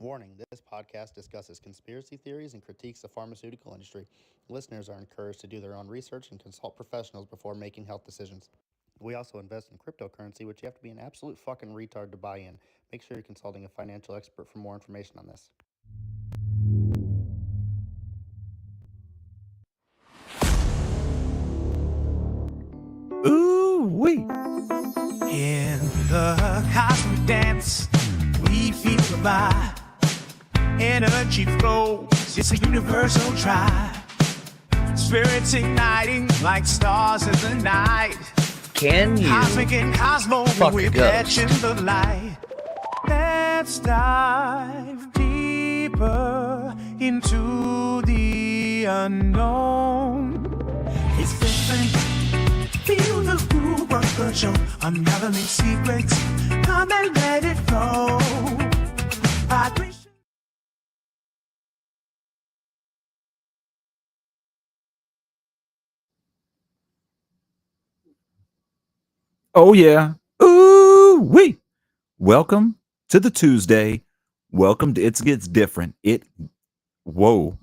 Warning, this podcast discusses conspiracy theories and critiques the pharmaceutical industry. Listeners are encouraged to do their own research and consult professionals before making health decisions. We also invest in cryptocurrency, which you have to be an absolute fucking retard to buy in. Make sure you're consulting a financial expert for more information on this. Ooh, wee. In the cosmic dance, we feel the vibe. Energy flows, it's a universal tribe. Spirits igniting like stars in the night. Can you Cosmic and Cosmo, fuck we're a ghost? catching the light. Let's dive deeper into the unknown. It's different. Feel the groove of the show. Unraveling secrets. Come and let it flow. Vibration. Oh, yeah. Ooh, wee. Welcome to the Tuesday. Welcome to It Gets Different. Welcome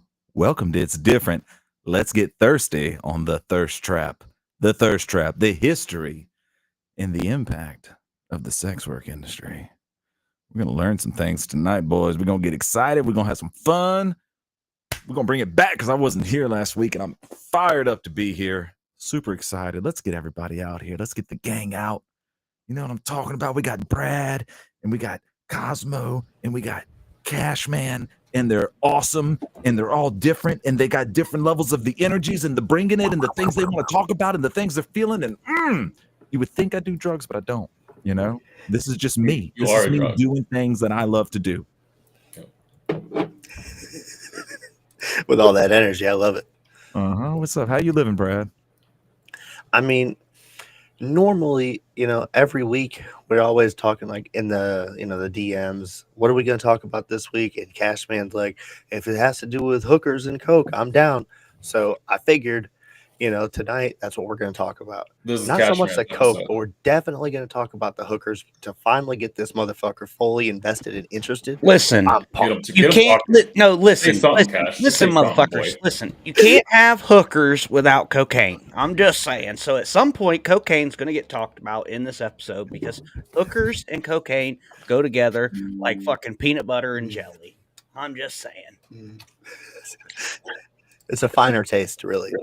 to It's Different. Let's get thirsty on the thirst trap. The thirst trap, the history and the impact of the sex work industry. We're going to learn some things tonight, boys. We're going to get excited. We're going to have some fun. We're going to bring it back because I wasn't here last week and I'm fired up to be here. Super excited. Let's get everybody out here. Let's get the gang out. You know what I'm talking about? We got Brad and we got Cosmo and we got Cashman, and they're awesome and they're all different and they got different levels of the energies and the bringing it and the things they want to talk about and the things they're feeling. And you would think I do drugs, but I don't. You know, this is just me. You This are is a me drug. doing things that I love to do. With all that energy, I love it. What's up? How you living, Brad? I mean, normally, every week we're always talking like in the DMs. What are we going to talk about this week? And Cashman's like, if it has to do with hookers and coke, I'm down. So I figured, tonight that's what we're going to talk about. This is Not so much Cashman's the coke, episode. but we're definitely going to talk about the hookers to finally get this motherfucker fully invested and interested. Listen, I'm Get him pumped. to you get him can't. talking. No, listen, Say something, listen, Cash. listen, Say something, motherfuckers. boy. Listen, you can't have hookers without cocaine. I'm just saying. So at some point, cocaine's going to get talked about in this episode because hookers and cocaine go together like fucking peanut butter and jelly. I'm just saying. It's a finer taste, really.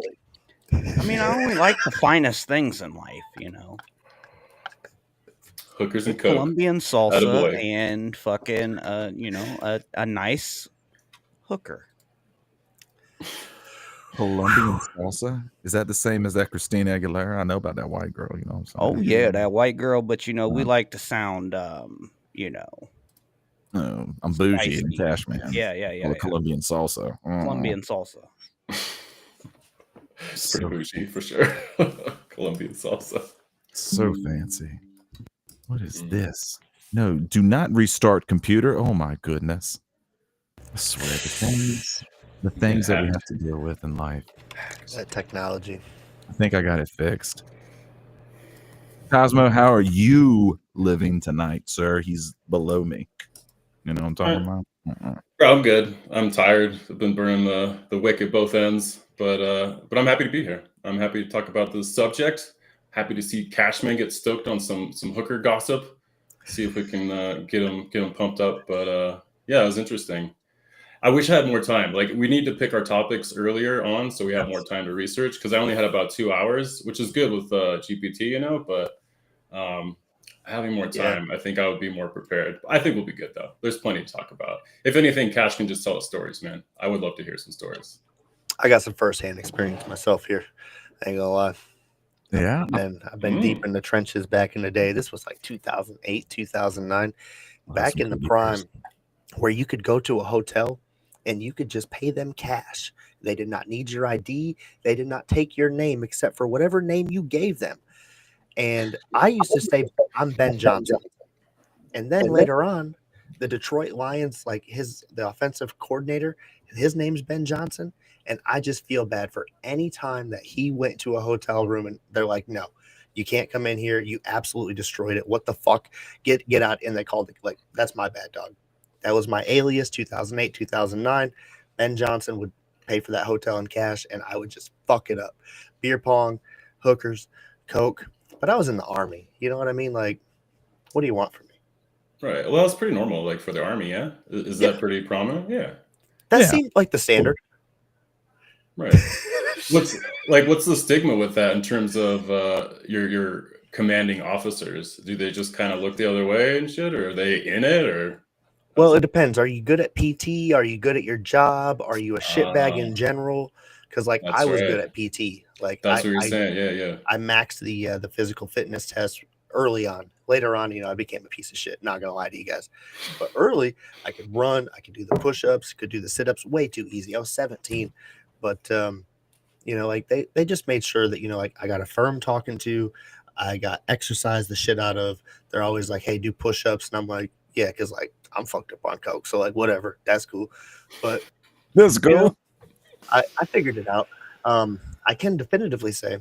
I mean, I only like the finest things in life. Hookers and coke. Colombian salsa Attaboy. and fucking, a nice hooker. Colombian salsa? Is that the same as that Christina Aguilera? I know about that white girl, you know what I'm Oh saying? yeah, that white girl, but we like to sound I'm bougie and spicy. Cashman. Yeah. Colombian salsa. Colombian salsa. Pretty So, bougie for sure. Colombian salsa. so fancy. What is this? No, do not restart computer. Oh my goodness. I swear the things that we have to deal with in life. That technology. I think I got it fixed. Cosmo, how are you living tonight, sir? He's below me. You know what I'm talking about? Bro, I'm good. I'm tired. I've been burning the wick at both ends, but I'm happy to be here. I'm happy to talk about this subject. Happy to see Cashman get stoked on some hooker gossip. See if we can get him pumped up. But yeah, it was interesting. I wish I had more time. Like, we need to pick our topics earlier on so we have more time to research, because I only had about 2 hours, which is good with GPT, but having more time, I think I would be more prepared. I think we'll be good, though. There's plenty to talk about. If anything, Cash can just tell us stories, man. I would love to hear some stories. I got some firsthand experience myself here. I ain't gonna lie. Yeah. I've been deep in the trenches back in the day. This was like 2008, 2009, back in the prime, where you could go to a hotel and you could just pay them cash. They did not need your ID. They did not take your name except for whatever name you gave them. And I used to say, I'm Ben Johnson. And then later on, the Detroit Lions, like the offensive coordinator, his name's Ben Johnson. And I just feel bad for any time that he went to a hotel room and they're like, no, you can't come in here. You absolutely destroyed it. What the fuck? Get out. And they called it, like, that's my bad, dog. That was my alias, 2008, 2009. Ben Johnson would pay for that hotel in cash, and I would just fuck it up. Beer pong, hookers, coke. But I was in the Army. You know what I mean? Like, what do you want from me? Right. Well, that's pretty normal, like for the Army, yeah? Is Yeah. that pretty prominent? Yeah. That Yeah. seemed like the standard. Right. What's the stigma with that in terms of your commanding officers? Do they just kind of look the other way and shit, or are they in it, or? Well, it depends. Are you good at PT? Are you good at your job? Are you a shitbag in general? Because like That's I was good right. at PT. Like That's what you're saying. Yeah. I maxed the physical fitness test early on. Later on, I became a piece of shit. Not gonna lie to you guys, but early I could run, I could do the push-ups, could do the sit-ups way too easy. I was 17, but like they just made sure that like I got a firm talking to, I got exercise the shit out of. They're always like, hey, do push-ups, and I'm like, yeah, because like I'm fucked up on coke, so like whatever, that's cool. But That's cool. I figured it out. I can definitively say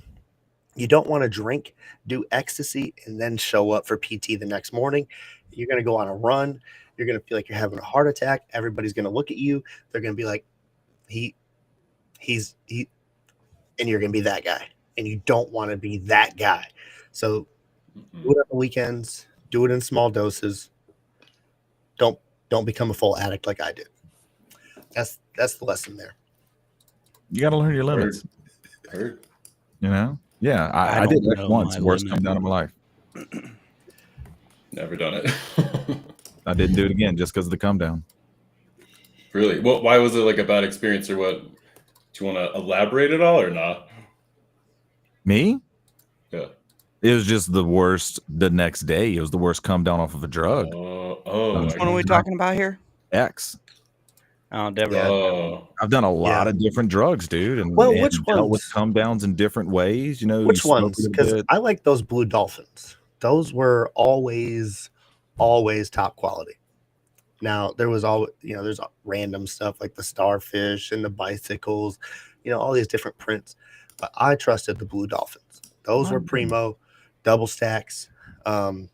you don't want to drink, do ecstasy, and then show up for PT the next morning. You're going to go on a run. You're going to feel like you're having a heart attack. Everybody's going to look at you. They're going to be like, he's, and you're going to be that guy. And you don't want to be that guy. So do it on the weekends. Do it in small doses. Don't become a full addict like I did. That's the lesson there. You got to learn your limits. Heard. Yeah, I don't did that know once. my Worst limit. come down in my life. Never done it. I didn't do it again just because of the come down. Really? Well, why was it like a bad experience, or what? Do you want to elaborate at all, or not? Me? Yeah. It was just the worst the next day. It was the worst come down off of a drug. Which one are we talking about here? X. Oh, Deborah. Yeah. I've done a lot of different drugs, dude. And Well, and which dealt with ones? come downs in different ways. Which you smoke ones? a Because bit. I like those blue dolphins. Those were always top quality. Now there was there's random stuff like the starfish and the bicycles, all these different prints. But I trusted the blue dolphins. Those were primo, double stacks. Now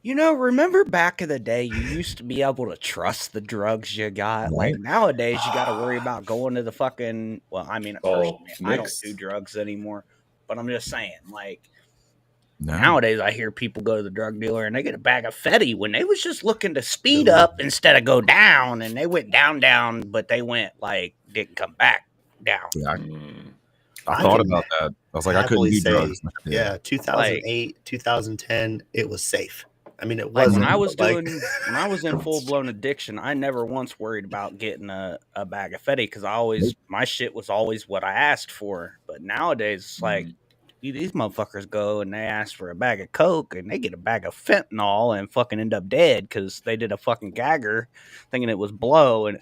Remember back in the day, you used to be able to trust the drugs you got. Like nowadays, you got to worry about going to the fucking. Well, I mean, personally, I don't do drugs anymore, but I'm just saying, like nowadays, I hear people go to the drug dealer and they get a bag of Fetty when they was just looking to speed up instead of go down, and they went down, but they went didn't come back down. Yeah, I thought about that. I was like, I couldn't do drugs. Yeah, 2008, 2010, it was safe. I mean, it wasn't. When I was in full blown addiction, I never once worried about getting a bag of Fetty because my shit was always what I asked for. But nowadays, it's like these motherfuckers go and they ask for a bag of coke and they get a bag of fentanyl and fucking end up dead because they did a fucking gagger thinking it was blow, and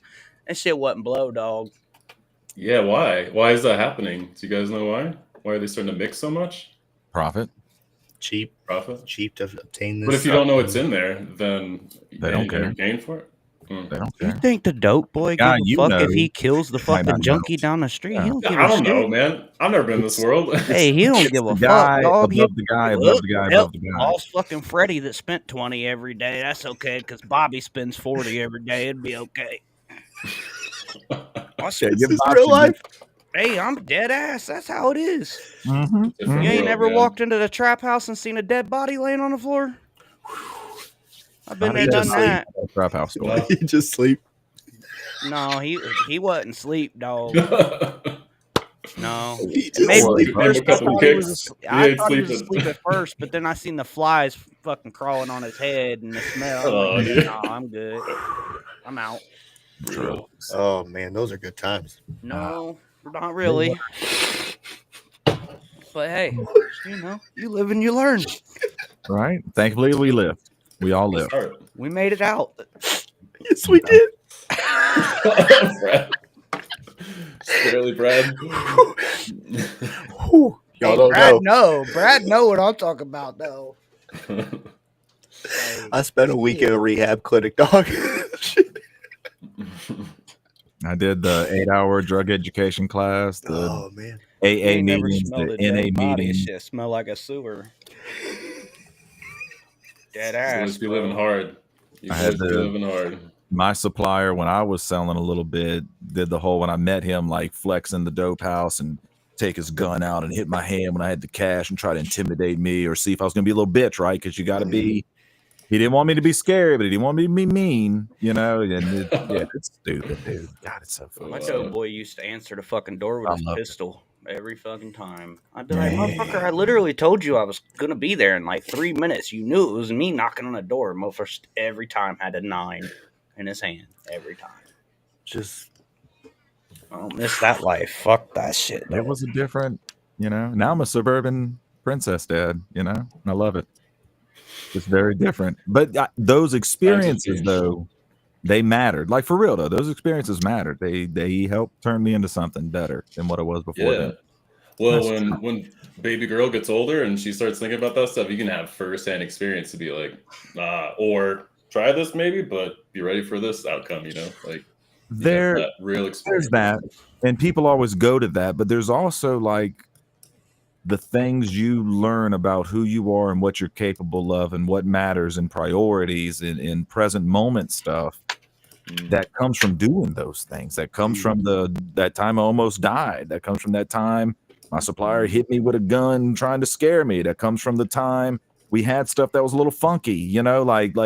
that shit wasn't blow, dog. Yeah, why? Why is that happening? Do you guys know why? Why are they starting to mix so much? Profit. Cheap to obtain this. But if you don't know what's in there, then they don't care. Paying for it. They don't care. You think the dope boy give a fuck if he kills the fucking junkie down the street? Yeah. He don't give I a don't shit. know, man. I've never been in this world. Hey, he don't give a guy fuck, dog. above the guy, above the guy, above the guy. Lost fucking Freddie that spent 20 every day. That's okay because Bobby spends 40 every day. It'd be okay. This is real life. Hey, I'm dead ass. That's how it is. Mm-hmm. You ain't never walked into the trap house and seen a dead body laying on the floor? I've been there, done that. Trap house. You just sleep. No, he wasn't asleep, dog. No. He Maybe just I sleep. thought he was asleep at first, but then I seen the flies fucking crawling on his head and the smell. No, I'm good. I'm out. Oh man, those are good times. No, not really. But hey, you live and you learn. Right? Thankfully, we lived. We all lived. We made it out. Yes, we did. Brad. Barely, Brad. Y'all don't Brad, know. Brad know what I'm talking about, though. I spent a week in a rehab clinic, dog. I did the 8-hour drug education class, the man. AA meetings, the NA meetings. Shit smell like a sewer. Dead ass. Must be living hard. You I had boys be living hard. my supplier, when I was selling a little bit, did the whole, when I met him, like flex in the dope house and take his gun out and hit my hand when I had the cash and try to intimidate me or see if I was gonna be a little bitch, right? Because you got to be. He didn't want me to be scary, but he didn't want me to be mean, you know. And yeah, it's stupid, dude. God, it's so funny. My dope boy used to answer the fucking door with I his loved it. pistol every fucking time. I'd be like, motherfucker, I literally told you I was gonna be there in like 3 minutes. You knew it was me knocking on the door. Motherfucker every time had a 9 in his hand. Every time. Just I don't miss that life. Fuck that shit. It was a different, you know. Now I'm a suburban princess dad, you know, and I love it. It's very different. But those experiences, though, they mattered. Like for real, though, those experiences mattered. They helped turn me into something better than what I was before then. Well, when baby girl gets older and she starts thinking about that stuff, you can have firsthand experience to be like, or try this maybe, but be ready for this outcome, you know? Like There's that real experience. that. And people always go to that, but there's also like the things you learn about who you are and what you're capable of and what matters and priorities and in present moment stuff that comes from doing those things. That comes from that time I almost died. That comes from that time my supplier hit me with a gun trying to scare me. That comes from the time we had stuff that was a little funky, you know, like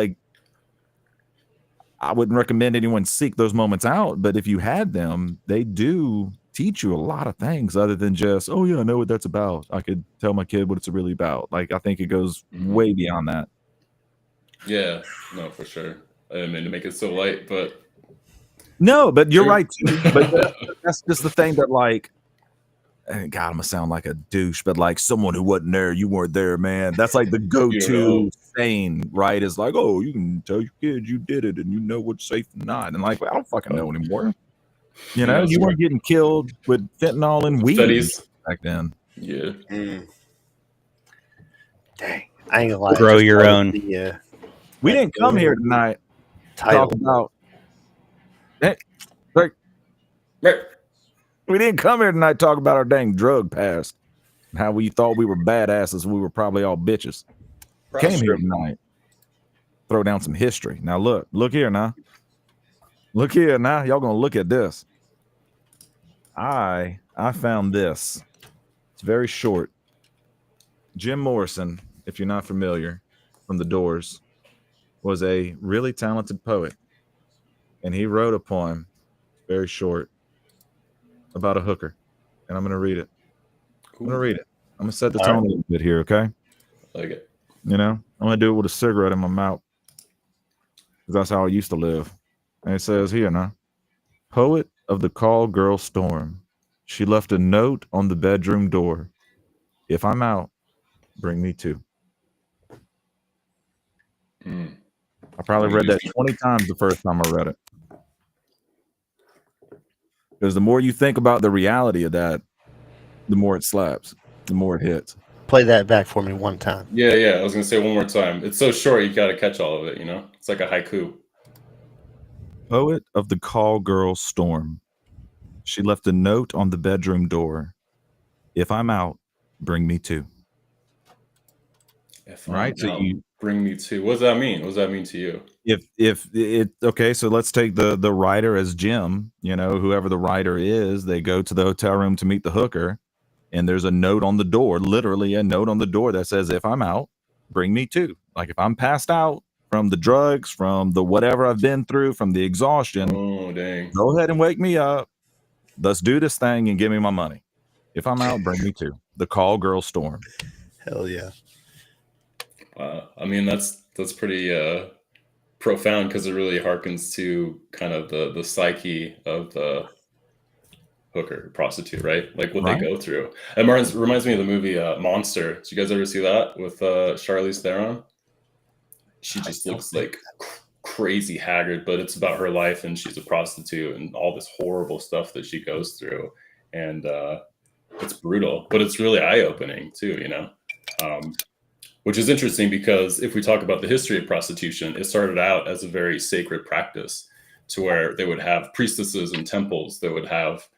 I wouldn't recommend anyone seek those moments out, but if you had them, they do teach you a lot of things other than just, oh yeah, I know what that's about. I could tell my kid what it's really about. Like, I think it goes way beyond that. Yeah, no, for sure. I didn't mean to make it so light, but no, but you're right too. But that's just the thing that, like, God, I'm gonna sound like a douche, but like someone who wasn't there, you weren't there, man. That's like the go-to saying, right? Is like, oh, you can tell your kids you did it and you know what's safe and not. And like, I don't fucking know anymore. You know, you weren't getting killed with fentanyl and weed back then. Yeah. Dang, I ain't gonna lie. Grow your own. We didn't come here tonight to talk about. Hey, like, we didn't come here tonight to talk about our dang drug past and how we thought we were badasses. We were probably all bitches. Came here tonight, throw down some history. Now look here now. Look here now. Y'all gonna look at this. I found this. It's very short. Jim Morrison, if you're not familiar, from The Doors, was a really talented poet. And he wrote a poem, very short, about a hooker. And I'm going to read it. Cool. I'm going to read it. I'm going to set the tone a little bit here, okay? I like it. You know, I'm going to do it with a cigarette in my mouth. Because that's how I used to live. And it says here now, poet of the call girl storm. She left a note on the bedroom door. If I'm out, bring me two. I probably read that 20 times the first time I read it. Because the more you think about the reality of that, the more it slaps, the more it hits. Play that back for me one time. Yeah. I was going to say one more time. It's so short, you got to catch all of it, you know? It's like a haiku. Poet of the call girl storm. She left a note on the bedroom door. If I'm out, bring me two. If I'm out, so you bring me two. What does that mean? What does that mean to you? If it okay, so let's take the writer as Jim, you know, whoever the writer is, they go to the hotel room to meet the hooker, and there's a note on the door, literally a note on the door that says, if I'm out, bring me two. Like if I'm passed out from the drugs, from the whatever I've been through, from the exhaustion, go ahead and wake me up. Let's do this thing and give me my money. If I'm out, bring me two. The call girl storm. Hell yeah. I mean, that's pretty profound because it really harkens to kind of the psyche of the hooker, prostitute, right? Like what they go through. And reminds me of the movie Monster. Did you guys ever see that with Charlize Theron? She just looks like crazy haggard, but it's about her life and she's a prostitute and all this horrible stuff that she goes through. And it's brutal, but it's really eye-opening too, you know? Which is interesting because if we talk about the history of prostitution, it started out as a very sacred practice to where they would have priestesses and temples that would have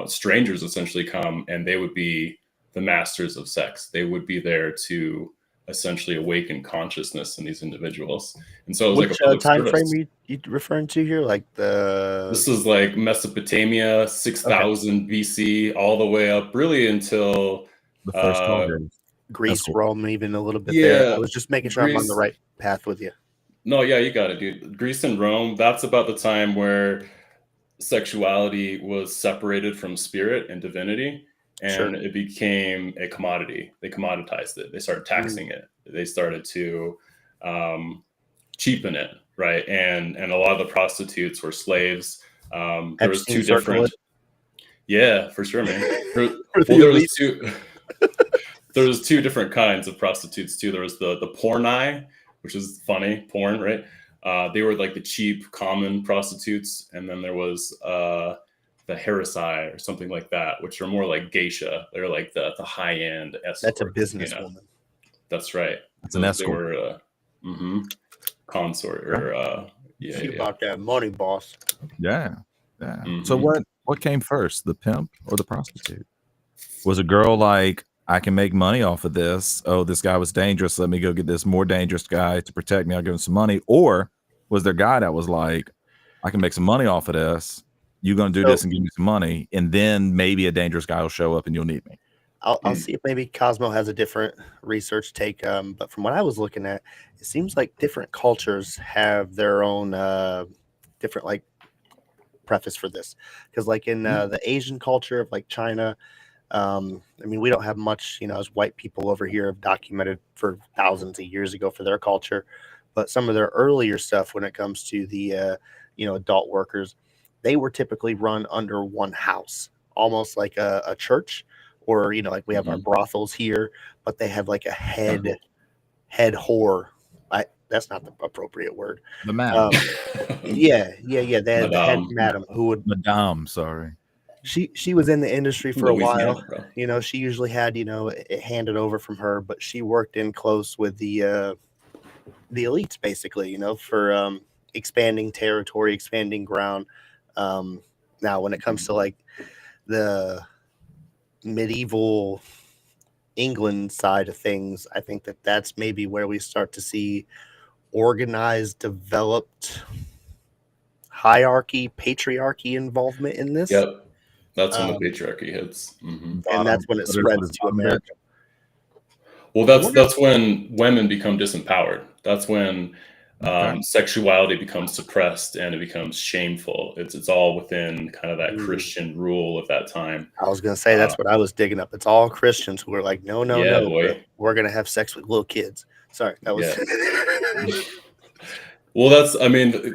strangers essentially come and they would be the masters of sex. They would be there to essentially awaken consciousness in these individuals. And so it was like Which a public time service. frame you referring to here? Like This is like Mesopotamia, 6000 BC, all the way up really until The first Stargates. Greece, cool. Rome, even a little bit there. Yeah, I was just making sure I'm on the Greece. right path with you. No, yeah, you got it, dude. Greece and Rome, that's about the time where sexuality was separated from spirit and divinity, and Sure. it became a commodity. They commoditized it. They started taxing it. They started to cheapen it, right? And a lot of the prostitutes were slaves. There was two Epstein circle different. it. Yeah, for sure, man. Or Well, the there elite. was two. There was two different kinds of prostitutes too. There was the porni, which is funny, porn, right? They were like the cheap, common prostitutes, and then there was the heresy or something like that, which are more like geisha. They're like the high end escort. That's a businesswoman. That's right. That's an escort. They were consort or She about that money, boss. Yeah. Yeah. Mhm. So what came first, the pimp or the prostitute? Was a girl like, I can make money off of this. Oh, this guy was dangerous. Let me go get this more dangerous guy to protect me. I'll give him some money. Or was there a guy that was like, I can make some money off of this. You're going to do this and give me some money. And then maybe a dangerous guy will show up and you'll need me. I'll see if maybe Cosmo has a different research take. But from what I was looking at, it seems like different cultures have their own different like preface for this. Because like in the Asian culture of like China, I mean, we don't have much, as white people over here have documented for thousands of years ago for their culture. But some of their earlier stuff when it comes to the, adult workers, they were typically run under one house, almost like a church. Or, like we have our brothels here, but they have like a head whore. That's not the appropriate word. The madam. Yeah. They had the head madam who would. Madame, sorry. She was in the industry for a while. Bro. She usually had, it handed over from her, but she worked in close with the elites, basically, for expanding territory, expanding ground. Now, when it comes to like the medieval England side of things, I think that's maybe where we start to see organized, developed hierarchy, patriarchy involvement in this. Yep. That's when the patriarchy hits. And that's when it spreads to America. Well, that's when women become disempowered. That's when sexuality becomes suppressed and it becomes shameful. It's all within kind of that Christian rule of that time. I was going to say, that's what I was digging up. It's all Christians who are like, no, boy. We're going to have sex with little kids. Sorry, that was... Yeah. Well,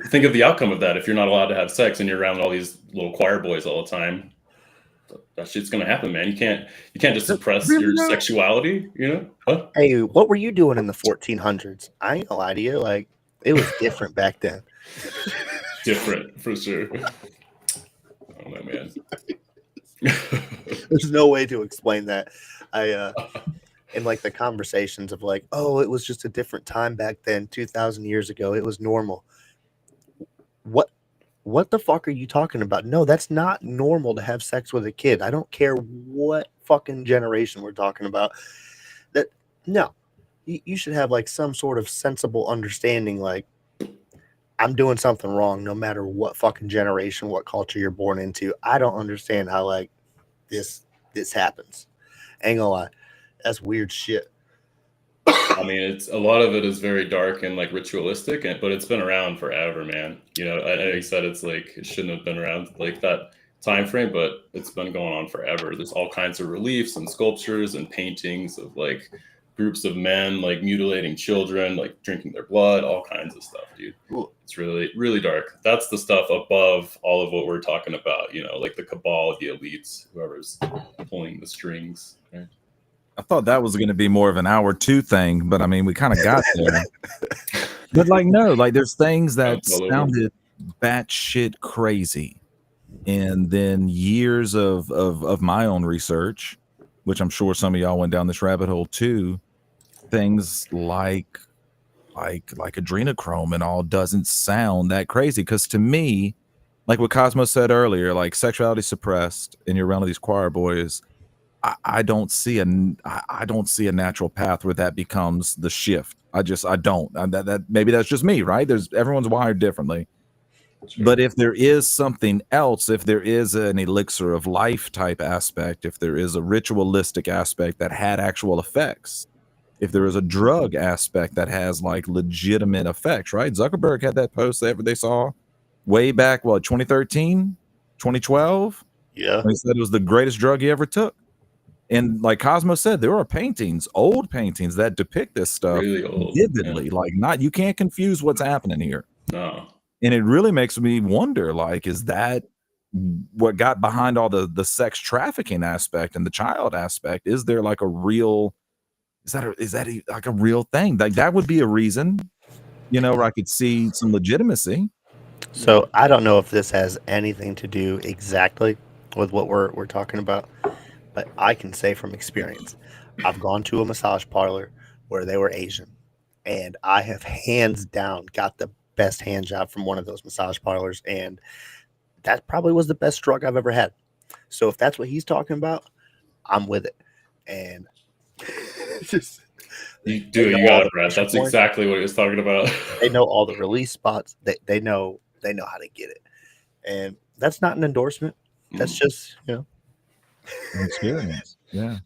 think of the outcome of that. If you're not allowed to have sex and you're around all these little choir boys all the time, that shit's gonna happen, man. You can't just suppress your sexuality, Huh? Hey, what were you doing in the 1400s? I ain't gonna lie to you. Like, it was different back then. Different, for sure. Oh, my man. There's no way to explain that. In like the conversations of like, oh, it was just a different time back then, 2,000 years ago. It was normal. What the fuck are you talking about? No, that's not normal to have sex with a kid. I don't care what fucking generation we're talking about. You should have like some sort of sensible understanding. Like, I'm doing something wrong, no matter what fucking generation, what culture you're born into. I don't understand how like this happens. Ain't gonna lie. That's weird shit. I mean, it's a lot of it is very dark and like ritualistic, but it's been around forever, man. I said it's like it shouldn't have been around like that time frame, but it's been going on forever. There's all kinds of reliefs and sculptures and paintings of like groups of men like mutilating children, like drinking their blood, all kinds of stuff, dude. It's really, really dark. That's the stuff above all of what we're talking about, like the cabal, the elites, whoever's pulling the strings, right? I thought that was going to be more of an hour 2 thing, but I mean, we kind of got there. But like, no, like there's things that sounded batshit crazy. And then years of my own research, which I'm sure some of y'all went down this rabbit hole too, things like adrenochrome and all doesn't sound that crazy. Because to me, like what Cosmo said earlier, like sexuality suppressed and you're around these choir boys, I don't see a natural path where that becomes the shift. I don't. That maybe that's just me, right? Everyone's wired differently. Sure. But if there is something else, if there is an elixir of life type aspect, if there is a ritualistic aspect that had actual effects, if there is a drug aspect that has like legitimate effects, right? Zuckerberg had that post that they saw way back, 2013, 2012. Yeah. He said it was the greatest drug he ever took. And like Cosmo said, there are paintings, old paintings that depict this stuff Really old, vividly. yeah. You can't confuse what's happening here. No. And it really makes me wonder, like, is that what got behind all the sex trafficking aspect and the child aspect? Is there like a real, is that like a real thing? Like that would be a reason, where I could see some legitimacy. So I don't know if this has anything to do exactly with what we're talking about, but I can say from experience, I've gone to a massage parlor where they were Asian, and I have hands down got the best hand job from one of those massage parlors, and that probably was the best drug I've ever had. So if that's what he's talking about, I'm with it. And just You got it, Brad. That's exactly what he was talking about. They know all the release spots. They know how to get it. And that's not an endorsement. That's just, an experience. Yeah.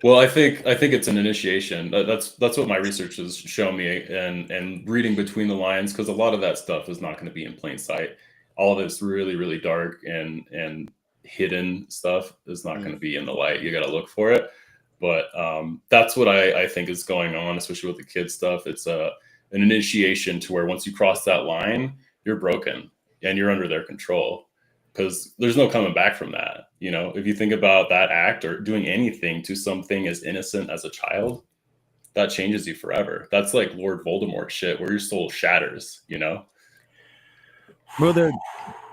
Well, I think it's an initiation. That's what my research has shown me, and reading between the lines, because a lot of that stuff is not going to be in plain sight. All of this really, really dark and hidden stuff is not going to be in the light. You got to look for it. But that's what I think is going on, especially with the kids stuff. It's an initiation to where once you cross that line, you're broken and you're under their control. Because there's no coming back from that. If you think about that act or doing anything to something as innocent as a child, that changes you forever. That's like Lord Voldemort shit where your soul shatters, Well,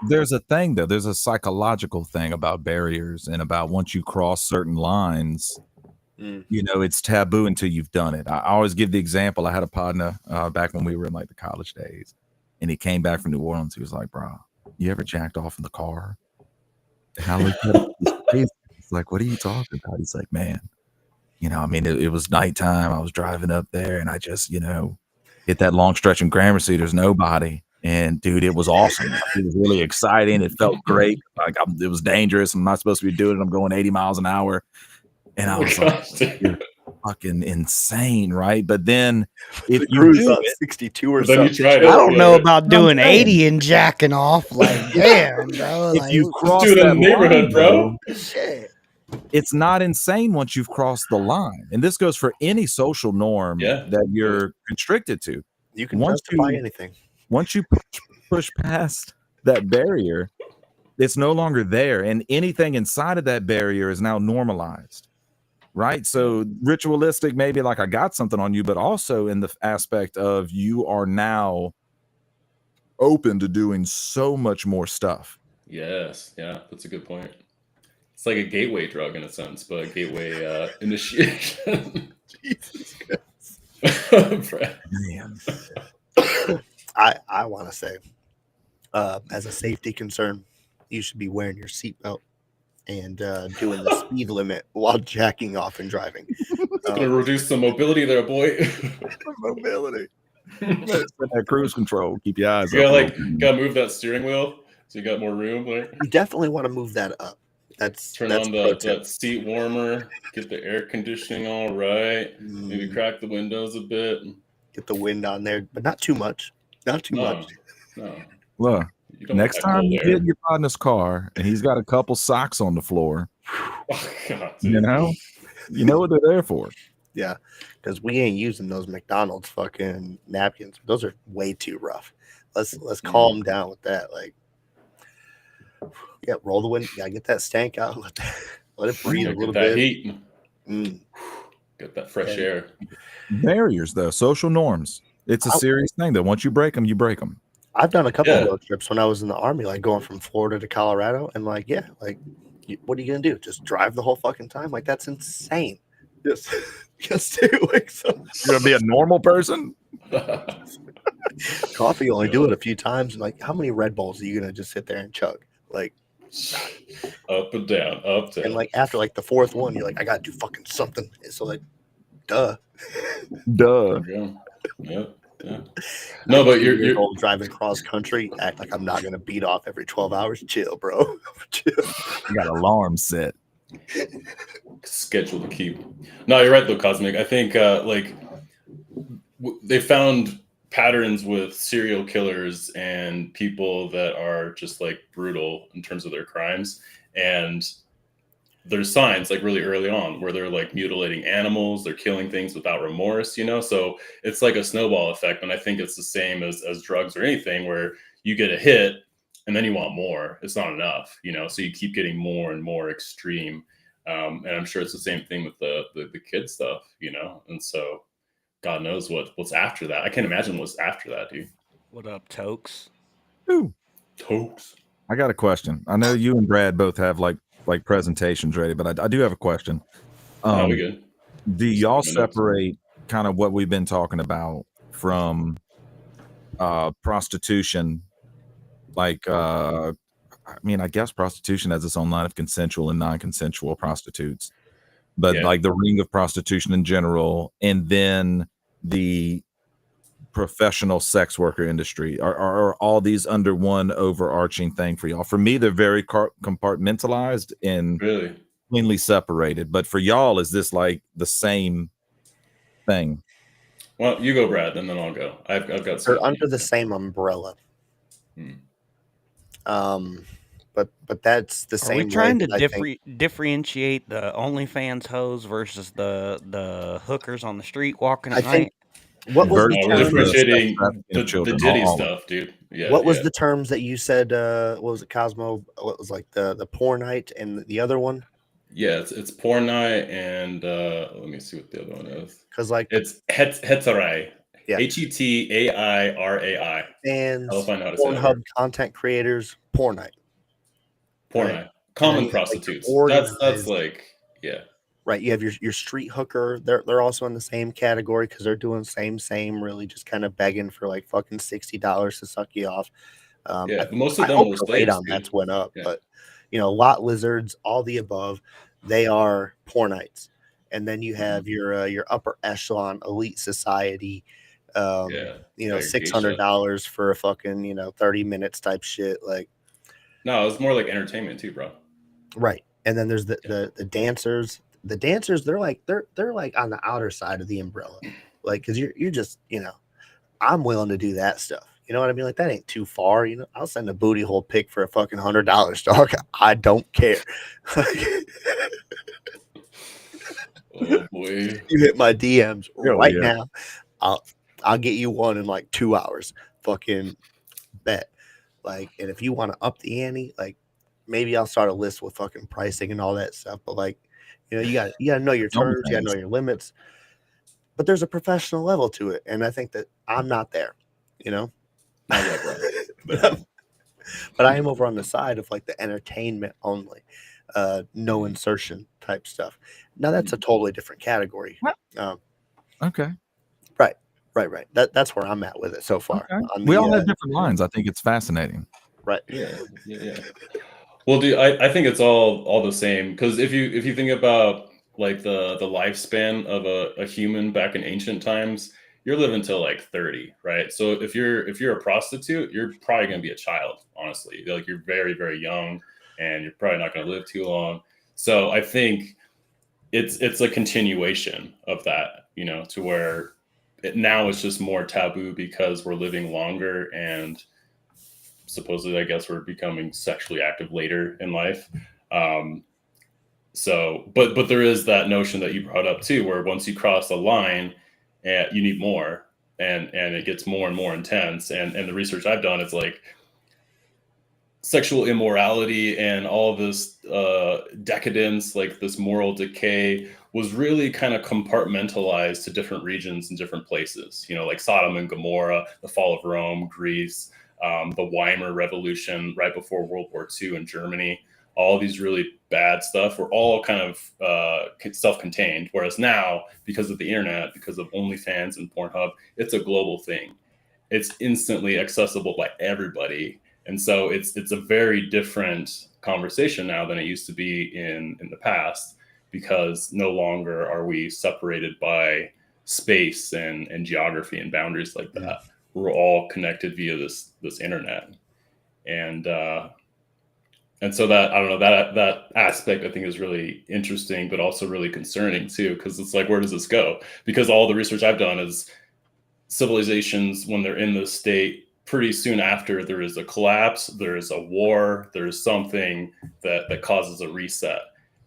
there's a thing though. There's a psychological thing about barriers and about once you cross certain lines, it's taboo until you've done it. I always give the example. I had a partner back when we were in like the college days, and he came back from New Orleans. He was like, bro, you ever jacked off in the car? And I looked at him, it's like, what are you talking about? He's like, man, it was nighttime. I was driving up there and I just, hit that long stretch in Gramercy. There's nobody. And dude, it was awesome. It was really exciting. It felt great. Like it was dangerous. I'm not supposed to be doing it. I'm going 80 miles an hour. And I was like, you're fucking insane, right? But then if you do 62 or then something, you tried it. I don't know about doing 80 and jacking off. Like, damn, bro. if you cross do it in that the neighborhood, line, bro. shit. It's not insane once you've crossed the line. And this goes for any social norm that you're constricted to. You can justify anything. Once you push past that barrier, it's no longer there. And anything inside of that barrier is now normalized. Right. So ritualistic, maybe like I got something on you, but also in the aspect of you are now open to doing so much more stuff. Yes. Yeah, that's a good point. It's like a gateway drug in a sense, but a gateway initiation. Jesus Christ. Man. I want to say, as a safety concern, you should be wearing your seatbelt and doing the speed limit while jacking off and driving. It's going to reduce some mobility there, boy. Mobility. That cruise control. Keep your eyes You up. gotta move that steering wheel so you got more room. Like, You definitely want to move that up. turn on that seat warmer, get the air conditioning all right, maybe crack the windows a bit. Get the wind on there, but not too much. Not too much. No. Look, You don't next want that time cold you air. get in your partner's car and he's got a couple socks on the floor, Oh, God, dude. you know what they're there for. Yeah, because we ain't using those McDonald's fucking napkins. Those are way too rough. Let's calm down with that. Like, yeah, roll the wind. Yeah, get that stank out. Let it breathe a Get little that bit. heat. Mm. Get that fresh air. Barriers, though, social norms. It's a serious thing that once you break them, you break them. I've done a couple of road trips when I was in the Army, like going from Florida to Colorado, and what are you gonna do? Just drive the whole fucking time? Like, that's insane. Just stay awake. You're gonna be a normal person. Coffee, only do it a few times. And like, how many Red Bulls are you gonna just sit there and chug? Like, Up and down, up down. And like after like the fourth one, you're like, I gotta do fucking something. And so like, duh. Duh. Yeah. No, but 18 years you're old driving cross country. Act like I'm not gonna beat off every 12 hours. Chill, bro. Chill. You got alarm set. schedule to keep. No, you're right though, Cosmic. I think they found patterns with serial killers and people that are just like brutal in terms of their crimes, and there's signs like really early on where they're like mutilating animals, they're killing things without remorse, so it's like a snowball effect. And I think it's the same as drugs or anything, where you get a hit and then you want more. It's not enough, so you keep getting more and more extreme. And I'm sure it's the same thing with the kid stuff, and so God knows what's after that. I can't imagine what's after that, dude. What up, Tokes? Ooh. Tokes. I got a question. I know you and Brad both have like presentations ready, but I do have a question. We good. Do y'all separate kind of what we've been talking about from prostitution? Like, I guess prostitution has its own line of consensual and non-consensual prostitutes, but like the ring of prostitution in general, and then the professional sex worker industry are all these under one overarching thing for y'all? For me, they're very compartmentalized and really cleanly separated, but for y'all, is this like the same thing? Well, you go, Brad, and then I'll go. I've got They're under the same umbrella. But that's the same. Are we trying to differentiate the OnlyFans hoes versus the hookers on the street walking at night? What was we're differentiating the Diddy stuff, dude? Yeah. What was the terms that you said? What was it, Cosmo? What was like the porn night and the other one? Yeah, it's porn night and let me see what the other one is. Because like it's Hetairai. Yeah. Hetairai. And Pornhub content creators, porn night. Porn night. Common prostitutes. That's like, yeah. Right. You have your street hooker. They're also in the same category because they're doing same, really just kind of begging for like fucking $60 to suck you off. Most of them were slaves. That's went up, but lot lizards, all the above, they are porn nights. And then you have your upper echelon elite society. $600 for a fucking 30 minutes type shit. Like, no, it's more like entertainment too, bro. Right. And then there's the dancers. The dancers, they're like on the outer side of the umbrella, like, because you're just I'm willing to do that stuff. You know what I mean? Like, that ain't too far. I'll send a booty hole pic for a fucking $100, dog. I don't care. Oh boy! You hit my DMs now. I'll get you one in like 2 hours. Fucking bet. Like, and if you want to up the ante, like, maybe I'll start a list with fucking pricing and all that stuff. But like, you got to know your terms, you got to know your limits. But there's a professional level to it, and I think that I'm not there. Not yet, bro. but I am over on the side of like the entertainment only, no insertion type stuff. Now that's a totally different category. Okay. Right. That's where I'm at with it so far. Okay. We all have different lines. I think it's fascinating. Right. Yeah. Well, dude, I think it's all the same, because if you think about like the lifespan of a human back in ancient times, you're living till like 30, right? So if you're a prostitute, you're probably going to be a child, honestly. Like, you're very, very young, and you're probably not going to live too long. So I think it's a continuation of that, to where now it's just more taboo because we're living longer, and supposedly, I guess, we're becoming sexually active later in life. So, but there is that notion that you brought up too, where once you cross the line, you need more, and it gets more and more intense. And the research I've done is like sexual immorality and all this decadence, like this moral decay, was really kind of compartmentalized to different regions and different places. Like Sodom and Gomorrah, the fall of Rome, Greece. The Weimar Revolution right before World War II in Germany, all these really bad stuff were all kind of self-contained. Whereas now, because of the internet, because of OnlyFans and Pornhub, it's a global thing. It's instantly accessible by everybody. And so it's a very different conversation now than it used to be in the past, because no longer are we separated by space and geography and boundaries like that. We're all connected via this internet, and so that, I don't know, that aspect I think is really interesting, but also really concerning too, because it's like, where does this go? Because all the research I've done is civilizations, when they're in this state, pretty soon after there is a collapse, there is a war, there's something that causes a reset,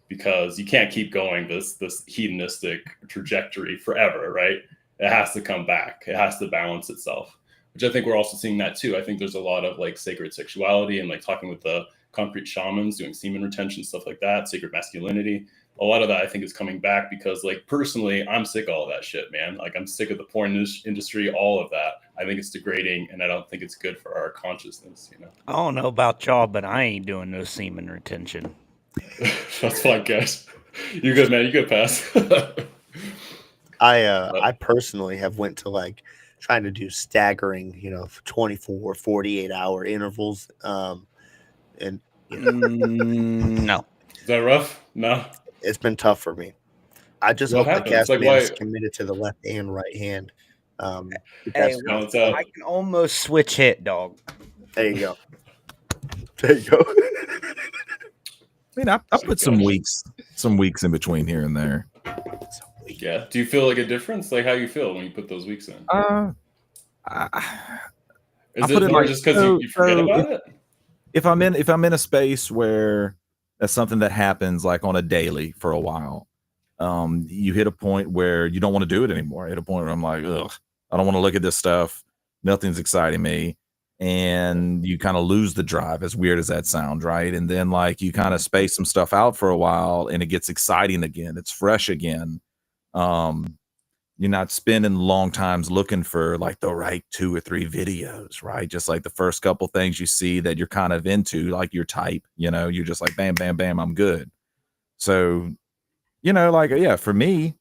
because you can't keep going this hedonistic trajectory forever, right? It has to come back. It has to balance itself, which I think we're also seeing that too. I think there's a lot of like sacred sexuality and like talking with the concrete shamans, doing semen retention, stuff like that, sacred masculinity. A lot of that I think is coming back, because like personally, I'm sick of all of that shit, man. Like I'm sick of the porn industry, all of that. I think it's degrading, and I don't think it's good for our consciousness, you know? I don't know about y'all, but I ain't doing no semen retention. That's fine, guys. You're good, man. You good, pass. I personally have went to like trying to do staggering, 24, 48 hour intervals. And No. Is that rough? No. It's been tough for me. I just What hope happens? the cast Like, man is why- committed to the left and right hand. Hey, Balance out. I can almost switch hit, dog. There you go. There you go. I mean, I put some weeks in between here and there. Yeah. Do you feel like a difference? Like, how you feel when you put those weeks in? Is put it it more like- just because so- you forget so about it? If I'm in a space where that's something that happens like on a daily for a while, you hit a point where you don't want to do it anymore. I hit a point where I'm like, ugh, I don't want to look at this stuff. Nothing's exciting me. And you kind of lose the drive, as weird as that sounds, right? And then like you kind of space some stuff out for a while and it gets exciting again. It's fresh again. You're not spending long times looking for like the right 2 or 3 videos, right? Just like the first couple things you see that you're kind of into, like your type, you're just like, bam, bam, bam, I'm good. So, like, yeah, for me,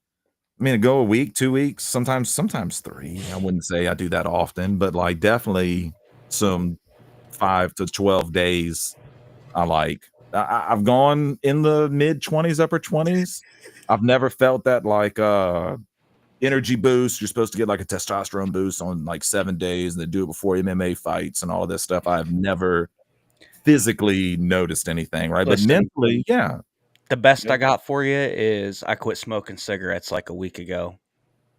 I mean, go a week, 2 weeks, sometimes 3. I wouldn't say I do that often, but like definitely some 5 to 12 days. I've gone in the mid 20s, upper 20s. I've never felt that like, energy boost. You're supposed to get like a testosterone boost on like 7 days, and they do it before MMA fights and all of this stuff. I've never physically noticed anything, right? Listen, but mentally, yeah. The best I got for you is I quit smoking cigarettes like a week ago.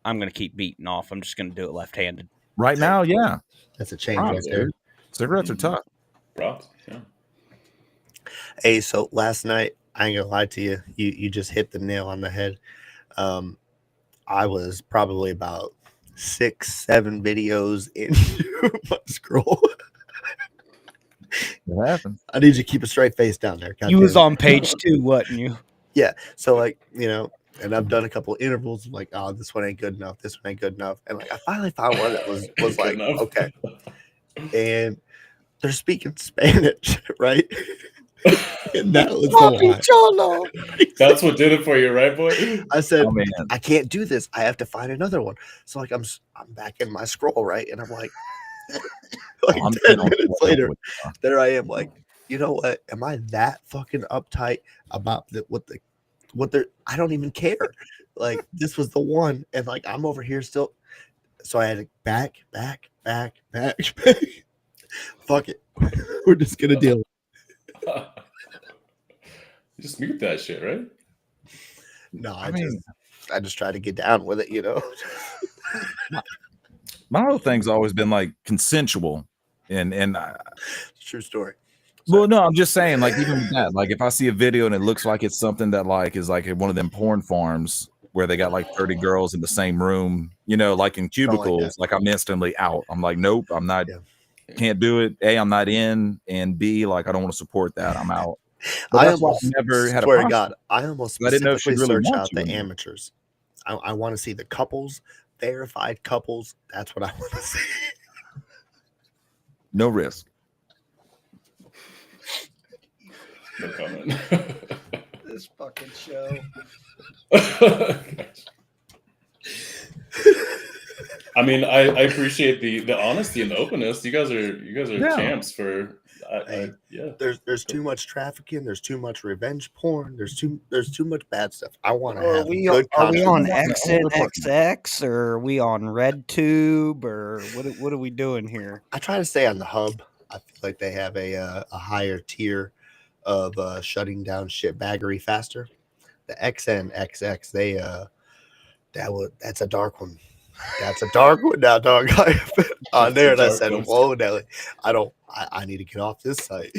I'm going to keep beating off. I'm just going to do it left-handed. Right now, yeah. That's a change right there. Cigarettes are tough. Props. Yeah. Hey, so last night, I ain't gonna lie to you, you just hit the nail on the head. I was probably about 6, 7 videos into my scroll. It happens. I need you to keep a straight face down there. God You damn was it. on page 2, wasn't you? Yeah. So like, and I've done a couple of intervals of like, oh, this one ain't good enough. This one ain't good enough. And like, I finally found one that was Good like, enough. okay. And they're speaking Spanish, right? And that was the one. That's what did it for you, right, boy? I said, Oh, man. I can't do this. I have to find another one. So like, I'm back in my scroll, right? And I'm like, like I'm 10 down minutes for it. later, there I am. Like, you know what? Am I that fucking uptight about what they're? I don't even care. Like, this was the one, and like I'm over here still. So I had to back. Fuck it. We're just gonna deal. You just mute that shit, right? No, I mean, I just try to get down with it, my whole thing's always been like consensual, and True story. well, no, I'm just saying, like, even with that, like, if I see a video and it looks like it's something that like is like one of them porn farms where they got like 30 girls in the same room, like in cubicles, like I'm instantly out. I'm like, nope, I'm not. Yeah. Can't do it. A, I'm not in, and B, like I don't want to support that. I'm out. But I that's why almost I've never had a swear to problem. God, I almost I didn't know if she specifically really search wants out you the in there. amateurs. I want to see the couples, verified couples. That's what I want to see. No risk. No comment. This fucking show. I mean, I appreciate the honesty and the openness. You guys are Yeah. champs for. Hey, Yeah. There's too much trafficking. There's too much revenge porn. There's too much bad stuff. I want to Are have we, good are we on content. XNXX or are we on RedTube or what are we doing here? I try to stay on the hub. I feel like they have a higher tier of shutting down shitbaggery faster. The XNXX, that's a dark one. That's a dark one now, dog. On there, and I said, "Whoa, Nelly, I need to get off this site."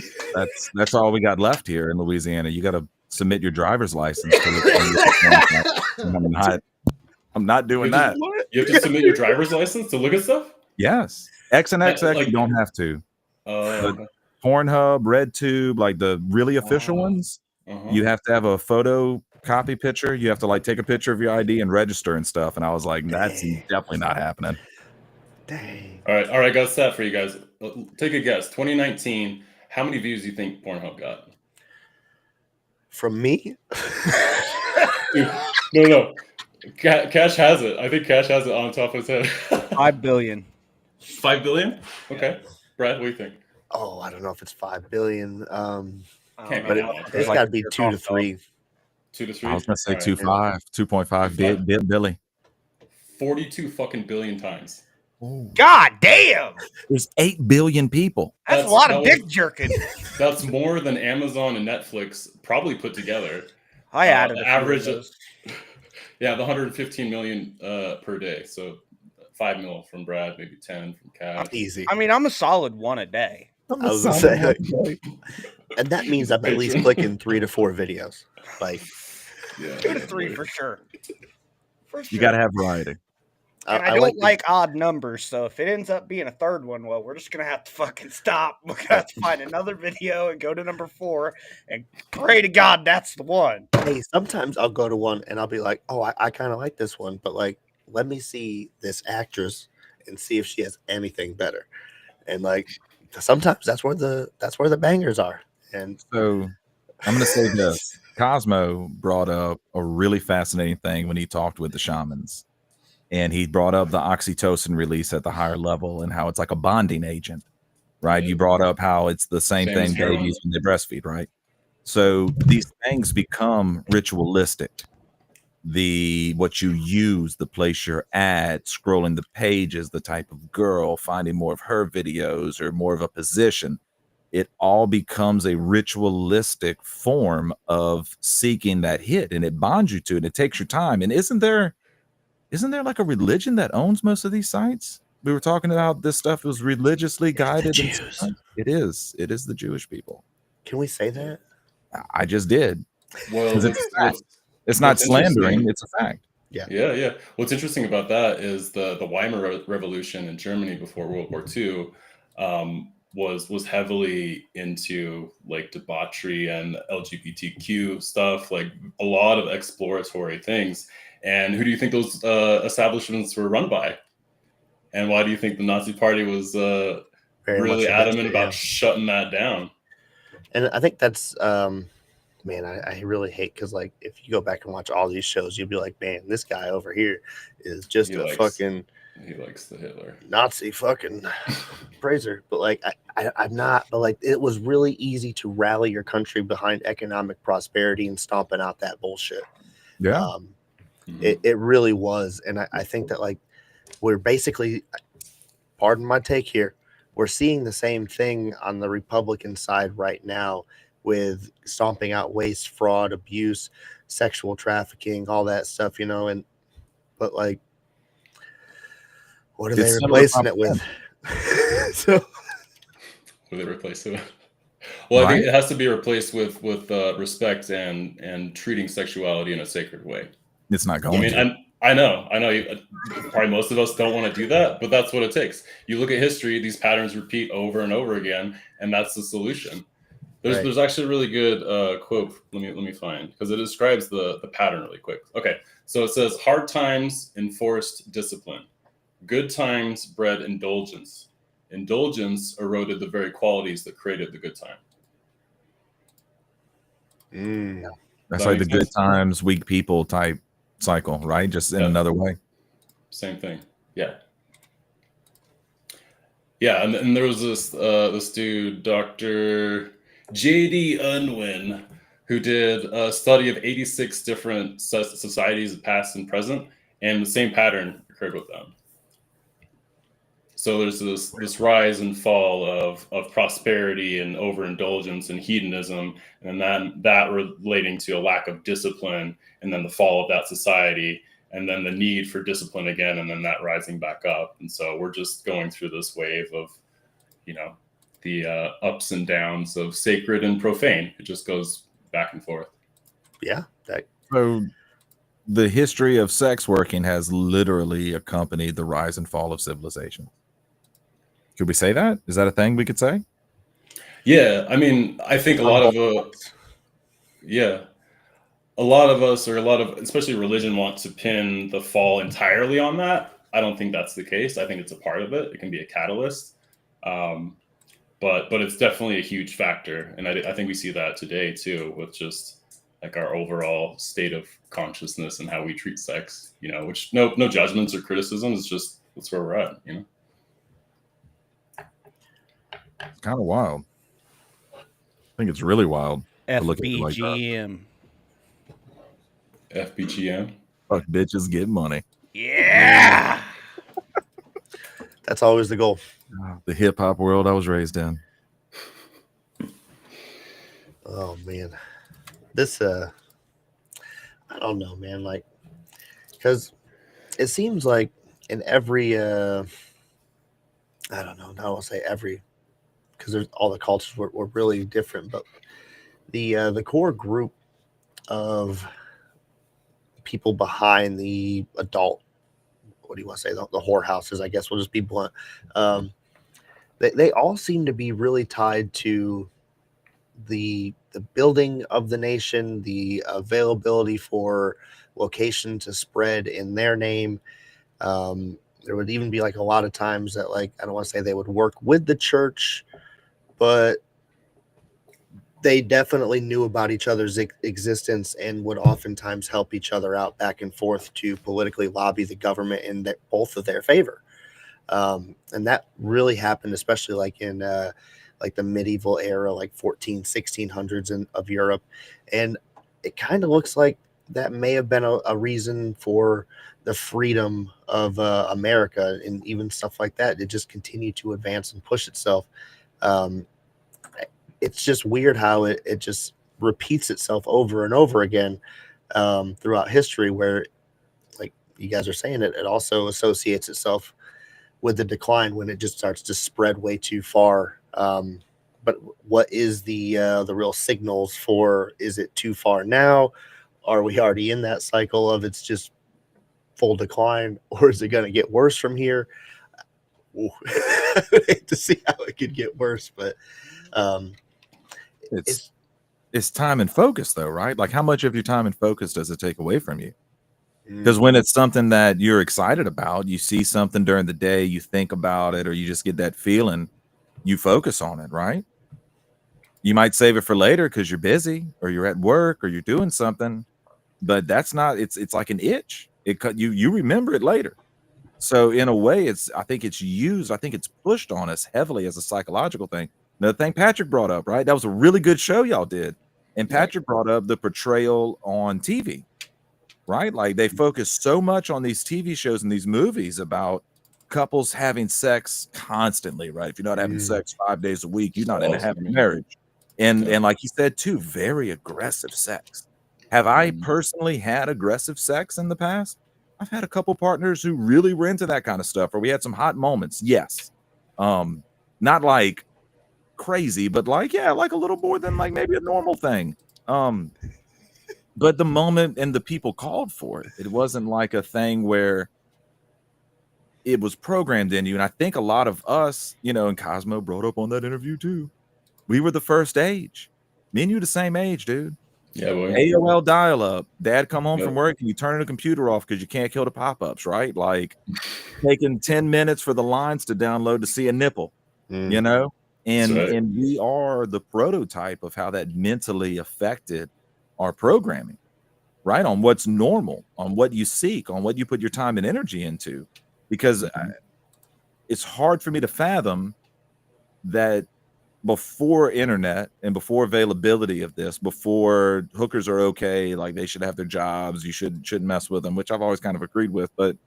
That's all we got left here in Louisiana. You got to submit your driver's license to the I'm not doing that. You have to submit your driver's license to look at stuff? Yes. XNXX, Like- you don't have to. Okay. Pornhub, RedTube, like the really official ones, you have to have a photocopy picture. You have to like take a picture of your ID and register and stuff. And I was like, that's definitely not happening. Dang. All right, got set for you guys. Take a guess. 2019, how many views do you think Pornhub got? From me? Dude, no. Cash has it. I think Cash has it on top of his head. 5 billion. 5 billion? Okay. Brad, what do you think? Oh, I don't know if it's 5 billion. Can't But be it's that got much. to be 2 to 3. 2 to 3? I was going to say All right. 2.5 Billy. 42 fucking billion times. God damn! There's 8 billion people. That's a lot of dick jerking. That's more than Amazon and Netflix probably put together. I added the a few average. of those. Yeah, the 115 million per day. So 5 mil from Brad, maybe 10 from Cash. Easy. I mean, I'm a solid one a day. I was gonna say, and that means I'm at least clicking 3 to 4 videos. Like, 2 2 to 3 for sure. For sure. You got to have variety. And I don't like odd numbers, so if it ends up being a third one, well, we're just gonna have to fucking stop. We're gonna have to find another video and go to number 4 and pray to God that's the one. Hey, sometimes I'll go to one and I'll be like, oh, I kind of like this one, but like, let me see this actress and see if she has anything better. And like, sometimes that's where the bangers are. And So I'm going to say this. Cosmo brought up a really fascinating thing when he talked with the shamans. And he brought up the oxytocin release at the higher level and how it's like a bonding agent, right? You brought up how it's the same thing babies when they breastfeed, right? So these things become ritualistic. What you use, the place you're at, scrolling the pages, the type of girl, finding more of her videos or more of a position, it all becomes a ritualistic form of seeking that hit, and it bonds you to it. And it takes your time. And isn't there like a religion that owns most of these sites? We were talking about this stuff was religiously guided. It is the Jewish people. can we say that? I just did. Well, It's not slandering. It's a fact. Yeah. What's interesting about that is the Weimar Revolution in Germany before World War II was heavily into like debauchery and LGBTQ stuff, like a lot of exploratory things. And who do you think those establishments were run by? And why do you think the Nazi Party was really adamant about shutting that down? And I think that's, man, I really hate, because like if you go back and watch all these shows, you'll be like, man, this guy over here is just He likes the Hitler Nazi fucking praiser. But like I'm not, but like it was really easy to rally your country behind economic prosperity and stomping out that bullshit. Yeah. It really was. And I think that like we're basically, pardon my take here, we're seeing the same thing on the Republican side right now with stomping out waste, fraud, abuse, sexual trafficking, all that stuff, but like, what are they replacing it with? So, what are they replacing it with? Well, I think it has to be replaced with respect and treating sexuality in a sacred way. It's not going to. I know. Probably most of us don't want to do that, but that's what it takes. You look at history; these patterns repeat over and over again, and that's the solution. There's actually a really good quote. Let me find, because it describes the pattern really quick. Okay, so it says, "Hard times enforced discipline. Good times bred indulgence. Indulgence eroded the very qualities that created the good time." That's like the good times, weak people type cycle, right? Just in another way. Same thing. Yeah. Yeah, and there was this dude, Dr. J.D. Unwin, who did a study of 86 different societies, past and present, and the same pattern occurred with them. So there's this rise and fall of prosperity and overindulgence and hedonism, and then that relating to a lack of discipline, and then the fall of that society, and then the need for discipline again, and then that rising back up. And so we're just going through this wave of, the ups and downs of sacred and profane. It just goes back and forth. Yeah. So the history of sex working has literally accompanied the rise and fall of civilization. Could we say that? Is that a thing we could say? Yeah, I mean, I think a lot of us, or a lot of, especially religion, want to pin the fall entirely on that. I don't think that's the case. I think it's a part of it. It can be a catalyst, but it's definitely a huge factor, and I think we see that today too, with just like our overall state of consciousness and how we treat sex. Which no judgments or criticisms. It's just that's where we're at. It's kind of wild. I think it's really wild. to look at it like that. FBGM. FBGM. Fuck bitches, get money. Yeah. That's always the goal. The hip hop world I was raised in. Oh man, this I don't know, man. Like, because it seems like in every I don't know. I won't say every, because there's all the cultures were really different, but the core group of people behind the adult, what do you want to say, the whorehouses, I guess we'll just be blunt. They all seem to be really tied to the building of the nation, the availability for location to spread in their name. There would even be like a lot of times that, like, I don't want to say they would work with the church, but they definitely knew about each other's existence and would oftentimes help each other out back and forth to politically lobby the government in both of their favor. And that really happened, especially like in like the medieval era, like 1600s of Europe. And it kind of looks like that may have been a reason for the freedom of America, and even stuff like that. It just continued to advance and push itself. It's just weird how it just repeats itself over and over again throughout history, where, like you guys are saying, it also associates itself with the decline when it just starts to spread way too far. But what is the real signals for, is it too far now? Are we already in that cycle of it's just full decline, or is it going to get worse from here? I would hate to see how it could get worse, but it's time and focus though, right? Like, how much of your time and focus does it take away from you? Because when it's something that you're excited about, you see something during the day, you think about it, or you just get that feeling, you focus on it, right? You might save it for later because you're busy or you're at work or you're doing something, but that's not, it's like an itch. You remember it later. So in a way, I think it's pushed on us heavily as a psychological thing. Another thing Patrick brought up, right? That was a really good show y'all did. And Patrick brought up the portrayal on TV. Right? Like, they focus so much on these TV shows and these movies about couples having sex constantly, right? If you're not having sex 5 days a week, you're not in a happy marriage. And like he said too, very aggressive sex. Have I personally had aggressive sex in the past? I've had a couple partners who really were into that kind of stuff, or we had some hot moments. Yes. Not like crazy, but like, yeah, like a little more than like maybe a normal thing. But the moment and the people called for it. It wasn't like a thing where it was programmed in you. And I think a lot of us, and Cosmo brought up on that interview too. We were the first age. Me and you the same age, dude. Yeah, boy. AOL dial-up. Dad come home from work and you turn the computer off because you can't kill the pop-ups, right? Like taking 10 minutes for the lines to download to see a nipple, And we are the prototype of how that mentally affected our programming, right? On what's normal, on what you seek, on what you put your time and energy into. Because it's hard for me to fathom that before internet and before availability of this, before hookers are okay, like they should have their jobs, you shouldn't mess with them, which I've always kind of agreed with. But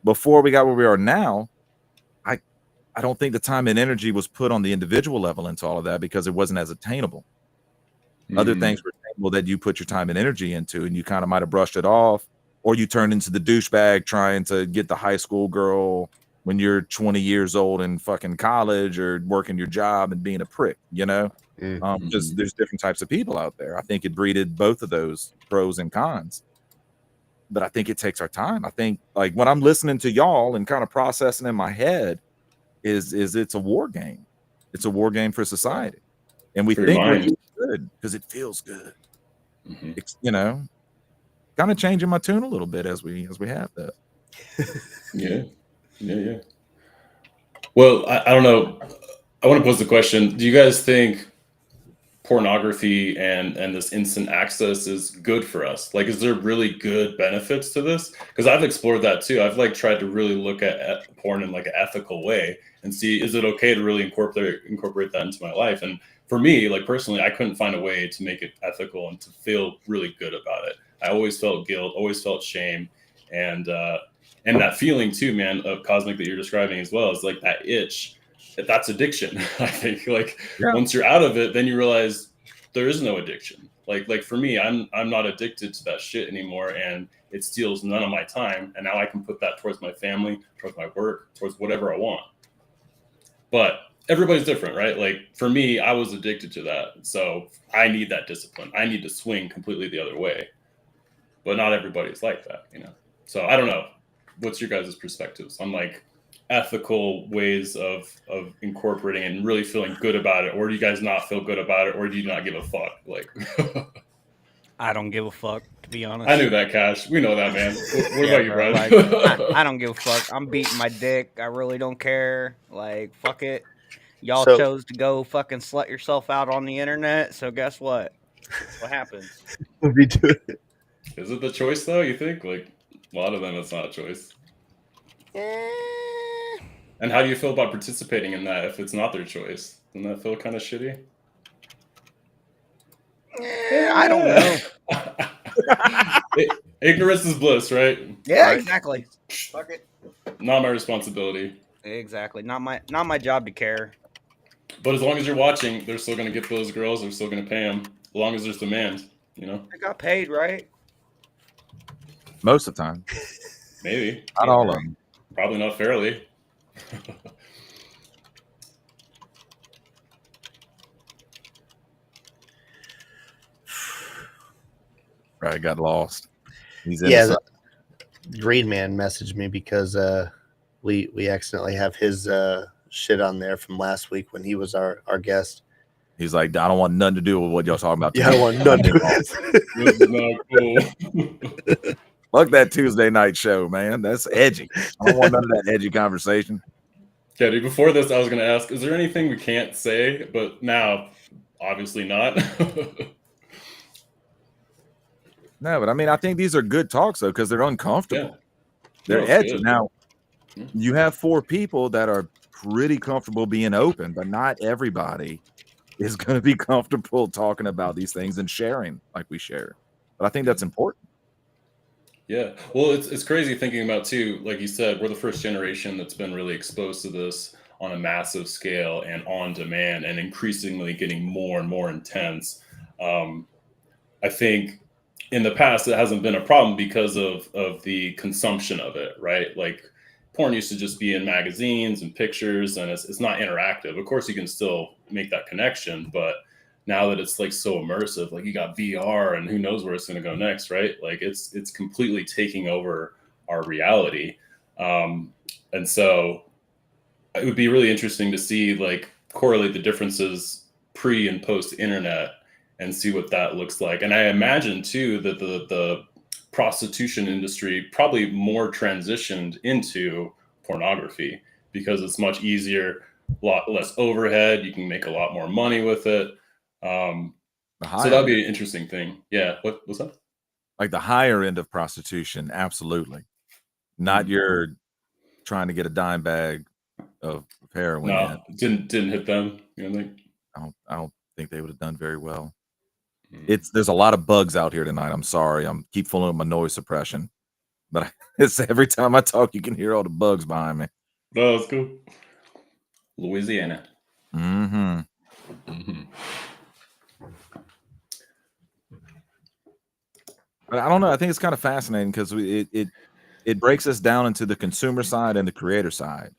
before we got where we are now, I don't think the time and energy was put on the individual level into all of that because it wasn't as attainable. Other things were attainable that you put your time and energy into, and you kind of might have brushed it off, or you turned into the douchebag trying to get the high school girl when you're 20 years old and fucking college or working your job and being a prick, you know? Because there's different types of people out there. I think it breeded both of those pros and cons. But I think it takes our time. I think like when I'm listening to y'all and kind of processing in my head is it's a war game. It's a war game for society. And we think we're good because it feels good. It's, you know, kind of changing my tune a little bit as we have that. Yeah. Well, I don't know. I want to pose the question. Do you guys think pornography and this instant access is good for us? Like, is there really good benefits to this? Because I've explored that too. I've like tried to really look at porn in like an ethical way and see, is it okay to really incorporate that into my life? And for me, like personally, I couldn't find a way to make it ethical and to feel really good about it. I always felt guilt, always felt shame, and that feeling too, man, of Cosmic that you're describing as well, is like that itch. That's addiction. I think like once you're out of it, then you realize there is no addiction. Like for me, I'm not addicted to that shit anymore, and it steals none of my time. And now I can put that towards my family, towards my work, towards whatever I want. But everybody's different, right? Like for me, I was addicted to that. So I need that discipline. I need to swing completely the other way. But not everybody's like that, you know? So I don't know. What's your guys' perspectives on like ethical ways of incorporating and really feeling good about it? Or do you guys not feel good about it? Or do you not give a fuck? Like, I don't give a fuck, to be honest. I knew that, Cash. We know that, man. What about you, bro? Like, I don't give a fuck. I'm beating my dick. I really don't care. Like, fuck it. Y'all chose to go fucking slut yourself out on the internet. So guess what? What happens? We do it. Is it the choice though? You think? Like a lot of them, it's not a choice. And how do you feel about participating in that if it's not their choice? Doesn't that feel kind of shitty? I don't know. Ignorance is bliss, right? Yeah, right? Exactly. Fuck it. Not my responsibility. Exactly. Not my job to care. But as long as you're watching, they're still going to get those girls. They're still going to pay them. As long as there's demand, you know? I got paid, right? Most of the time. Maybe. Not all of them. Probably not fairly. Right, got lost. He's Green Man messaged me because we accidentally have his shit on there from last week when he was our guest. He's like, I don't want nothing to do with what y'all talking about today. Yeah, I don't want nothing to do with This is not cool. Fuck that Tuesday night show, man. That's edgy. I don't want none of that edgy conversation. Yeah, dude, before this, I was going to ask, is there anything we can't say? But now, obviously not. No, but I mean, I think these are good talks, though, because they're uncomfortable. Yeah. They're edgy. Good. Now, you have 4 people that are pretty comfortable being open, but not everybody is going to be comfortable talking about these things and sharing like we share. But I think that's important. Yeah. Well, it's crazy thinking about, too, like you said, we're the first generation that's been really exposed to this on a massive scale and on demand and increasingly getting more and more intense. I think in the past, it hasn't been a problem because of the consumption of it, right? Like porn used to just be in magazines and pictures, and it's not interactive. Of course, you can still make that connection, but now that it's like so immersive, like you got VR and who knows where it's going to go next, right? Like it's completely taking over our reality. And so it would be really interesting to see like correlate the differences pre and post internet and see what that looks like. And I imagine too that the prostitution industry probably more transitioned into pornography because it's much easier, a lot less overhead. You can make a lot more money with it. So that'd be an interesting thing. Yeah. What's that? Like the higher end of prostitution, absolutely. Not your trying to get a dime bag of heroin No, in. didn't hit them. You know, like, I don't think they would have done very well. mm. There's a lot of bugs out here tonight. I'm sorry. I'm keep fooling with my noise suppression, but it's every time I talk, you can hear all the bugs behind me. No, that's cool. Louisiana. Mm-hmm. Mm-hmm. But I don't know. I think it's kind of fascinating because it breaks us down into the consumer side and the creator side.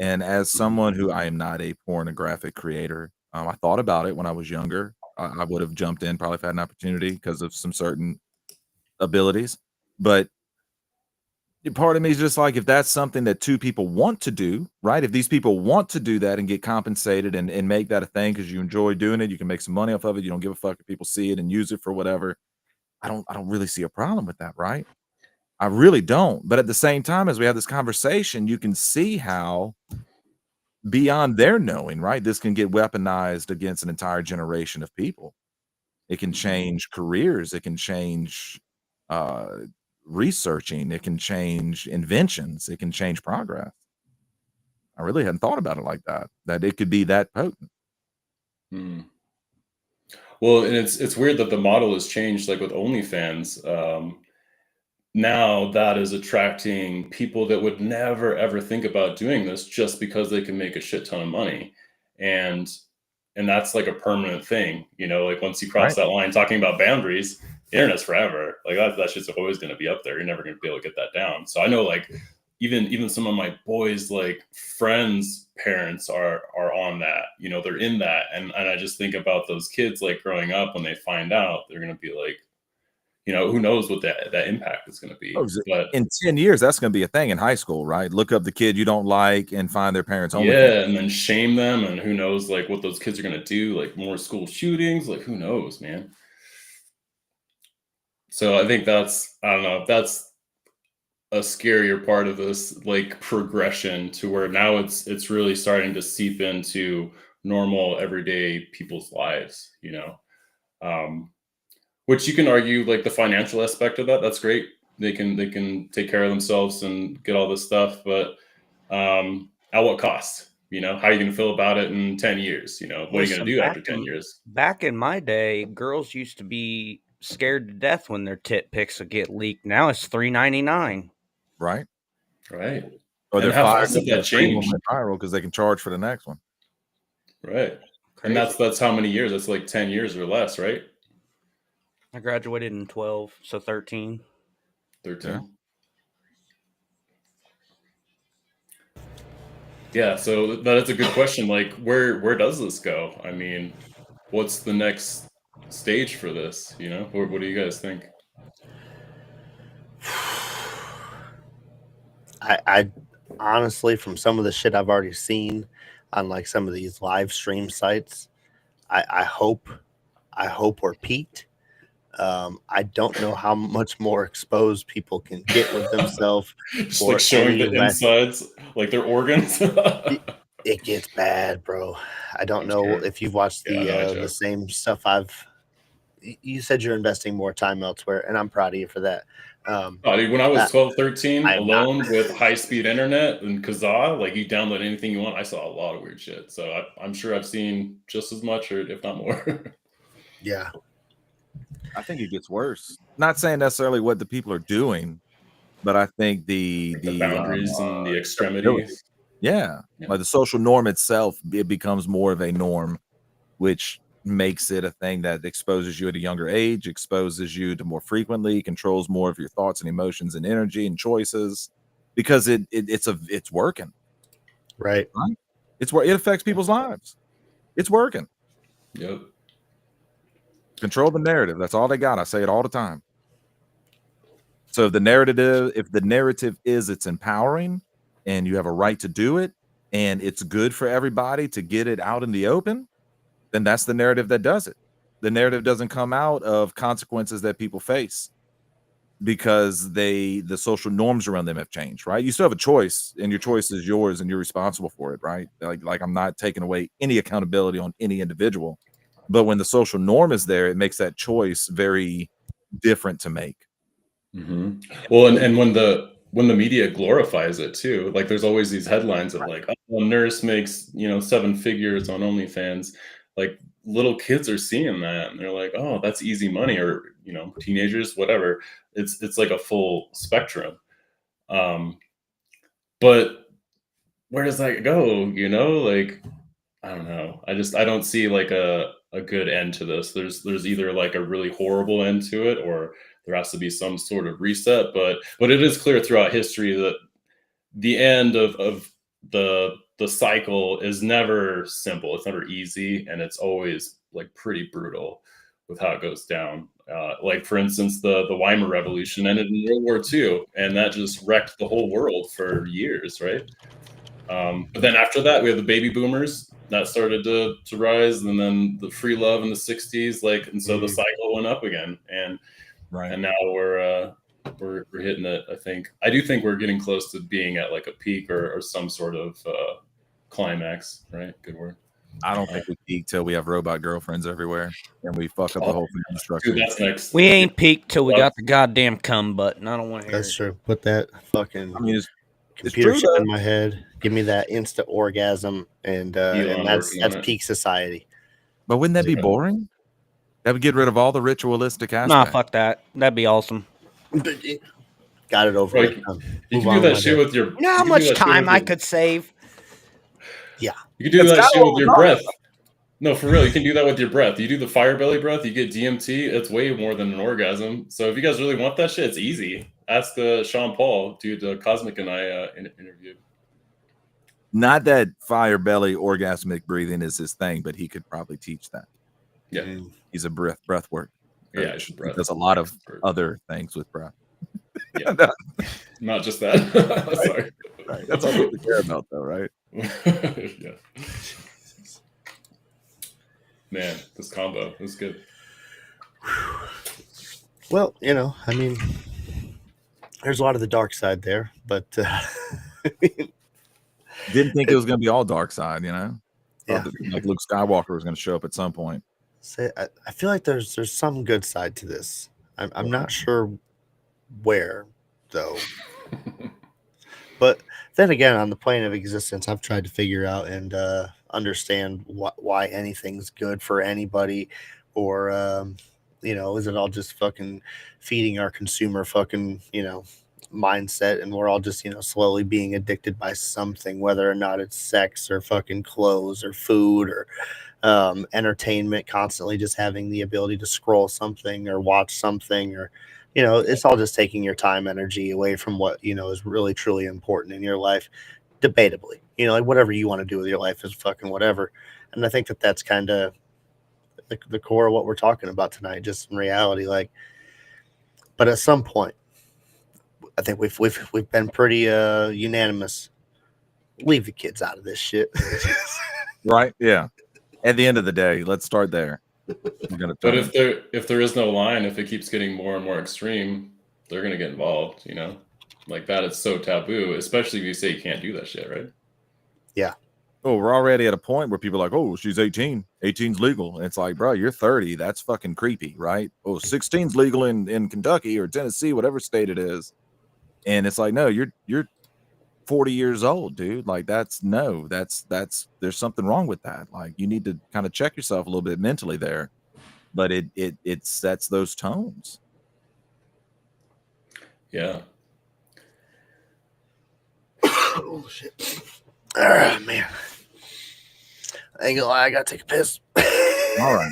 And as someone who I am not a pornographic creator, I thought about it when I was younger. I would have jumped in probably if I had an opportunity because of some certain abilities. But part of me is just like, if that's something that two people want to do, right? If these people want to do that and get compensated and make that a thing because you enjoy doing it, you can make some money off of it. You don't give a fuck if people see it and use it for whatever. I don't really see a problem with that, right? I really don't. But at the same time, as we have this conversation, you can see how beyond their knowing, right? This can get weaponized against an entire generation of people. It can change careers. It can change uh, researching. It can change inventions. It can change progress. I really hadn't thought about it like that, that it could be that potent. Mm. Well, and it's weird that the model has changed, like with OnlyFans. Now that is attracting people that would never ever think about doing this just because they can make a shit ton of money. And that's like a permanent thing, you know, like once you cross Right. that line talking about boundaries, the internet's forever. Like that shit's always gonna be up there. You're never gonna be able to get that down. So I know like even some of my boys, like friends' parents are on that, you know, they're in that. And I just think about those kids like growing up when they find out, they're gonna be like, you know, who knows what that impact is going to be. But In 10 years, that's going to be a thing in high school, right? Look up the kid you don't like and find their parents' OnlyFans. yeah, and then shame them, and who knows like what those kids are going to do, like more school shootings, like who knows, man. So I think that's, I don't know, that's a scarier part of this like progression to where now it's really starting to seep into normal everyday people's lives, you know. Which you can argue like the financial aspect of that, that's great. They can take care of themselves and get all this stuff, but at what cost? You know, how are you going to feel about it in 10 years? You know, what are you going Listen, to do after 10 years? back in my day, girls used to be scared to death when their tit pics would get leaked. Now it's $3.99. Right. Right. Or And they're how fired fast did that because three of them change? went viral because they can charge for the next one. Right. Crazy. And that's how many years? That's like 10 years or less, right? I graduated in 12, so 13. 13. Yeah, so that is a good question. Like, where does this go? I mean, what's the next stage for this? You know, what do you guys think? I honestly, from some of the shit I've already seen on like some of these live stream sites, I hope we're peaked. I don't know how much more exposed people can get with themselves. Just for like showing any the insides, like their organs. It gets bad, bro. I don't I'm know sure. if you've watched Yeah, I know, I the joke. same stuff you said you're investing more time elsewhere, and I'm proud of you for that. Oh, dude, when I was 12, 13, I'm not. alone with high-speed internet and Kazaa, like you download anything you want, I saw a lot of weird shit. So I'm sure I've seen just as much, or if not more. Yeah. I think it gets worse. Not saying necessarily what the people are doing, but I think the boundaries and the extremities. Yeah, Yeah. like the social norm itself, it becomes more of a norm, which makes it a thing that exposes you at a younger age, exposes you to more frequently, controls more of your thoughts and emotions and energy and choices, because it's working. Right. It's where it affects people's lives. It's working. Yep. Control the narrative. That's all they got. I say it all the time. So if the narrative is it's empowering and you have a right to do it and it's good for everybody to get it out in the open, then that's the narrative that does it. The narrative doesn't come out of consequences that people face because the social norms around them have changed, right? You still have a choice and your choice is yours and you're responsible for it, right? Like I'm not taking away any accountability on any individual, but when the social norm is there, it makes that choice very different to make. Mm-hmm. Well, and when the media glorifies it too, like there's always these headlines of like, oh, nurse makes 7 figures on OnlyFans. Like little kids are seeing that and they're like, oh, that's easy money, or teenagers, whatever. It's like a full spectrum. But where does that go? Like, I don't know. I don't see like a good end to this. There's either like a really horrible end to it, or there has to be some sort of reset. But it is clear throughout history that the end of the cycle is never simple. It's never easy, and it's always like pretty brutal with how it goes down. Like for instance, the Weimar Revolution ended in World War II, and that just wrecked the whole world for years, right? But then after that, we have the baby boomers that started to rise, and then the free love in the '60s, and so the cycle went up again, and now we're hitting it. I do think we're getting close to being at like a peak or some sort of climax, right? Good word. I don't think we peak till we have robot girlfriends everywhere and we fuck up the whole family structure. Dude, that's next. We ain't peaked till we got the goddamn cum button. I don't want to hear That's true. Put that fucking computer true, shit though. in my head. Give me that instant orgasm, and that's peak society. But wouldn't that be boring? That would get rid of all the ritualistic aspects. Nah, fuck that. That'd be awesome. Got it over. Like, you can do that shit with your. You know how much time I could save? Yeah. You can do that shit with your breath. No, for real. You can do that with your breath. You do the fire belly breath, you get DMT. It's way more than an orgasm. So if you guys really want that shit, it's easy. Ask Sean Paul, dude. Cosmic and I interviewed. Not that fire belly orgasmic breathing is his thing, but he could probably teach that. Yeah. He's a breath work. Yeah, I should breath. There's a lot of other things with breath. Yeah. Not just that. Sorry. Right. That's all we care about, though, right? Yeah. Man, this combo is good. Well, I mean, there's a lot of the dark side there, but didn't think it was going to be all dark side, Yeah. Like Luke Skywalker was going to show up at some point. I feel like there's some good side to this. I'm not sure where, though. But then again, on the plane of existence, I've tried to figure out and understand why anything's good for anybody, or is it all just fucking feeding our consumer fucking mindset, and we're all just slowly being addicted by something, whether or not it's sex or fucking clothes or food or entertainment, constantly just having the ability to scroll something or watch something, or it's all just taking your time, energy away from what is really truly important in your life. Debatably, like whatever you want to do with your life is fucking whatever. And I think that that's kind of the core of what we're talking about tonight, just in reality. But at some point, I think we've been pretty unanimous. Leave the kids out of this shit. Right? Yeah. At the end of the day, let's start there. But if there is no line, if it keeps getting more and more extreme, they're gonna get involved. Like that. It's so taboo, especially if you say you can't do that shit, right? Yeah. Oh, we're already at a point where people are like, oh, she's 18. 18's legal. And it's like, bro, you're 30. That's fucking creepy, right? Oh, 16's legal in Kentucky or Tennessee, whatever state it is. And it's like, no, you're 40 years old, dude. Like that's there's something wrong with that. Like you need to kind of check yourself a little bit mentally there. But it sets those tones. Yeah. Oh shit. Man. I ain't gonna lie, I gotta take a piss. All right.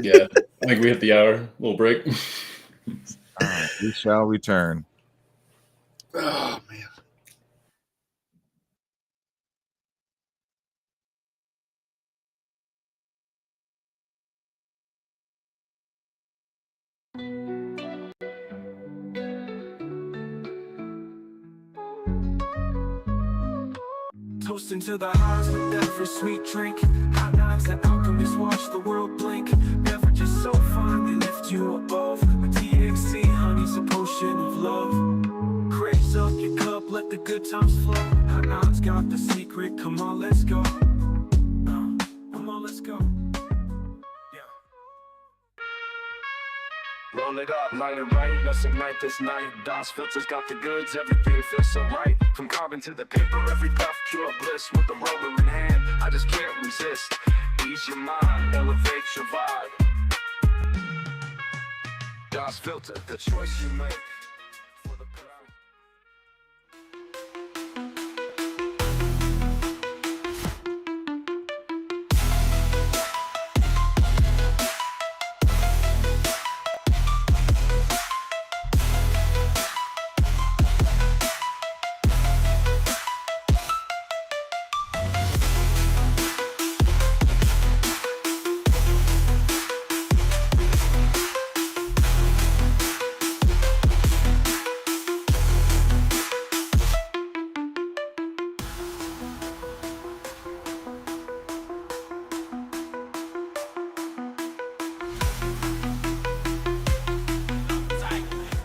Yeah. I think we hit the hour. A little break. All right, we shall return. Oh man. Toasting to the highs with every sweet drink. Hot knives and alchemists watch the world blink. Beverages so fine they lift you above. A TXT honey's a potion of love. Raise up your cup, let the good times flow. Hot knives got the secret, come on let's go. Come on let's go. Yeah. Roll it up, light it right, let's ignite this night. DOS filters got the goods, everything feels so right. From carbon to the paper, every puff, pure bliss. With the roller in hand, I just can't resist. Ease your mind, elevate your vibe. DOS filter, the choice you make for the crowd.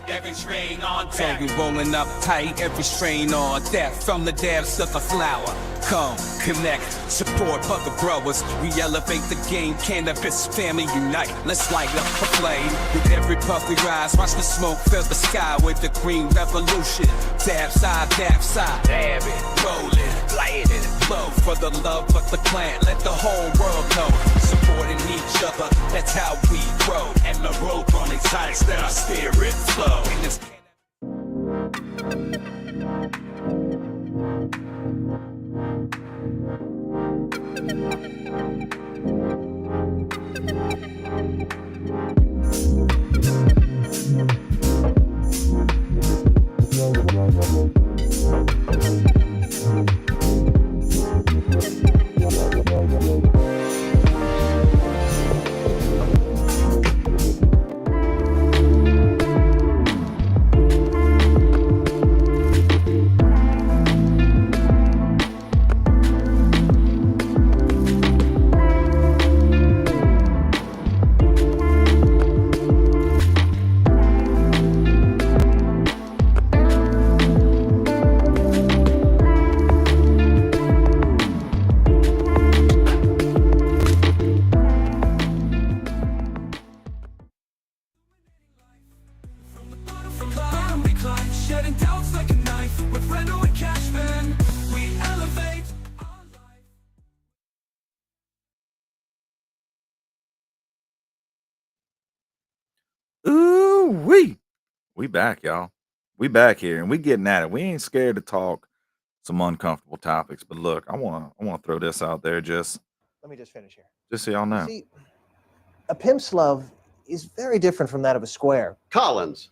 Every strain on deck, rolling up tight. Every strain on deck, from the depths of the flower. Come, connect, support other growers. We elevate the game, cannabis family unite. Let's light up a flame. With every puff we rise, watch the smoke fill the sky with the green revolution. Dab side, dab it, roll it, light it, flow for the love of the plant. Let the whole world know, supporting each other. That's how we grow. And the rope on its heights, let our spirit flow. In this shedding doubts like a knife. With Brendo and Cashman, we elevate our life. Ooh, we back, y'all. We back here and we getting at it. We ain't scared to talk some uncomfortable topics. But look, I wanna throw this out there just Let me just finish here. so y'all know. See, a pimp's love is very different from that of a square. Collins.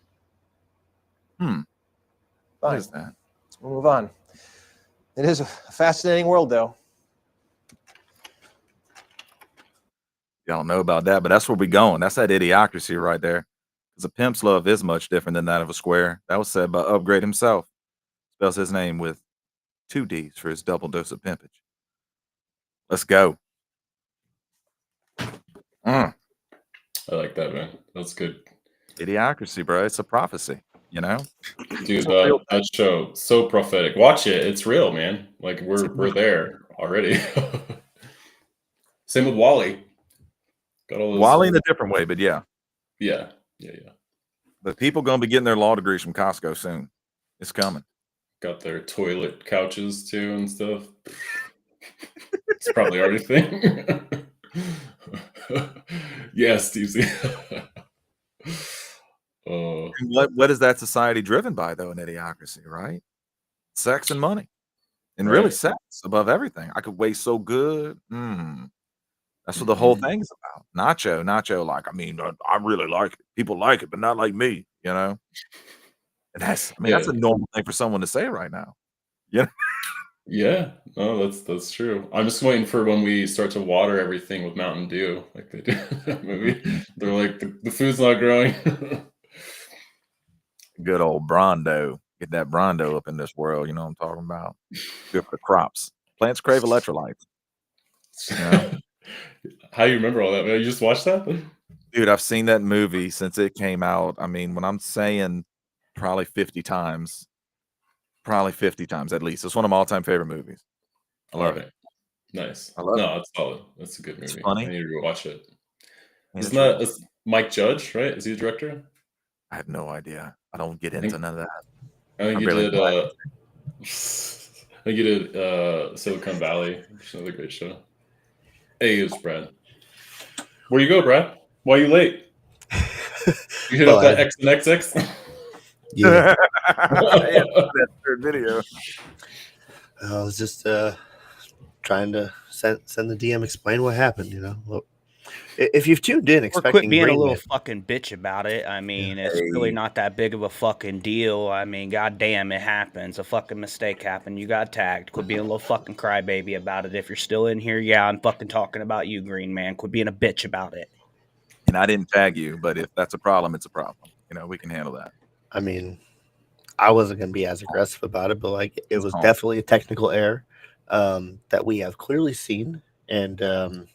What Fine. is that? We'll move on. It is a fascinating world, though. Y'all know about that, but that's where we going. That's that idiocracy right there. Because a pimp's love is much different than that of a square. That was said by Upgrade himself. Spells his name with 2 D's for his double dose of pimpage. Let's go. I like that, man. That's good. Idiocracy, bro. It's a prophecy, you know? Dude, that show, so prophetic. Watch it. It's real, man. Like we're there already. Same with Wally. Got all those Wally in a different way, but yeah. Yeah. But people gonna be getting their law degrees from Costco soon. It's coming. Got their toilet couches too and stuff. It's probably already a thing. Yes, Stevie. What is that society driven by, though? An idiocracy, right? Sex and money, and really Right. sex above everything. I could weigh so good. That's what the whole thing is about. Nacho. Like, I mean, I really like it. People like it, but not like me. You know. And that's a normal thing for someone to say right now. Yeah, no, that's true. I'm just waiting for when we start to water everything with Mountain Dew, like they do in that movie. They're like, the food's not growing. Good old Brondo. Get that Brondo up in this world. You know what I'm talking about? Good for the crops. Plants crave electrolytes. Yeah. How you remember all that, man? You just watched that? Dude, I've seen that movie since it came out. I mean, when I'm saying probably 50 times at least. It's one of my all-time favorite movies. I love it. Nice. I love No, it's solid. That's a good movie. It's funny. I need to watch it. Yeah, Isn't that Mike Judge, right? Is he the director? I have no idea. I don't get into none of that. I think I'm you barely did. I think you did Silicon Valley, which is another great show. Hey, it's Brad. Where you go, Brad? Why are you late? You hit up that X and XX? Yeah. Yeah, that third video. I was just trying to send the DM, explain what happened. You know, well, if you've tuned in, Or expecting quit being a Green little Man, fucking bitch about it. I mean, it's really not that big of a fucking deal. I mean, goddamn, it happens. A fucking mistake happened. You got tagged. Quit being a little fucking crybaby about it. If you're still in here, yeah, I'm fucking talking about you, Green Man. Quit being a bitch about it. And I didn't tag you, but if that's a problem, it's a problem. You know, we can handle that. I mean, I wasn't going to be as aggressive about it, but like it was definitely a technical error that we have clearly seen, and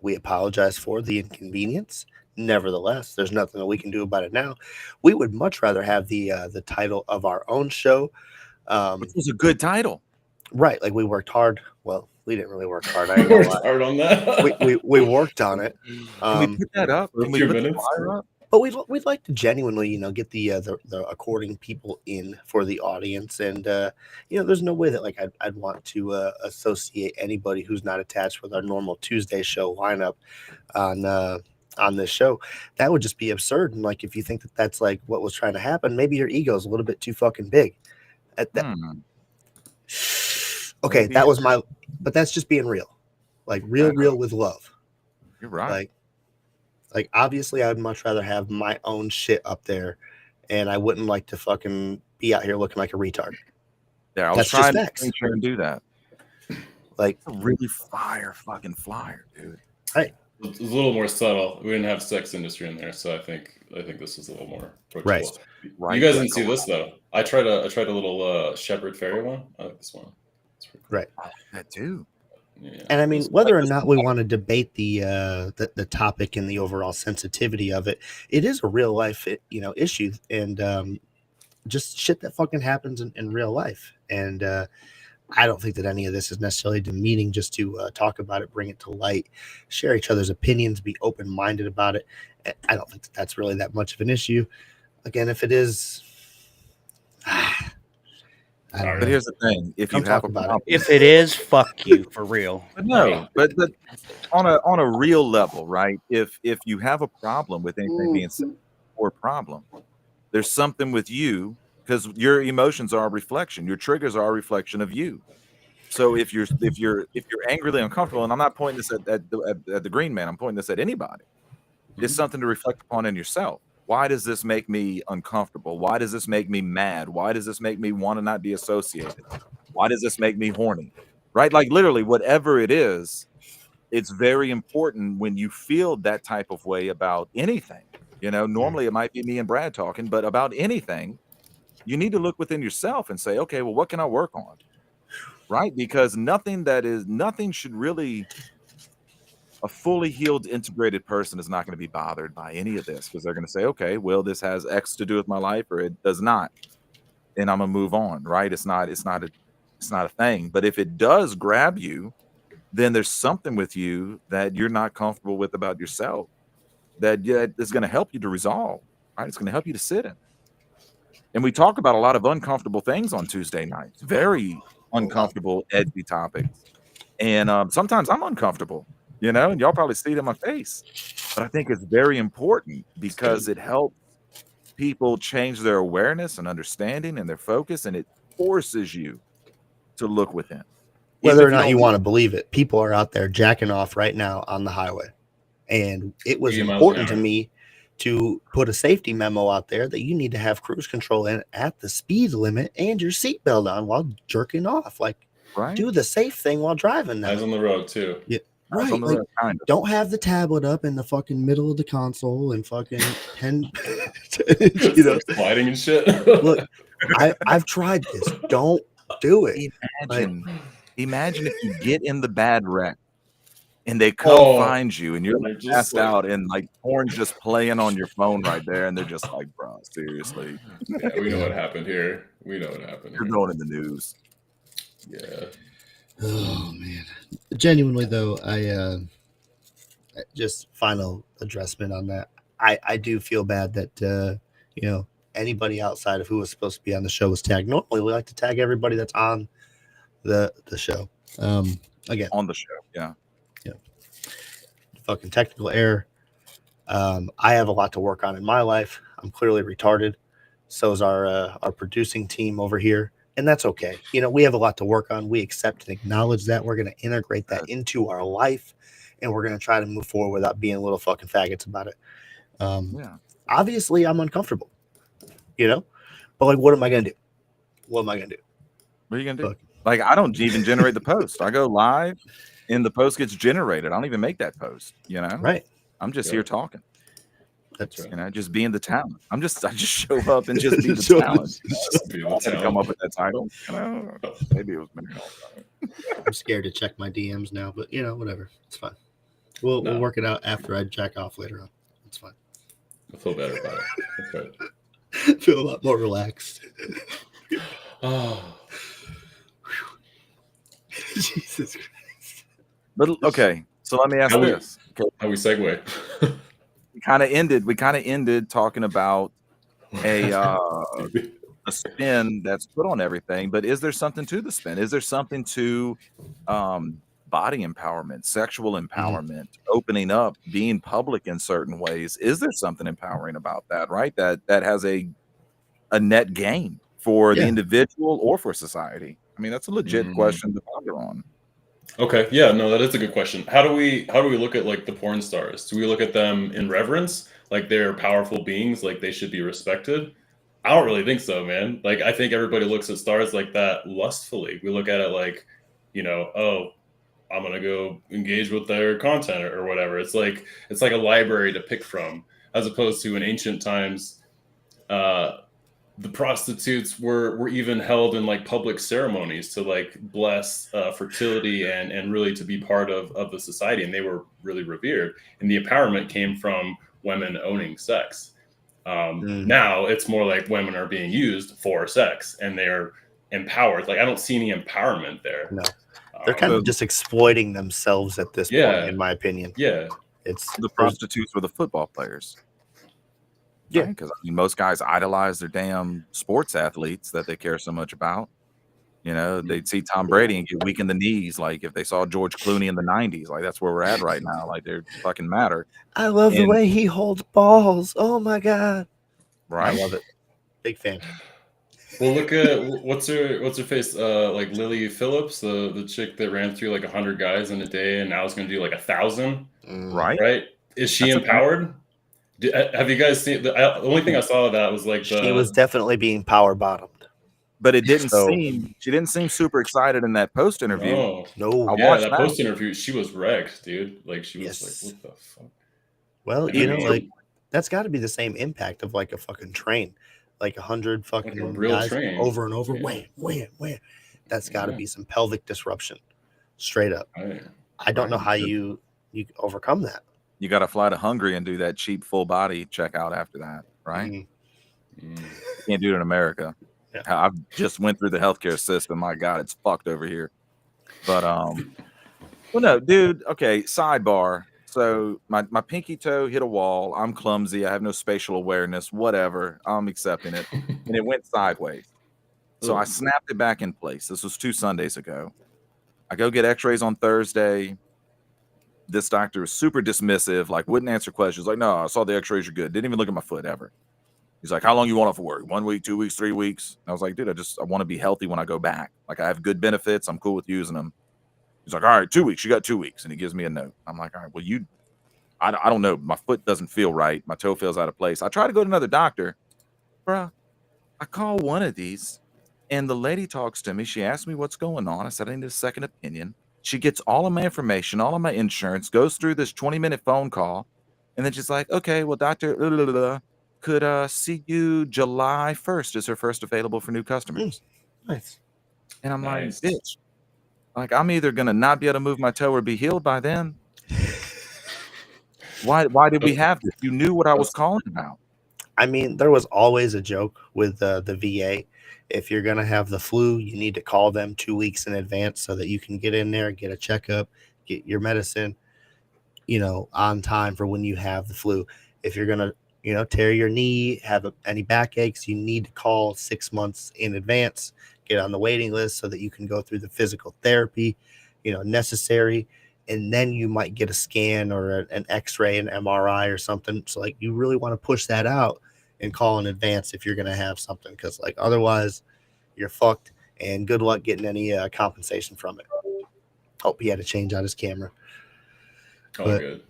we apologize for the inconvenience. Nevertheless, there's nothing that we can do about it now. We would much rather have the title of our own show, which was a good title, right? Like we worked hard. Well, we didn't really work hard. I ain't gonna lie. Hard on that. we worked on it. Can we put that up? Can we put the flyer up? But we'd like to genuinely, you know, get the according people in for the audience, and you know, there's no way that like I'd want to associate anybody who's not attached with our normal Tuesday show lineup on this show. That would just be absurd. And like, if you think that that's like what was trying to happen, maybe your ego's a little bit too fucking big. Okay, maybe that was but that's just being real, like real with love. You're right. Like obviously, I'd much rather have my own shit up there, and I wouldn't like to fucking be out here looking like a retard. Yeah, I was trying to make sure and do that. Like a really fire fucking flyer, dude. Right. It was a little more subtle. We didn't have sex industry in there, so I think this was a little more approachable. Right. You guys didn't see this though. I tried a little Shepherd Fairy one. I like this one. Cool. Right. I like that too. Yeah, and I mean, whether or not we want to debate the topic and the overall sensitivity of it, it is a real life, issue, and just shit that fucking happens in real life. And I don't think that any of this is necessarily demeaning. Just to talk about it, bring it to light, share each other's opinions, be open minded about it. I don't think that that's really that much of an issue. Again, if it is. But here's the thing: if you have a problem, if it is, fuck you for real. But no, but on a real level, right? If you have a problem with anything being said or problem, there's something with you, because your emotions are a reflection. Your triggers are a reflection of you. So if you're angrily uncomfortable, and I'm not pointing this at the Green Man, I'm pointing this at anybody. It's something to reflect upon in yourself. Why does this make me uncomfortable? Why does this make me mad? Why does this make me want to not be associated? Why does this make me horny? Right? Like literally, whatever it is, it's very important when you feel that type of way about anything. You know, normally it might be me and Brad talking, but about anything, you need to look within yourself and say, okay, well, what can I work on? Right? Because nothing should really. A fully healed, integrated person is not going to be bothered by any of this, because they're going to say, okay, well, this has X to do with my life, or it does not. And I'm going to move on, right? It's not a thing. But if it does grab you, then there's something with you that you're not comfortable with about yourself that is going to help you to resolve, right? It's going to help you to sit in. And we talk about a lot of uncomfortable things on Tuesday nights, very uncomfortable, edgy topics. And sometimes I'm uncomfortable. You know, and y'all probably see it in my face. But I think it's very important because it helps people change their awareness and understanding and their focus, and it forces you to look within. Whether or not you want to believe it, people are out there jacking off right now on the highway. And it was important to me to put a safety memo out there that you need to have cruise control in at the speed limit and your seatbelt on while jerking off. Like, do the safe thing while driving now. Eyes on the road, too. Yeah. Right, like, don't have the tablet up in the fucking middle of the console and fucking 10, sliding and shit. Look, I've tried this. Don't do it. Imagine if you get in the bad wreck and they come find you and you're like passed out and like porn's just playing on your phone right there, and they're just like, bro, seriously. Yeah, we know what happened here. You're going in the news. Yeah. Oh man, genuinely though, I just final addressment on that. I do feel bad that anybody outside of who was supposed to be on the show was tagged. Normally, we like to tag everybody that's on the show. Again, On the show, yeah. fucking technical error. I have a lot to work on in my life. I'm clearly retarded. So is our producing team over here, and that's okay. We have a lot to work on. We accept and acknowledge that. We're going to integrate that into our life, and we're going to try to move forward without being little fucking faggots about it. Obviously, I'm uncomfortable, but like, what am I going to do? What are you going to do? Like, I don't even generate the post. I go live, and the post gets generated. I don't even make that post, Right. I'm just here talking. That's right. Just being the talent. I just show up and just be the talent. Come up with that title. Maybe it was me. I'm scared to check my DMs now, but whatever. It's fine. We'll work it out after I jack off later on. It's fine. I feel better about it. That's right. Feel a lot more relaxed. Oh, Jesus Christ. But okay, so let me ask this. How we segue? We kind of ended talking about a spin that's put on everything, but is there something to the spin? Is there something to body empowerment, sexual empowerment, opening up, being public in certain ways? Is there something empowering about that, right? That has a net gain for the individual or for society? I mean, that's a legit question to ponder on. Okay, yeah, no, that is a good question. How do we look at like the porn stars? Do we look at them in reverence, like they're powerful beings, like they should be respected? I don't really think so, man. Like, I think everybody looks at stars like that lustfully. We look at it like, oh, I'm gonna go engage with their content or whatever. It's like a library to pick from, as opposed to in ancient times, the prostitutes were even held in like public ceremonies to like bless fertility and really to be part of the society, and they were really revered. And the empowerment came from women owning sex. Now it's more like women are being used for sex and they're empowered. Like, I don't see any empowerment there. No, they're kind of just exploiting themselves at this point, in my opinion. Yeah, it's the prostitutes or the football players. Yeah, because most guys idolize their damn sports athletes that they care so much about. They'd see Tom Brady and get weak in the knees, like if they saw George Clooney in the 90s. Like, that's where we're at right now. Like, they're fucking matter. I love the way he holds balls. Oh my god, right? I love it. Big fan. Well, look at what's her face, like Lily Phillips, the chick that ran through like 100 guys in a day, and now is going to do like 1,000. Right? Is she empowered? Have you guys seen the only thing I saw of that was like she was definitely being power bottomed, but it didn't she didn't seem super excited in that post interview. No. That post interview, she was wrecked, dude. Like, she was like, what the fuck? Well, like, that's got to be the same impact of like a fucking train, like 100 fucking like a real guys train. over and over. Wham. That's got to be some pelvic disruption, straight up. I don't know how you overcome that. You got to fly to Hungary and do that cheap full body checkout after that, right? You can't do it in America. Yeah. I've just went through the healthcare system. My God, it's fucked over here. But well, no, dude. Okay, sidebar. So my pinky toe hit a wall. I'm clumsy. I have no spatial awareness. Whatever. I'm accepting it, and it went sideways. So I snapped it back in place. This was 2 Sundays ago. I go get X-rays on Thursday. This doctor was super dismissive, like wouldn't answer questions. Like, no, I saw the X-rays, you're good. Didn't even look at my foot ever. He's like, how long you want off of work? 1 week, 2 weeks, 3 weeks? And I was like, dude, I want to be healthy when I go back. Like, I have good benefits. I'm cool with using them. He's like, all right, 2 weeks. You got 2 weeks. And he gives me a note. I'm like, all right, well, I don't know. My foot doesn't feel right. My toe feels out of place. I try to go to another doctor. Bruh, I call one of these, and the lady talks to me. She asks me what's going on. I said, I need a second opinion. She gets all of my information, all of my insurance, goes through this 20-minute phone call, and then she's like, okay, well, doctor could see you July 1st is her first available for new customers. Nice. And I'm like, bitch, like, I'm either going to not be able to move my toe or be healed by then. Why did we have this? You knew what I was calling about. I mean, there was always a joke with the VA. If you're going to have the flu, you need to call them 2 weeks in advance so that you can get in there, get a checkup, get your medicine, on time for when you have the flu. If you're gonna, tear your knee, have any backaches, you need to call 6 months in advance, get on the waiting list so that you can go through the physical therapy, necessary, and then you might get a scan or an X-ray, an MRI or something. So like, you really want to push that out and call in advance if you're gonna have something, because like otherwise, you're fucked. And good luck getting any compensation from it. Hope he had to change out his camera. Oh, But good.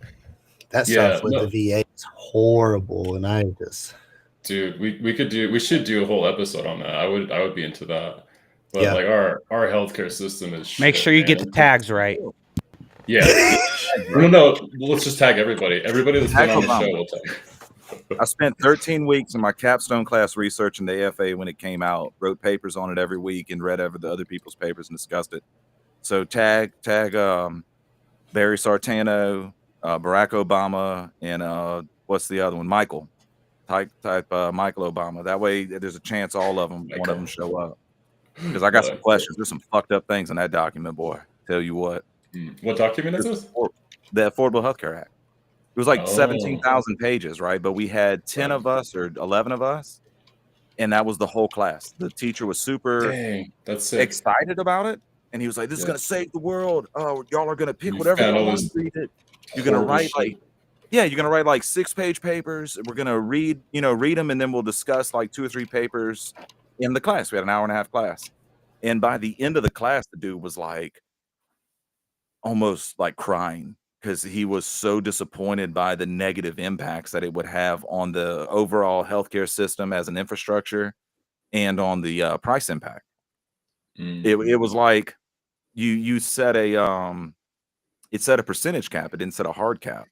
that Yeah, stuff with the VA is horrible, and I just, dude, we should do a whole episode on that. I would be into that. But Yeah. like our healthcare system is Make shit, sure you get man. the tags right. Yeah. No, let's just tag everybody. Everybody that's been Tag on the Obama. show will tag. I spent 13 weeks in my capstone class researching the AFA when it came out, wrote papers on it every week and read over the other people's papers and discussed it. So tag Barry Sartano, Barack Obama, and what's the other one? Michael. Type Michael Obama. That way there's a chance all of them, one of them show up. Because I got some questions. There's some fucked up things in that document, boy. Tell you what. What document is this? The Affordable Health Care Act. It was like 17,000 pages, right? But we had 10 of us or 11 of us, and that was the whole class. The teacher was super that's sick. excited about it, and he was like, "This is gonna save the world. Oh, y'all are gonna pick whatever you want to read it. You're gonna write you're gonna write like 6-page papers. We're gonna read them, and then we'll discuss like 2 or 3 papers in the class. We had an hour and a half class, and by the end of the class, the dude was like almost like crying, because he was so disappointed by the negative impacts that it would have on the overall healthcare system as an infrastructure and on the price impact. It was like you set it set a percentage cap. It didn't set a hard cap.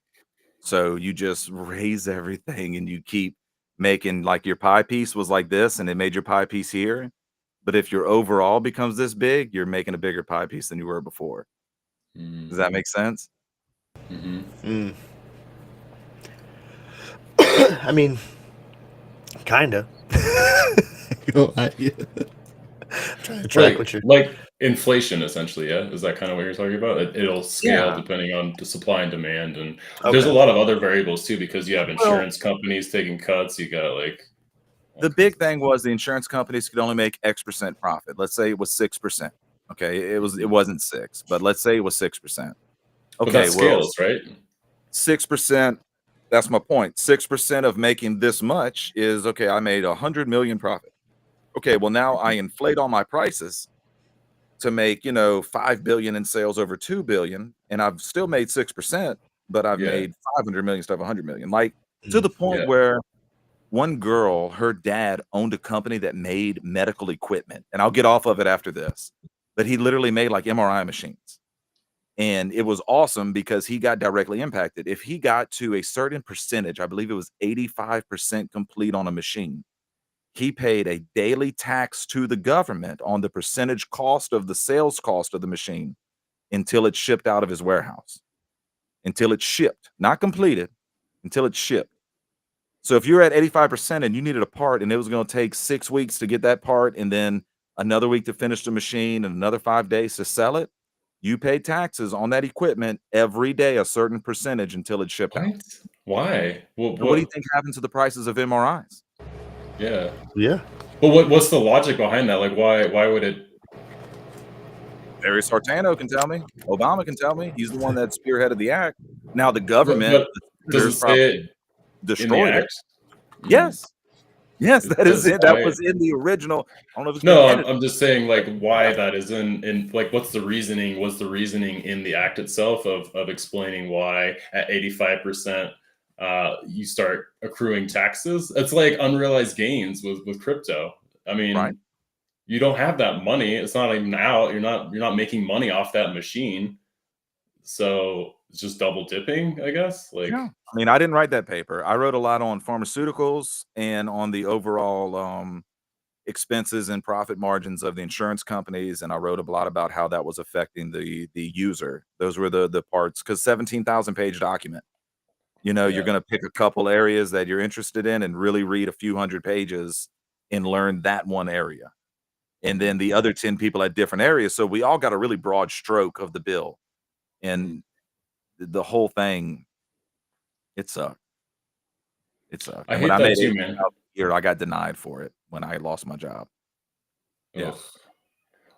So you just raise everything and you keep making, like, your pie piece was like this and it made your pie piece here. But if your overall becomes this big, you're making a bigger pie piece than you were before. Does that make sense? I mean, kind of. Trying to track what you're like inflation, essentially. Yeah, is that kind of what you're talking about? It'll scale depending on the supply and demand, and there's a lot of other variables too, because you have insurance companies taking cuts. You got like the big thing was the insurance companies could only make X% profit. Let's say it was 6%. Okay, it wasn't 6, but let's say it was 6%. Okay, but that scales, right? 6%. That's my point. 6% of making this much is okay. I made 100 million profit. Okay, well now I inflate all my prices to make 5 billion in sales over 2 billion, and I've still made 6%, but I've made 500 million instead of 100 million. Like, to the point where one girl, her dad owned a company that made medical equipment, and I'll get off of it after this, but he literally made like MRI machines. And it was awesome because he got directly impacted. If he got to a certain percentage, I believe it was 85% complete on a machine, he paid a daily tax to the government on the percentage cost of the sales cost of the machine until it shipped out of his warehouse. Until it shipped, not completed, until it shipped. So if you're at 85% and you needed a part and it was going to take 6 weeks to get that part and then another week to finish the machine and another 5 days to sell it, you pay taxes on that equipment every day, a certain percentage, until it shipped out. Why? What do you think happens to the prices of MRIs? Yeah. But what's the logic behind that? Like, why would it? Barry Sartano can tell me. Obama can tell me. He's the one that spearheaded the act. Now the government does it say it destroyed in the it. act? Yes, that is it. That was in the original. I don't know if it's no. I'm just saying, like, why that is in like, what's the reasoning? Was the reasoning in the act itself of explaining why at 85%? You start accruing taxes. It's like unrealized gains with crypto. I mean, you don't have that money. It's not even out. You're not making money off that machine. So it's just double dipping, I guess. Like, I mean, I didn't write that paper. I wrote a lot on pharmaceuticals and on the overall expenses and profit margins of the insurance companies, and I wrote a lot about how that was affecting the user. Those were the parts, because 17,000-page document. You're going to pick a couple areas that you're interested in and really read a few hundred pages and learn that one area. And then the other 10 people at different areas. So we all got a really broad stroke of the bill. And the whole thing, it sucked. It sucked. I And hate when I that made too, man. here, I got denied for it when I lost my job. Yeah. Ugh.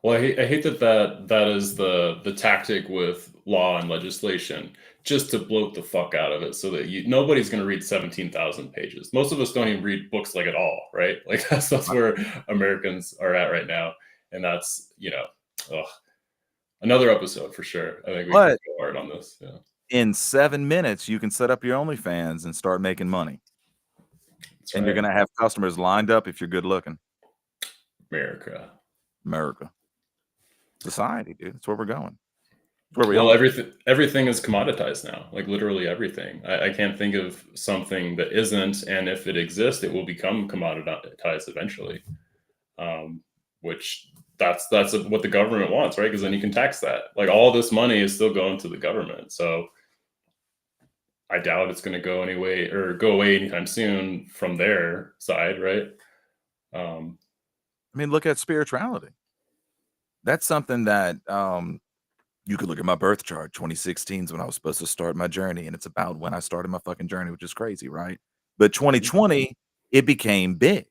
Well, I hate that is the tactic with law and legislation, just to bloat the fuck out of it, so that nobody's going to read 17,000 pages. Most of us don't even read books like at all, right? Like that's where Americans are at right now, and that's another episode for sure. I think we can go hard on this. Yeah. In 7 minutes, you can set up your OnlyFans and start making money. That's And you're right. gonna have customers lined up if you're good looking. America. Society, dude. That's where we're going. That's where we Well, are. everything is commoditized now. Like literally everything. I can't think of something that isn't, and if it exists, it will become commoditized eventually. Which that's what the government wants, right? Because then you can tax that. Like all this money is still going to the government. So I doubt it's going to go away anytime soon from their side, right? I mean, look at spirituality. That's something that you could look at my birth chart. 2016 is when I was supposed to start my journey, and it's about when I started my fucking journey, which is crazy, right? But 2020, it became big.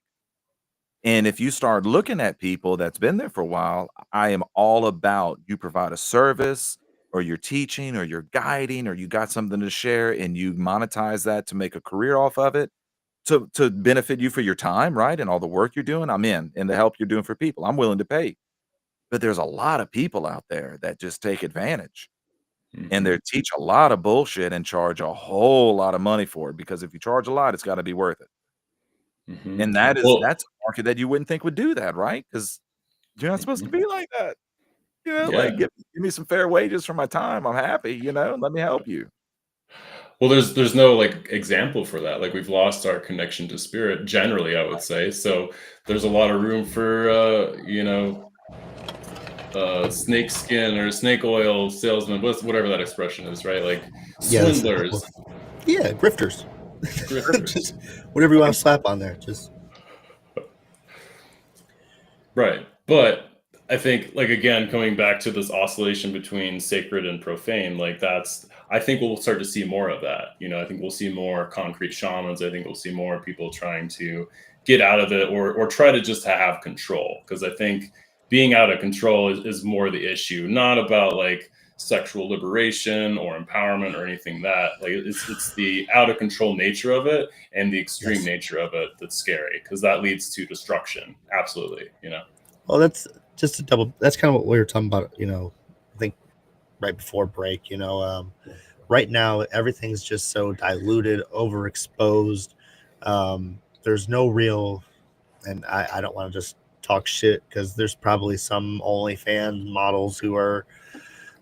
And if you start looking at people that's been there for a while, I am all about you provide a service or you're teaching or you're guiding or you got something to share and you monetize that to make a career off of it to benefit you for your time, right? And all the work you're doing, I'm in. And the help you're doing for people, I'm willing to pay. But there's a lot of people out there that just take advantage and they teach a lot of bullshit and charge a whole lot of money for it, because if you charge a lot, it's got to be worth it. And that's a market that you wouldn't think would do that, right? Because you're not supposed to be like that. You know, like give me some fair wages for my time. I'm happy, let me help you. Well, there's no like example for that. Like we've lost our connection to spirit generally, I would say. So there's a lot of room for snake skin or snake oil salesman, whatever that expression is, right? Like swindlers. Yeah, grifters. Just whatever you want to slap on there. Just right. But I think, like, again, coming back to this oscillation between sacred and profane, like I think we'll start to see more of that. I think we'll see more concrete shamans. I think we'll see more people trying to get out of it or try to just have control. Because I think being out of control is more the issue, not about like sexual liberation or empowerment or anything like it's the out of control nature of it and the extreme nature of it that's scary, because that leads to destruction. Absolutely. Well, that's just that's kind of what we were talking about, I think right before break, right now everything's just so diluted, overexposed. There's no real, and I don't want to just talk shit, because there's probably some OnlyFans models who are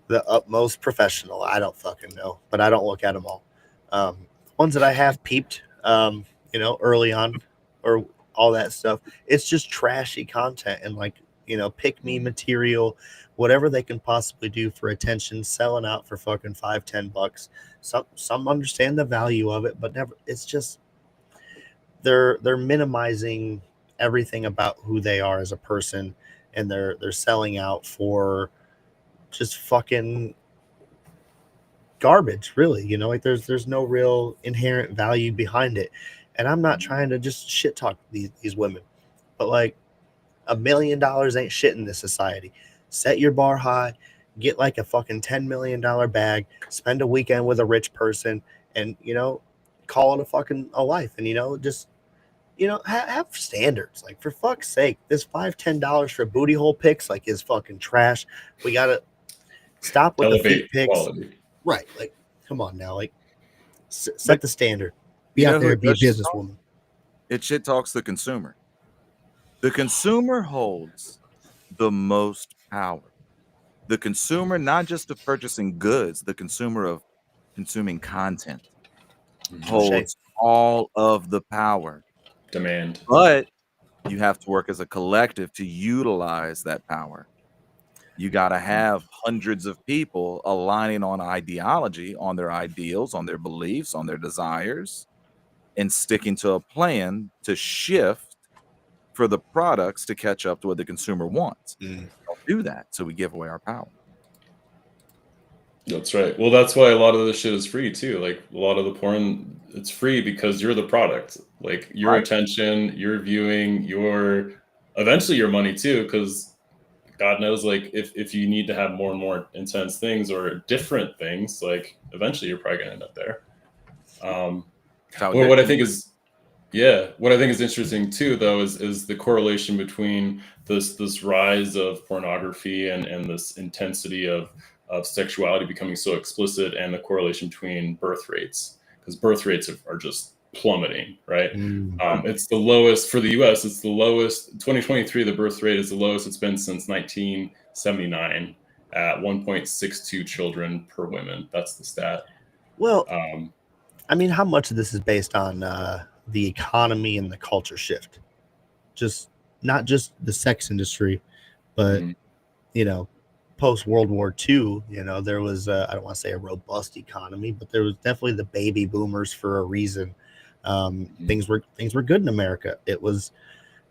the utmost professional. I don't fucking know, but I don't look at them all. Ones that I have peeped, early on, or all that stuff, it's just trashy content and like, pick me material, whatever they can possibly do for attention, selling out for fucking $5-10. Some understand the value of it, but never. It's just they're minimizing everything about who they are as a person, and they're selling out for just fucking garbage, really. Like there's no real inherent value behind it. And I'm not trying to just shit talk these women, but like $1 million ain't shit in this society. Set your bar high, get like a fucking $10 million bag, spend a weekend with a rich person, and call it a life. And just have standards. Like, for fuck's sake, this $5-10 for booty hole pics like is fucking trash. We gotta stop with the feet pics. Quality. Right? Like, come on now. Like, set the standard. Be out there, be a businesswoman. It shit talks the consumer. The consumer holds the most power. The consumer, not just of purchasing goods, the consumer of consuming content, holds all of the power. Demand. But you have to work as a collective to utilize that power. You got to have hundreds of people aligning on ideology, on their ideals, on their beliefs, on their desires, and sticking to a plan to shift for the products to catch up to what the consumer wants. Don't do that, so we give away our power. That's right. Well, that's why a lot of this shit is free too. Like a lot of the porn it's free because you're the product. Like your attention, your viewing, eventually your money too, because God knows, like if you need to have more and more intense things or different things, like eventually you're probably gonna end up there. What I think is interesting too, though, is the correlation between this rise of pornography and this intensity of sexuality becoming so explicit, and the correlation between birth rates, because birth rates are just plummeting, right? It's the lowest for the U.S. It's the lowest. 2023, the birth rate is the lowest it's been since 1979, at 1.62 children per woman. That's the stat. Well, I mean, how much of this is based on the economy and the culture shift? Just not just the sex industry, but you know, post World War II, you know, there was I don't want to say a robust economy, but there was definitely the baby boomers for a reason. Things were good in America. It was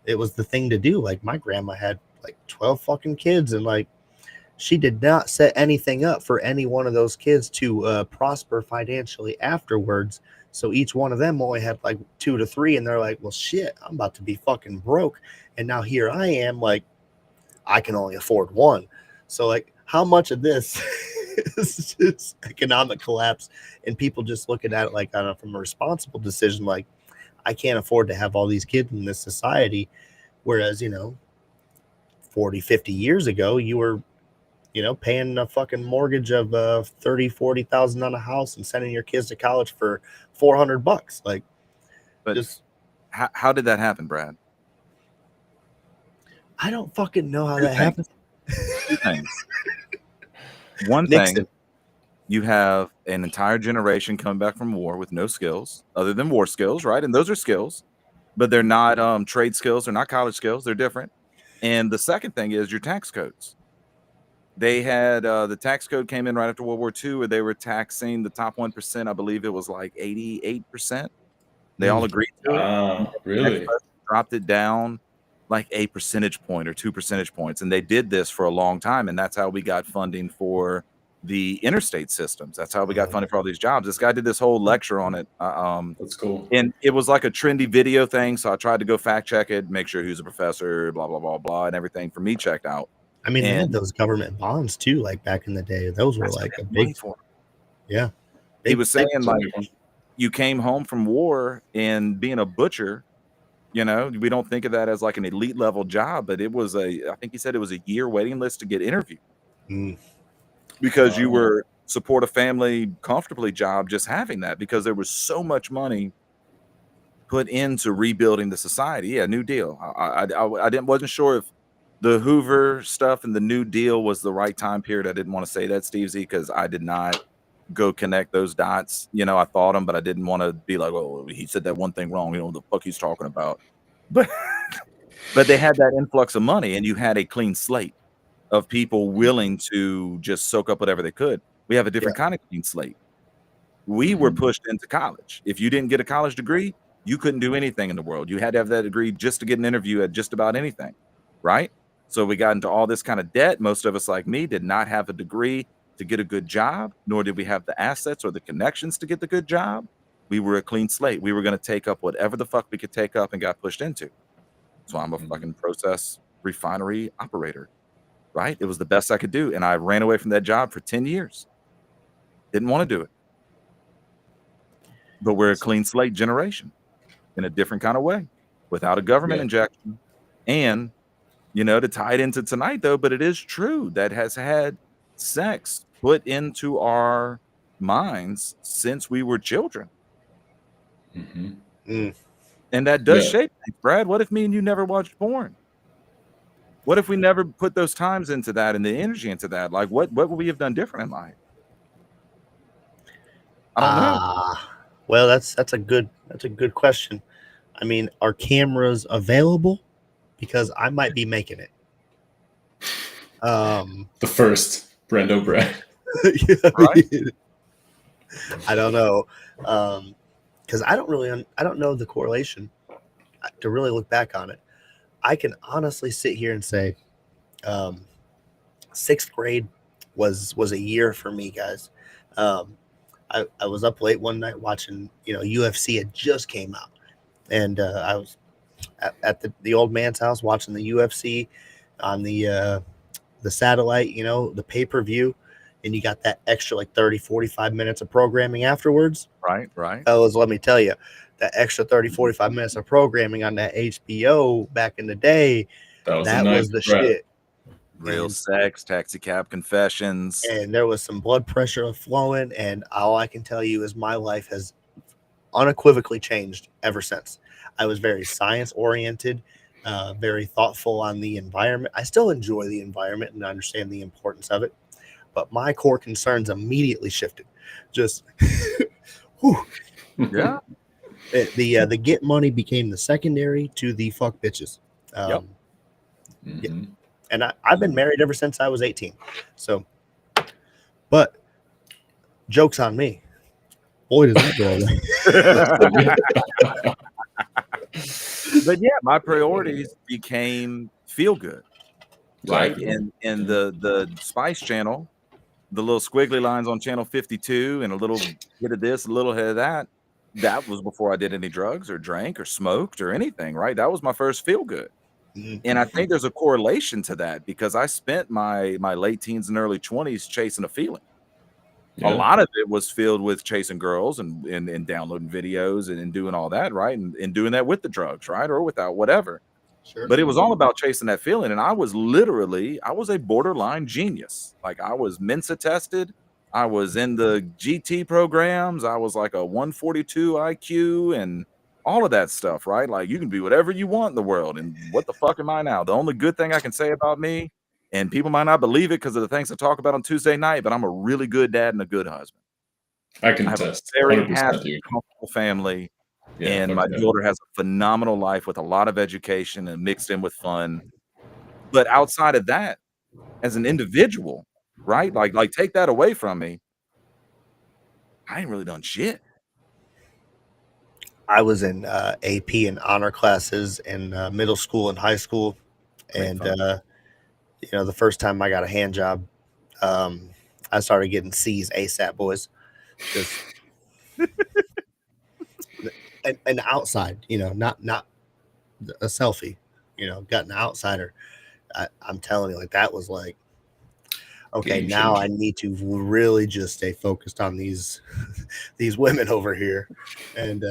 the thing to do. Like my grandma had like 12 fucking kids, and like she did not set anything up for any one of those kids to prosper financially afterwards. So each one of them only had like 2 to 3, and they're like, well, shit, I'm about to be fucking broke. And now here I am, like, I can only afford one. So like, how much of this is just economic collapse and people just looking at it like, I don't know, from a responsible decision, like, I can't afford to have all these kids in this society. Whereas, you know, 40, 50 years ago, you were, you know, paying a fucking mortgage of 30,000-40,000 on a house and sending your kids to college for $400. Like, but just how did that happen, Brad? I don't fucking know how that happened. 2 things. One thing, you have an entire generation coming back from war with no skills other than war skills, right? And those are skills, but they're not trade skills. They're not college skills. They're different. And the second thing is your tax codes. They had the tax code came in right after World War II, where they were taxing the top 1%. I believe it was like 88%. They all agreed to it. Really? Dropped it down like a percentage point or 2 percentage points. And they did this for a long time. And that's how we got funding for the interstate systems. That's how we got funding for all these jobs. This guy did this whole lecture on it. That's cool. And it was like a trendy video thing. So I tried to go fact check it, make sure who's a professor, blah, blah, blah, blah, and everything for me checked out. I mean, they had those government bonds too, like back in the day. Those were like a big for. Yeah. He was saying like you came home from war and being a butcher, you know, we don't think of that as like an elite level job, but it was I think he said it was a year waiting list to get interviewed because you were support a family comfortably job just having that, because there was so much money put into rebuilding the society. Yeah, New Deal. I wasn't sure if the Hoover stuff and the New Deal was the right time period. I didn't want to say that, Steve Z, because I did not go connect those dots. You know, I thought them, but I didn't want to be like, oh, he said that one thing wrong. You know what the fuck he's talking about. But they had that influx of money, and you had a clean slate of people willing to just soak up whatever they could. We have a different kind of clean slate. We were pushed into college. If you didn't get a college degree, you couldn't do anything in the world. You had to have that degree just to get an interview at just about anything, right? So we got into all this kind of debt. Most of us, like me, did not have a degree to get a good job, nor did we have the assets or the connections to get the good job. We were a clean slate. We were going to take up whatever the fuck we could take up and got pushed into. So I'm a fucking process refinery operator, right? It was the best I could do. And I ran away from that job for 10 years. Didn't want to do it. But we're a clean slate generation in a different kind of way, without a government injection. And, you know, to tie it into tonight, though, but it is true that has had sex put into our minds since we were children. And that does shape things. Brad, what if me and you never watched porn? What if we never put those times into that and the energy into that? Like, what would we have done different in life? I don't know. Well, that's a good question. I mean, are cameras available? Because I might be making it. The first Brendo Brad. Right? I don't know. Because I don't know the correlation to really look back on it. I can honestly sit here and say 6th grade was a year for me, guys. I was up late one night watching, UFC had just came out, and I was at the old man's house watching the UFC on the satellite, the pay-per-view, and you got that extra like 30, 45 minutes of programming afterwards. Right. Fellas, let me tell you, that extra 30, 45 minutes of programming on that HBO back in the day, that was the shit. Real sex, taxi cab confessions. And there was some blood pressure flowing, and all I can tell you is my life has unequivocally changed ever since. I was very science oriented, very thoughtful on the environment. I still enjoy the environment and understand the importance of it, but my core concerns immediately shifted. Just whew. Yeah. The get money became the secondary to the fuck bitches. Yep. Yeah. And I've been married ever since I was 18. So, but joke's on me. Boy, does that go away. But yeah, my priorities became feel good. Like in the Spice Channel, the little squiggly lines on channel 52 and a little bit of this, a little bit of that. That was before I did any drugs or drank or smoked or anything, right? That was my first feel good. And I think there's a correlation to that because I spent my late teens and early 20s chasing a feeling. Yeah. A lot of it was filled with chasing girls and downloading videos and doing all that, right? And doing that with the drugs, right? Or without, whatever. Sure. But it was all about chasing that feeling. And I was a borderline genius. Like I was Mensa tested. I was in the GT programs. I was like a 142 IQ and all of that stuff, right? Like you can be whatever you want in the world. And what the fuck am I now? The only good thing I can say about me, and people might not believe it because of the things I talk about on Tuesday night, but I'm a really good dad and a good husband. I can attest. A very happy, comfortable family. Yeah, and my daughter has a phenomenal life with a lot of education and mixed in with fun. But outside of that, as an individual, right? Like take that away from me. I ain't really done shit. I was in AP and honor classes in middle school and high school. And, the first time I got a hand job, I started getting C's ASAP, boys. Just and outside, not a selfie, got an outsider. I'm telling you, like that was like, okay, now I need to really just stay focused on these women over here. And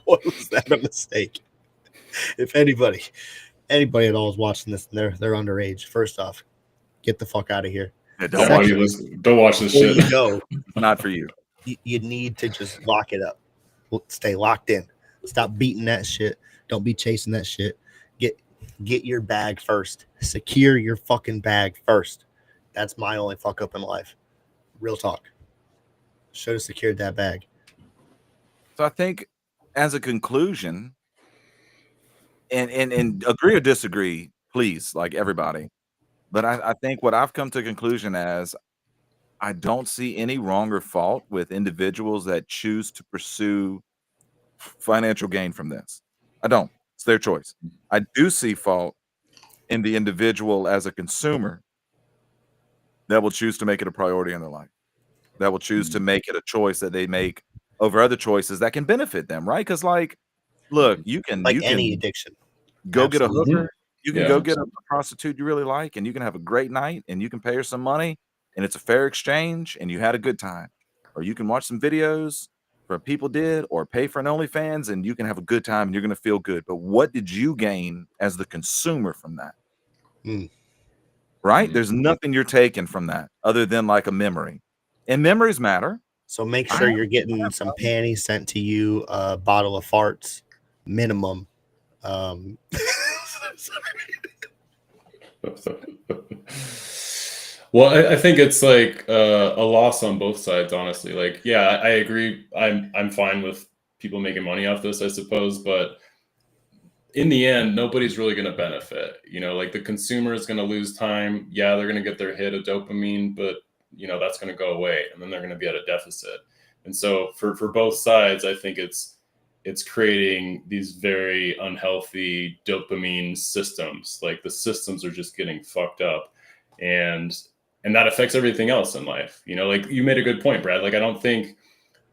what was that a mistake? If anybody at all is watching this and they're underage, first off, get the fuck out of here. Yeah, don't watch this shit. Not for you. You need to just lock it up. Stay locked in. Stop beating that shit. Don't be chasing that shit. Get your bag first. Secure your fucking bag first. That's my only fuck up in life. Real talk. Should have secured that bag. So I think as a conclusion, and agree or disagree, please, like everybody. But I think what I've come to a conclusion as, I don't see any wrong or fault with individuals that choose to pursue financial gain from this. I don't. It's their choice. I do see fault in the individual as a consumer that will choose to make it a priority in their life, that will choose to make it a choice that they make over other choices that can benefit them, right? Because, like, look, you can any addiction, go get a hooker, you can go get a prostitute you really like, and you can have a great night, and you can pay her some money, and it's a fair exchange, and you had a good time. Or you can watch some videos where people did, or pay for an OnlyFans, and you can have a good time, and you're going to feel good. But what did you gain as the consumer from that? Right? There's nothing you're taking from that other than like a memory. And memories matter. So make sure you're getting some panties sent to you, a bottle of farts, minimum. Well, I think it's like a loss on both sides, honestly. Like, yeah, I agree. I'm fine with people making money off this, I suppose, but in the end, nobody's really going to benefit. Like the consumer is going to lose time. Yeah, they're going to get their hit of dopamine, but that's going to go away, and then they're going to be at a deficit. And so for both sides, I think it's creating these very unhealthy dopamine systems. Like the systems are just getting fucked up. And and that affects everything else in life. You know, like you made a good point, Brad. Like I don't think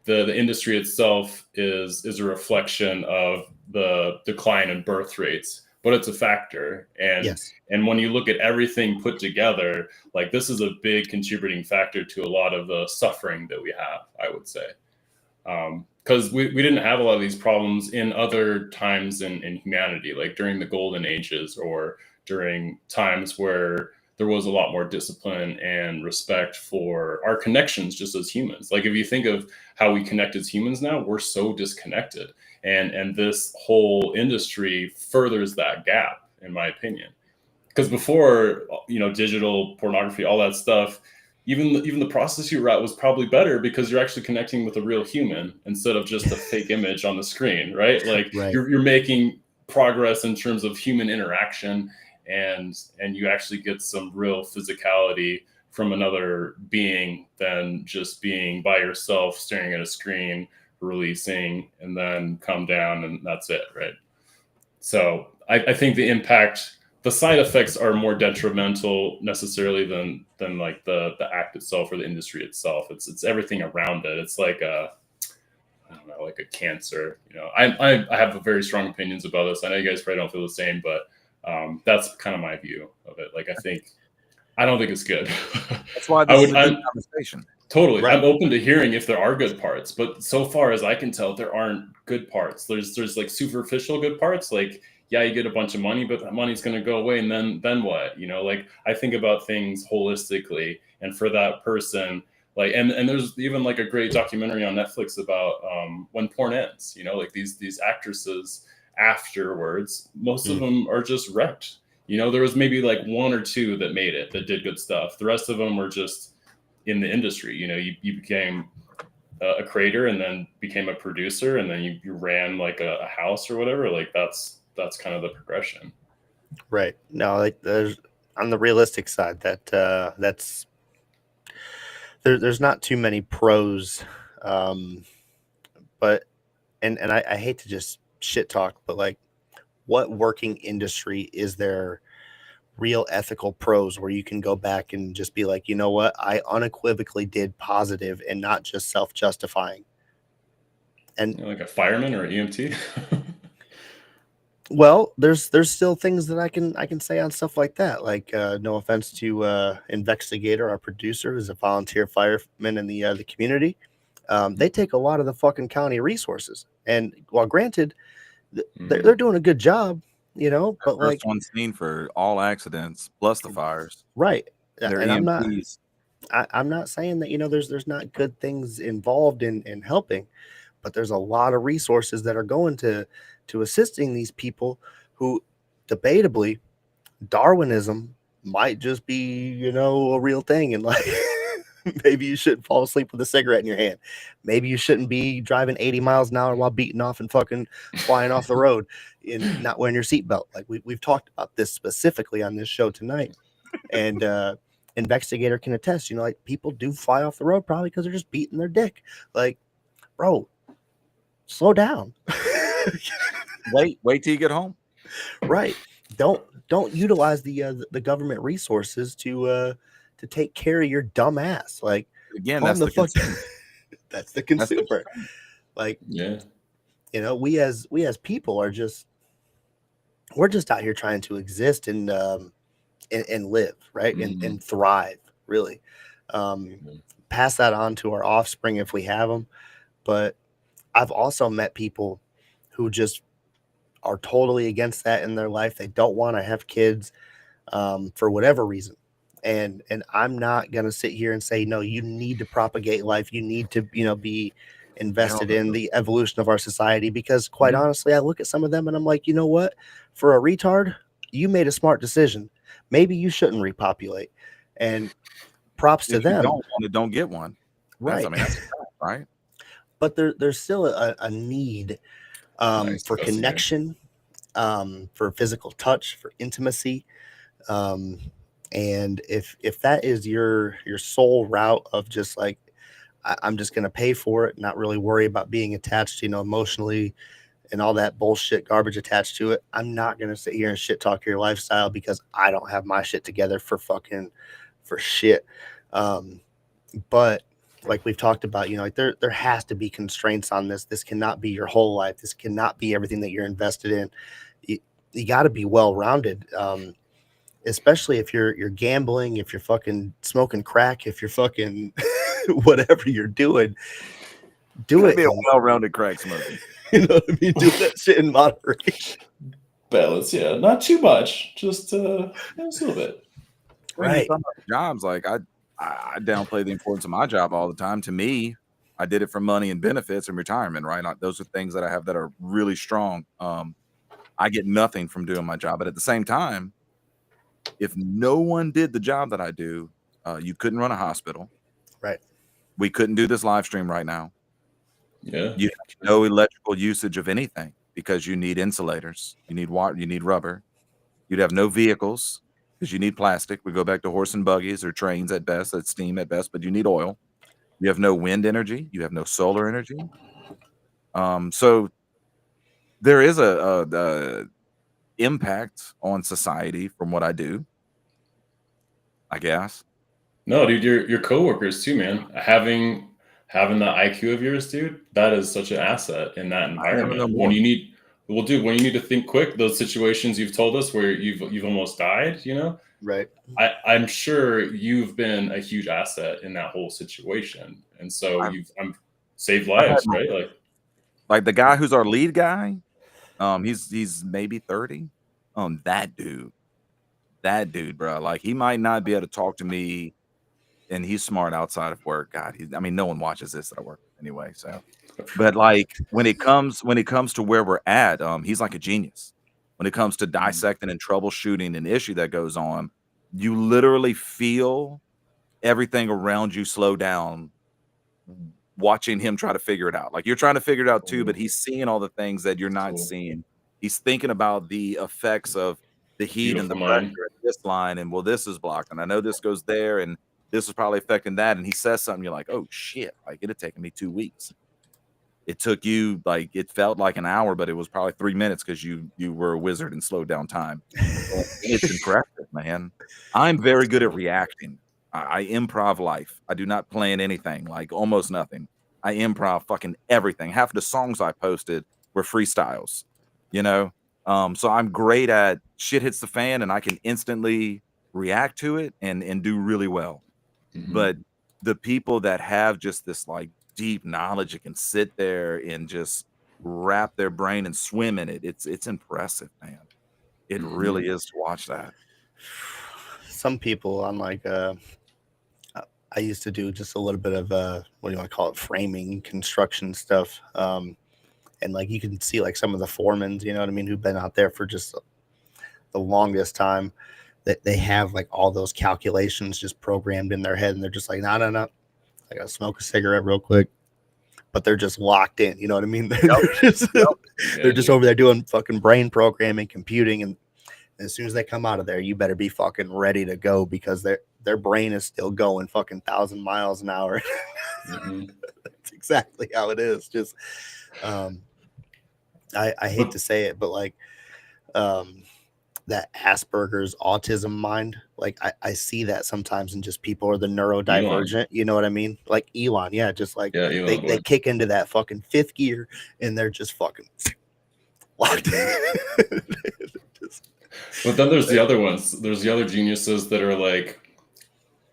the industry itself is a reflection of the decline in birth rates, but it's a factor. Yes. And when you look at everything put together, like this is a big contributing factor to a lot of the suffering that we have, I would say. Because we didn't have a lot of these problems in other times in humanity, like during the golden ages or during times where there was a lot more discipline and respect for our connections just as humans. Like if you think of how we connect as humans now, we're so disconnected. And this whole industry furthers that gap, in my opinion. Because before, you know, digital pornography, all that stuff, even the processing route was probably better because you're actually connecting with a real human instead of just a fake image on the screen, right? Like Right. you're making progress in terms of human interaction, and you actually get some real physicality from another being than just being by yourself staring at a screen, releasing, and then come down, and that's it, right? So I think the side effects are more detrimental necessarily than like the act itself or the industry itself. It's everything around it. It's like I don't know, like a cancer. You know, I have very strong opinions about this. I know you guys probably don't feel the same, but that's kind of my view of it. Like I don't think it's good. That's why this is a good conversation. Totally. Right. I'm open to hearing if there are good parts, but so far as I can tell, there aren't good parts. There's like superficial good parts. Like, yeah, you get a bunch of money, but that money's going to go away. And then what? You know, like I think about things holistically, and for that person, like, and there's even like a great documentary on Netflix about when porn ends, you know, like these actresses afterwards, most of them are just wrecked. You know, there was maybe like one or two that made it, that did good stuff. The rest of them were just in the industry. You know, you became a creator and then became a producer, and then you ran like a house or whatever. Like that's kind of the progression. Right. No, like there's on the realistic side that's there's not too many pros, but and I hate to just shit talk, but like what working industry is there real ethical pros where you can go back and just be like, you know what, I unequivocally did positive and not just self-justifying. And You know, like a fireman or an EMT. well, there's still things that I can say on stuff like that. Like no offense to Investigator, our producer, who's a volunteer fireman in the community. They take a lot of the fucking county resources, and while granted, they're doing a good job, you know, but like First one seen for all accidents plus the fires. right. They're And EMTs. I'm not saying that, you know, there's not good things involved in helping, but there's a lot of resources that are going to assisting these people who debatably Darwinism might just be, you know, a real thing. And like maybe you shouldn't fall asleep with a cigarette in your hand. Maybe you shouldn't be driving 80 miles an hour while beating off and fucking flying off the road and not wearing your seatbelt. Like we've talked about this specifically on this show tonight. And Investigator can attest, you know, like people do fly off the road probably because they're just beating their dick. Like, bro, slow down. Wait till you get home. Right. Don't utilize the government resources to take care of your dumb ass. Like Again, calm that's the fuck consumer. that's the consumer. Like, Yeah. you know, we as people are we're just out here trying to exist and live, right? And thrive, really. Pass that on to our offspring if we have them. But I've also met people who just are totally against that in their life. They don't want to have kids for whatever reason. And I'm not going to sit here and say, no, you need to propagate life. You need to, you know, be invested in the evolution of our society, because quite honestly, I look at some of them and I'm like, you know what, for a retard, you made a smart decision. Maybe you shouldn't repopulate. And props to If them. you don't want it, don't get one. Right. I mean, that's right. But there's still a need Nice. for That's connection, for physical touch, for intimacy. And if that is your sole route of just like, I'm just going to pay for it, not really worry about being attached, you know, emotionally and all that bullshit garbage attached to it, I'm not going to sit here and shit talk your lifestyle because I don't have my shit together for fucking for shit. But like we've talked about, like there has to be constraints on this. This cannot be your whole life. This cannot be everything that you're invested in. You got to be well-rounded, especially if you're gambling, if you're fucking smoking crack, if you're fucking whatever you're doing. Do it. Be a well-rounded crack smoker. You know what I mean? Do that shit in moderation. Balance, yeah, not too much, just a little bit. Right. Jobs, like I downplay the importance of my job all the time. To me, I did it for money and benefits and retirement, right? Those are things that I have that are really strong. I get nothing from doing my job, but at the same time, if no one did the job that I do, you couldn't run a hospital. Right. We couldn't do this live stream right now. Yeah. You have no electrical usage of anything because you need insulators, you need water, you need rubber. You'd have no vehicles because you need plastic. We go back to horse and buggies or trains at best, at steam at best, but you need oil. You have no wind energy. You have no solar energy. So there is a impact on society from what I do, I guess. No, dude, your coworkers too, man. Having that IQ of yours, dude, that is such an asset in that environment. When you need to think quick, those situations you've told us where you've almost died, Right. I'm sure you've been a huge asset in that whole situation, and so you've saved lives, right? Like the guy who's our lead guy, he's maybe 30. That dude, bro. Like he might not be able to talk to me, and he's smart outside of work. God, no one watches this at work anyway. So, but like when it comes to where we're at, he's like a genius. When it comes to dissecting and troubleshooting an issue that goes on, you literally feel everything around you slow down watching him try to figure it out. Like you're trying to figure it out too, but he's seeing all the things that you're not seeing. He's thinking about the effects of the heat and the pressure at this line, and well, this is blocked, and I know this goes there, and this is probably affecting that. And he says something, you're like, oh shit, like it'd taken me 2 weeks. It took you, like, it felt like an hour, but it was probably 3 minutes because you were a wizard and slowed down time. It's impressive, man. I'm very good at reacting. I improv life. I do not plan anything, like almost nothing. I improv fucking everything. Half of the songs I posted were freestyles, So I'm great at shit hits the fan and I can instantly react to it and do really well. Mm-hmm. But the people that have just this like deep knowledge that can sit there and just wrap their brain and swim in it, it's impressive, man. It really is to watch that. Some people on like I used to do just a little bit of what do you want to call it, framing, construction stuff. And like you can see like some of the foremans, you know what I mean, who've been out there for just the longest time, that they have like all those calculations just programmed in their head, and they're just like, no, I gotta smoke a cigarette real quick. But they're just locked in, you know what I mean? They're just over there doing fucking brain programming, computing, and as soon as they come out of there, you better be fucking ready to go because their brain is still going fucking 1,000 miles an hour. That's exactly how it is. Just I hate to say it, but like that Asperger's autism mind, like I see that sometimes in just people are the neurodivergent, Elon. You know what I mean? Like Elon, yeah, just like they kick into that fucking fifth gear and they're just fucking locked in. But then there's the other ones. There's the other geniuses that are like,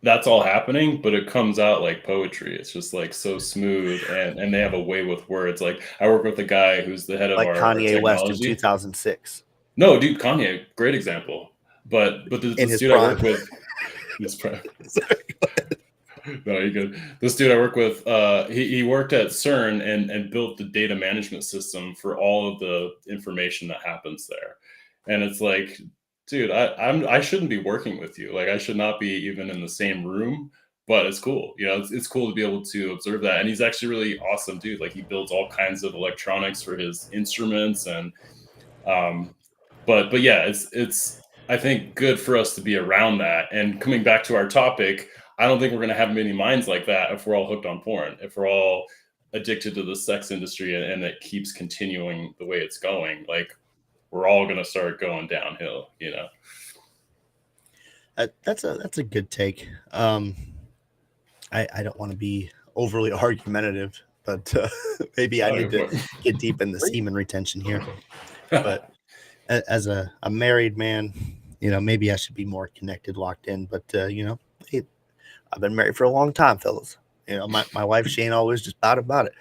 that's all happening, but it comes out like poetry. It's just like so smooth, and they have a way with words. Like I work with a guy who's the head of like our Kanye our West in 2006. No, dude, Kanye, great example. But this dude I work with, his prime. Sorry, go ahead. No, you're good. This dude I work with, he worked at CERN and built the data management system for all of the information that happens there. And it's like, dude, I shouldn't be working with you. Like I should not be even in the same room, but it's cool. It's cool to be able to observe that. And he's actually really awesome, dude. Like he builds all kinds of electronics for his instruments and but yeah, it's I think good for us to be around that. And coming back to our topic, I don't think we're going to have many minds like that if we're all hooked on porn, if we're all addicted to the sex industry and it keeps continuing the way it's going. Like we're all going to start going downhill, That's a good take. I don't want to be overly argumentative, but maybe I Oh, need go to for get deep in the semen retention here. it. But as a married man, maybe I should be more connected, locked in. But hey, I've been married for a long time, fellas. My wife, she ain't always just about it.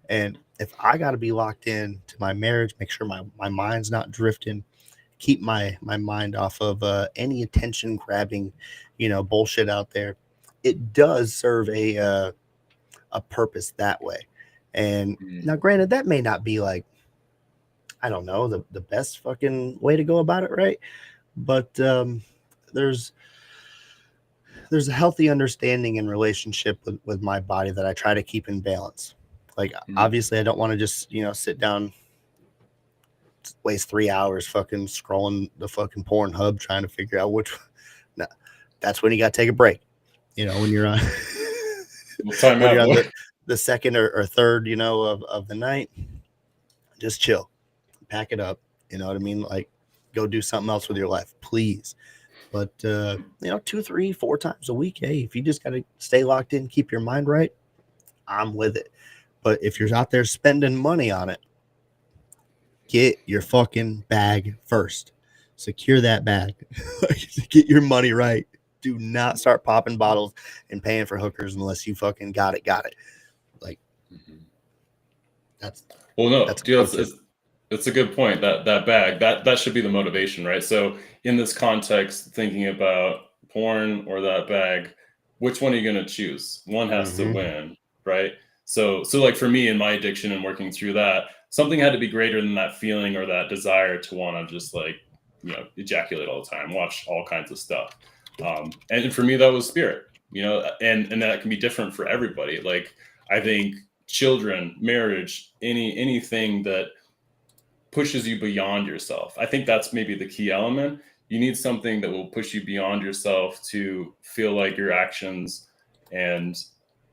And if I got to be locked in to my marriage, make sure my mind's not drifting, keep my mind off of any attention grabbing, bullshit out there. It does serve a purpose that way. And now, granted, that may not be like, I don't know, the best fucking way to go about it, right? But there's a healthy understanding and relationship with my body that I try to keep in balance. Like, obviously, I don't want to just, sit down, waste 3 hours fucking scrolling the fucking porn hub trying to figure out which. No, that's when you got to take a break. When you're on, Time when out, you're on boy. the second or third, of the night, just chill, pack it up. You know what I mean? Like, go do something else with your life, please. But 2, 3, 4 times a week, hey, if you just got to stay locked in, keep your mind right, I'm with it. But if you're out there spending money on it, get your fucking bag first. Secure that bag. Get your money right. Do not start popping bottles and paying for hookers unless you fucking got it. Like, that's dude, it's a good point. That bag, that should be the motivation, right? So in this context, thinking about porn or that bag, which one are you going to choose? One has to win, right? So like for me in my addiction and working through that, something had to be greater than that feeling or that desire to want to just like, ejaculate all the time, watch all kinds of stuff. And for me, that was spirit, and that can be different for everybody. Like, I think children, marriage, anything that pushes you beyond yourself. I think that's maybe the key element. You need something that will push you beyond yourself to feel like your actions and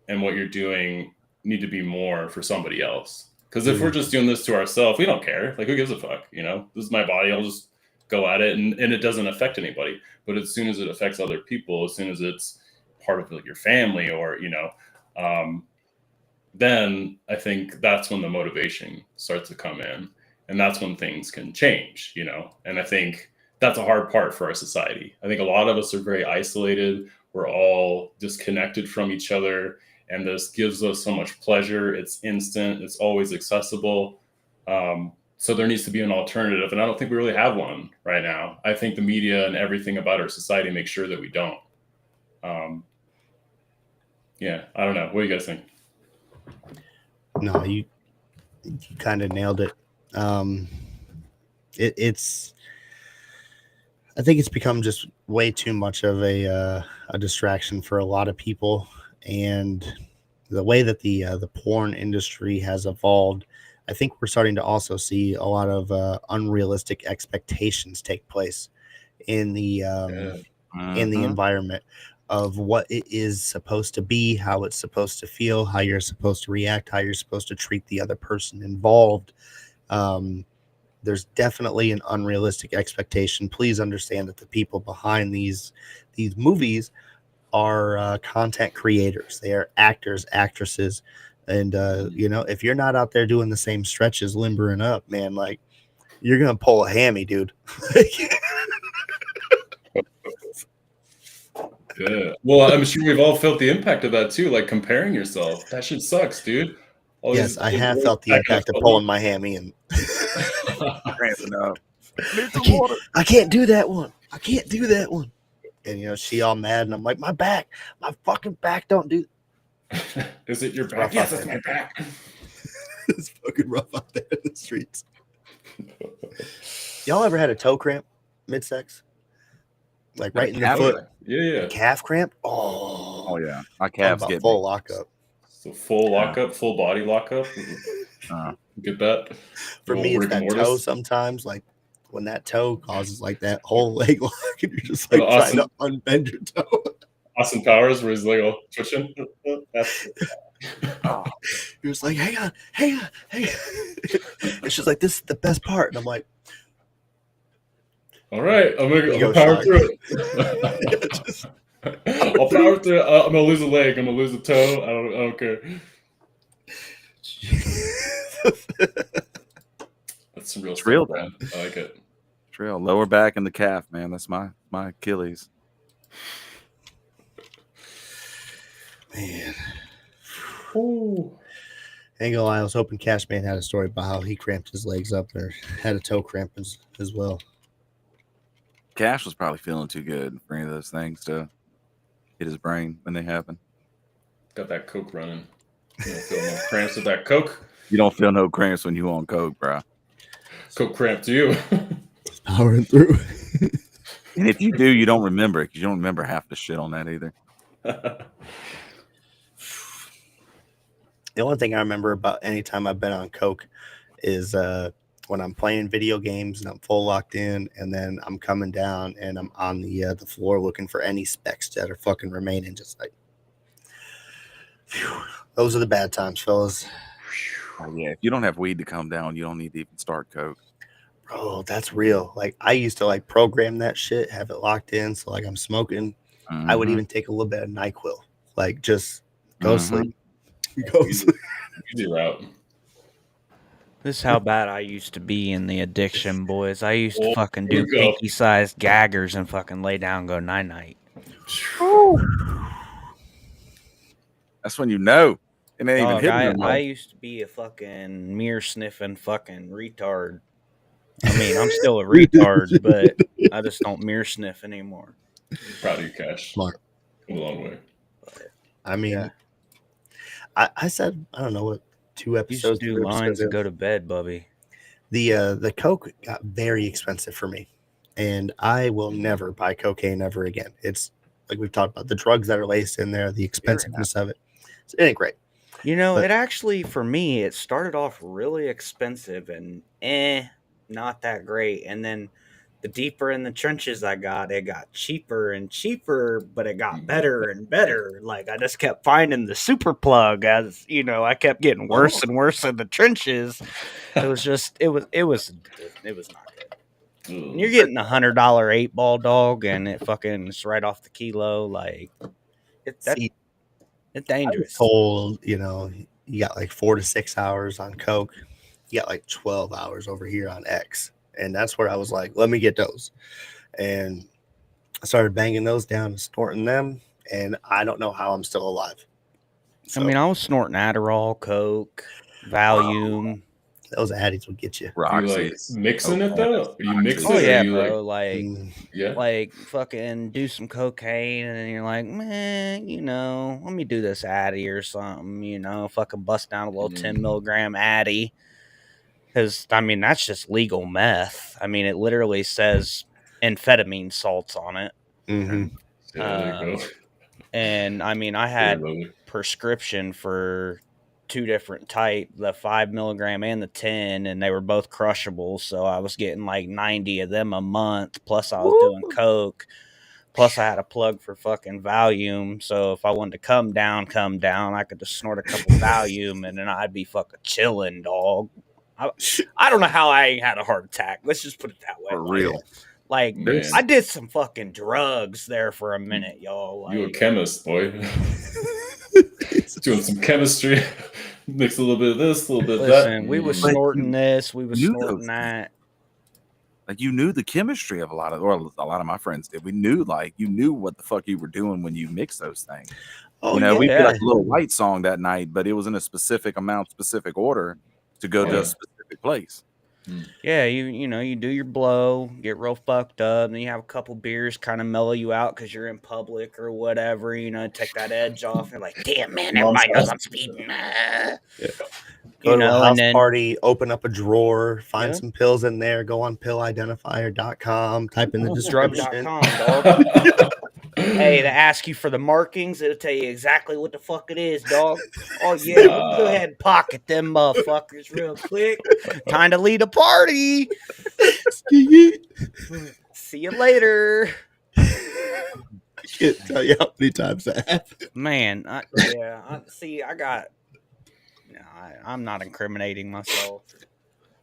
what you're doing need to be more for somebody else. Because if we're just doing this to ourselves, we don't care. Like, who gives a fuck? This is my body. I'll just go at it, and it doesn't affect anybody. But as soon as it affects other people, as soon as it's part of like your family or then I think that's when the motivation starts to come in, and that's when things can change. And I think that's a hard part for our society. I think a lot of us are very isolated. We're all disconnected from each other, and this gives us so much pleasure. It's instant. It's always accessible. So there needs to be an alternative, and I don't think we really have one right now. I think the media and everything about our society makes sure that we don't. Yeah, I don't know. What do you guys think? No, you kind of nailed it. It's I think it's become just way too much of a distraction for a lot of people, and the way that the porn industry has evolved, I think we're starting to also see a lot of unrealistic expectations take place in the environment of what it is supposed to be, how it's supposed to feel, how you're supposed to react, how you're supposed to treat the other person involved. There's definitely an unrealistic expectation. Please understand that the people behind these movies are content creators. They are actors, actresses, and if you're not out there doing the same stretches, limbering up, man, like, you're gonna pull a hammy, dude. Yeah. Well, I'm sure we've all felt the impact of that too. Like, comparing yourself, that shit sucks, dude. All Yes, these I have boys felt the packing impact of up pulling my hammy, and Cramping up. I can't do that one. I can't do that one. And she all mad, and I'm like, my fucking back don't do. Is it your rough back? Yes, out it's there. my back. It's fucking rough out there in the streets. Y'all ever had a toe cramp mid-sex? Like right in the calf foot? cramp? Yeah. Calf cramp? Oh yeah. My talk calves about get full me. lockup. So full lockup, full body lockup. Get that? For me, it's that toe sometimes. Like, when that toe causes like that whole leg lock, and you're just like trying to unbend your toe. Austin Powers, where he's like all twitching. You're just like, hang on. It's just like, this is the best part. And I'm like, All right, I'm gonna power through it. I'll power through it. I'm gonna lose a leg. I'm gonna lose a toe. I don't care. That's some real stuff, real, man. I like it. It's real. Lower back and the calf, man. That's my Achilles. Man. Ooh. Ain't gonna lie, I was hoping Cashman had a story about how he cramped his legs up or had a toe cramp as well. Cash was probably feeling too good for any of those things to hit his brain when they happen. Got that Coke running. You don't feel no cramps with that Coke? You don't feel no cramps when you on Coke, bro. Coke cramp to you. Powering through. And if you do, you don't remember it because you don't remember half the shit on that either. The only thing I remember about any time I've been on Coke is when I'm playing video games and I'm full locked in, and then I'm coming down and I'm on the floor looking for any specks that are fucking remaining. Just like, phew, those are the bad times, fellas. Oh, yeah, if you don't have weed to come down, you don't need to even start Coke. Bro, that's real. Like, I used to like program that shit, have it locked in. So like I'm smoking, I would even take a little bit of NyQuil, like just go sleep. Go sleep. Easy route. This is how bad I used to be in the addiction, boys. I used to Oh, fucking here do we go. pinky-sized gaggers and fucking lay down and go night-night. That's when you know. It ain't even Dog, hitting no I more. used to be a fucking mirror-sniffing fucking retard. I mean, I'm still a retard, but I just don't mirror sniff anymore. Proud of you, Cash. Smart. Come a long way. I mean, Yeah. I said, I don't know what, 2 Used to episodes. do 3 lines episodes and ago. go to bed, Bubby. The Coke got very expensive for me, and I will never buy cocaine ever again. It's like we've talked about the drugs that are laced in there, the expensiveness of it. It ain't great. You know, But- it actually, for me, it started off really expensive and not that great. And then the deeper in the trenches I got, it got cheaper and cheaper, but it got better and better. Like, I just kept finding the super plug as, you know, I kept getting worse and worse in the trenches. It was just, it was not good. And you're getting $100 8-ball, dog, and it fucking is right off the kilo. Like, it's See, it's I was dangerous. told, you know, you got like 4 to 6 hours on Coke. You got like 12 hours over here on X. And that's where I was like, let me get those. And I started banging those down and snorting them. And I don't know how I'm still alive. So, I mean, I was snorting Adderall, Coke, Valium. those addies would get you. Do you like Roxy's. mixing it though? Are you mix it? Oh or yeah, you bro. like yeah? Like fucking do some cocaine, and then you're like, man, you know, let me do this Addy or something. You know, fucking bust down a little 10 milligram Addy. Because I mean, that's just legal meth. I mean, it literally says amphetamine salts on it. Mm-hmm. Yeah, there you go. And I mean, I had prescription for 2 different type, the 5 milligram and the 10, and they were both crushable. So I was getting like 90 of them a month. Plus I was doing Coke. Plus I had a plug for fucking Valium. So if I wanted to come down, I could just snort a couple Valium and then I'd be fucking chilling, dog. I don't know how I ain't had a heart attack. Let's just put it that way. For real. Like, Man. I did some fucking drugs there for a minute, y'all. Like, You a chemist, boy. Doing some chemistry. Mix a little bit of this, a little bit of that. listen, we was snorting this, we was knew snorting those that. Like, you knew the chemistry of a lot of my friends did. We knew, like, you knew what the fuck you were doing when you mix those things. Oh, You know, we yeah. did like a little white song that night, but it was in a specific amount, specific order to go to a specific place. Yeah, you know, you do your blow, get real fucked up, and then you have a couple beers, kind of mellow you out because you're in public or whatever. You know, take that edge off. You're like, damn man, everybody knows I'm speeding. Go You to a know, house and then party, open up a drawer, find Yeah. some pills in there, go on pillidentifier.com, type in the description. drug.com, dog. Hey, they ask you for the markings. It'll tell you exactly what the fuck it is, dog. Oh, yeah. Let me go ahead and pocket them motherfuckers real quick. Time to lead a party. See you later. Can't tell you how many times that happened. Man, I'm not incriminating myself.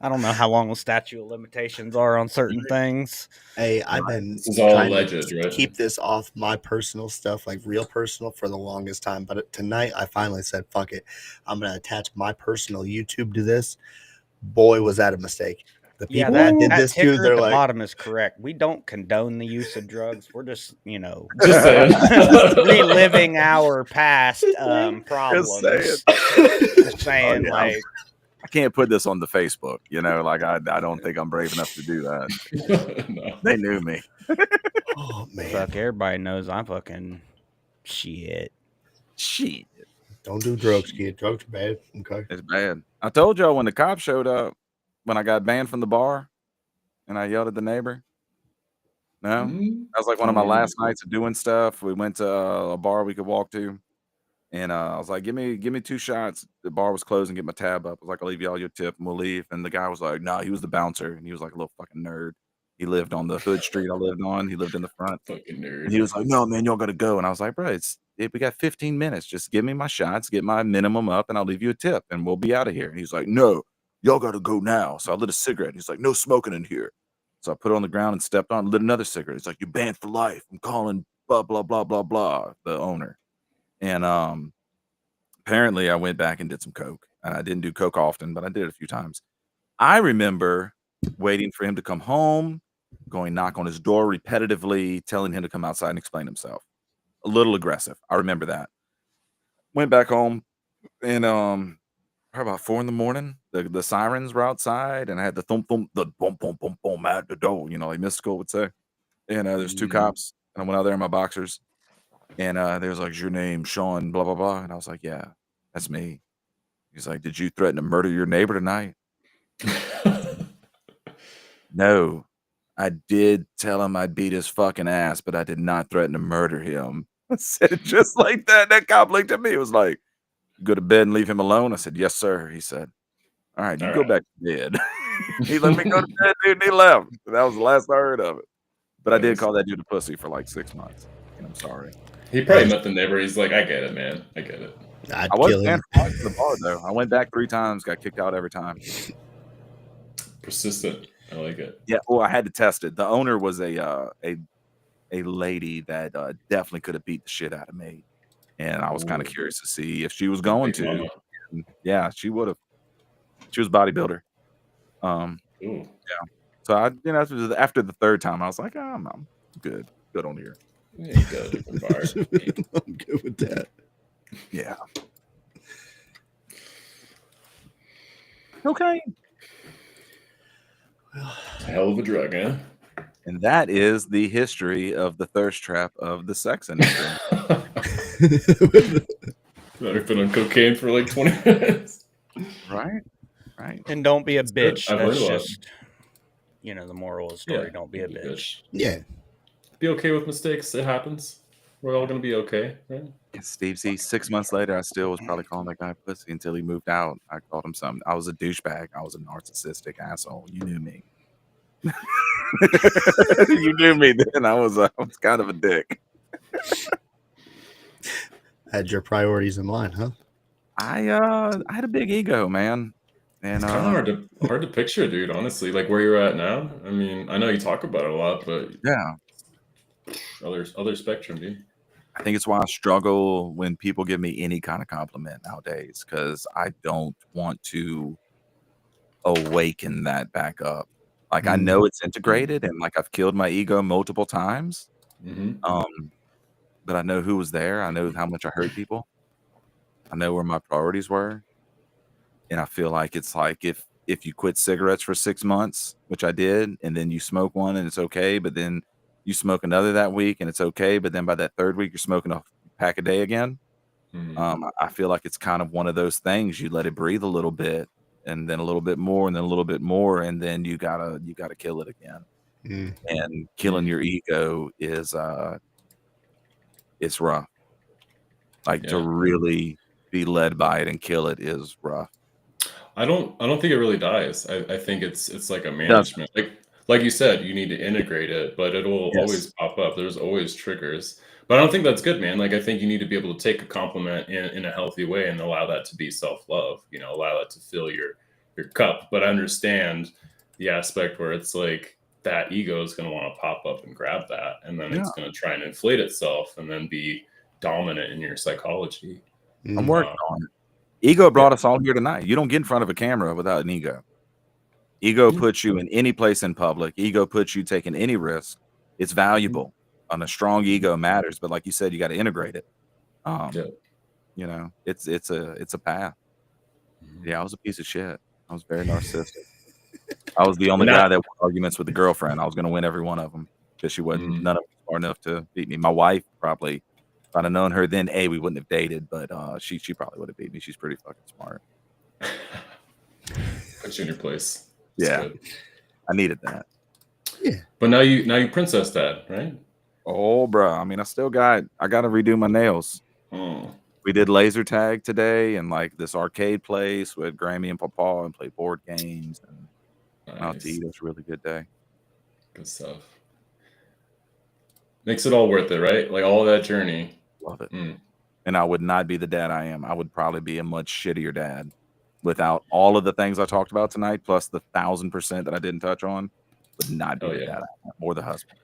I don't know how long the statute of limitations are on certain things. Hey, I've been This is all trying alleged, to right? keep this off my personal stuff, like real personal, for the longest time. But tonight, I finally said, "Fuck it, I'm gonna attach my personal YouTube to this." Boy, was that a mistake. The Yeah, people that did that this ticker too, they're at the like, bottom is correct. We don't condone the use of drugs. We're just, Just saying. reliving our past saying. problems. Just saying, yeah. like, I can't put this on the Facebook, like I don't think I'm brave enough to do that. No. They knew me. "Oh man, fuck, everybody knows I'm fucking shit. Shit. don't do drugs, kid. Drugs are bad." Okay. It's bad. I told y'all when the cops showed up, when I got banned from the bar and I yelled at the neighbor. No? That was like one of my last nights of doing stuff. We went to a bar we could walk to. And I was like, give me 2 shots. The bar was closed and get my tab up. I was like, I'll leave you all your tip and we'll leave. And the guy was like, no, he was the bouncer. And he was like a little fucking nerd. He lived on the hood street I lived on. He lived in the front. Fucking And nerd. he was like, no, man, y'all got to go. And I was like, bro, we got 15 minutes. Just give me my shots, get my minimum up, and I'll leave you a tip and we'll be out of here. And he's like, no, y'all got to go now. So I lit a cigarette. He's like, no smoking in here. So I put it on the ground and stepped on, lit another cigarette. He's like, you're banned for life. I'm calling blah, blah, blah, blah, blah, the owner. And apparently I went back and did some coke. And I didn't do coke often, but I did it a few times. I remember waiting for him to come home, going knock on his door repetitively, telling him to come outside and explain himself. A little aggressive. I remember that. Went back home and probably about 4 a.m. The sirens were outside and I had the thump thump, the boom boom boom boom at the door, like Mystical would say. And there's 2 cops and I went out there in my boxers and they was like, is your name Sean blah blah blah? And I was like, yeah, that's me. He's like, did you threaten to murder your neighbor tonight? No, I did tell him I'd beat his fucking ass, but I did not threaten to murder him. I said it just like that. That cop looked at me. It was like, go to bed and leave him alone. I said, yes, sir. He said, all right, you go back to bed. He let me go to bed, dude, and he left. That was the last I heard of it. But I did call that dude a pussy for like 6 months. And I'm sorry. He probably met the neighbor. He's like, I get it, man. I get it. I'd I was kill banned him. from the bar, though. I went back 3 times, got kicked out every time. Persistent. I like it. Yeah, well, I had to test it. The owner was a lady that definitely could have beat the shit out of me, and I was kind of curious to see if she was going Big to. mama. And yeah, she would have. She was a bodybuilder. Ooh. Yeah. So I, after the 3rd time, I was like, I'm good on here. Yeah, you got a different bar. I'm good with that. Yeah. Okay. Hell of a drug, huh? And that is the history of the thirst trap of the sex industry. I've been on cocaine for like 20 minutes. Right. And don't be a bitch. I've heard That's a lot. just, the moral of the story. Yeah, Don't be a bitch. Yeah. Be okay with mistakes. It happens. We're all gonna be okay, right? Steve, see, 6 months later, I still was probably calling that guy pussy until he moved out. I called him something. I was a douchebag. I was a narcissistic asshole. You knew me. You knew me then. I was kind of a dick. Had your priorities in mind, huh? I had a big ego, man. And It's kind of hard to picture, dude, honestly, like where you're at now. I mean, I know you talk about it a lot, but yeah, other spectrum, dude. I think it's why I struggle when people give me any kind of compliment nowadays, because I don't want to awaken that back up. Like I know it's integrated and like I've killed my ego multiple times. But I know who was there. I know how much I hurt people. I know where my priorities were. And I feel like it's like if you quit cigarettes for 6 months, which I did, and then you smoke one and it's okay, but then you smoke another that week and it's okay, but then by that 3rd week you're smoking a pack a day again. I feel like it's kind of one of those things. You let it breathe a little bit, and then a little bit more, and then a little bit more, and then you gotta kill it again. And killing your ego is it's rough. Like to really be led by it and kill it is rough. I don't think it really dies. I think it's like a management. Like you said, you need to integrate it, but it'll always pop up. There's always triggers. But I don't think that's good, man. Like I think you need to be able to take a compliment in a healthy way and allow that to be self-love, allow that to fill your cup. But I understand the aspect where it's like that ego is going to want to pop up and grab that, and then it's going to try and inflate itself and then be dominant in your psychology. I'm working on it. Ego brought us all here tonight. You don't get in front of a camera without an ego. Ego puts you in any place in public. Ego puts you taking any risk. It's valuable. And a strong ego matters, but like you said, you got to integrate it. You know, it's a path. Yeah, I was a piece of shit. I was very narcissistic. I was the only guy that won arguments with the girlfriend. I was going to win every one of them because she wasn't none of them smart enough to beat me. My wife probably, if I'd have known her then, we wouldn't have dated, but she probably would have beat me. She's pretty fucking smart. Put you in your place. Yeah, I needed that. Yeah, but now you princess dad, right? Oh, bro. I mean, I got to redo my nails. We did laser tag today and like this arcade place with Grammy and Papa and played board games and out to eat. It was a really good day. Good stuff. Makes it all worth it, right? Like all that journey. Love it. And I would not be the dad I am. I would probably be a much shittier dad without all of the things I talked about tonight, plus the 1,000% that I didn't touch on. Would not be the dad I am, or the husband.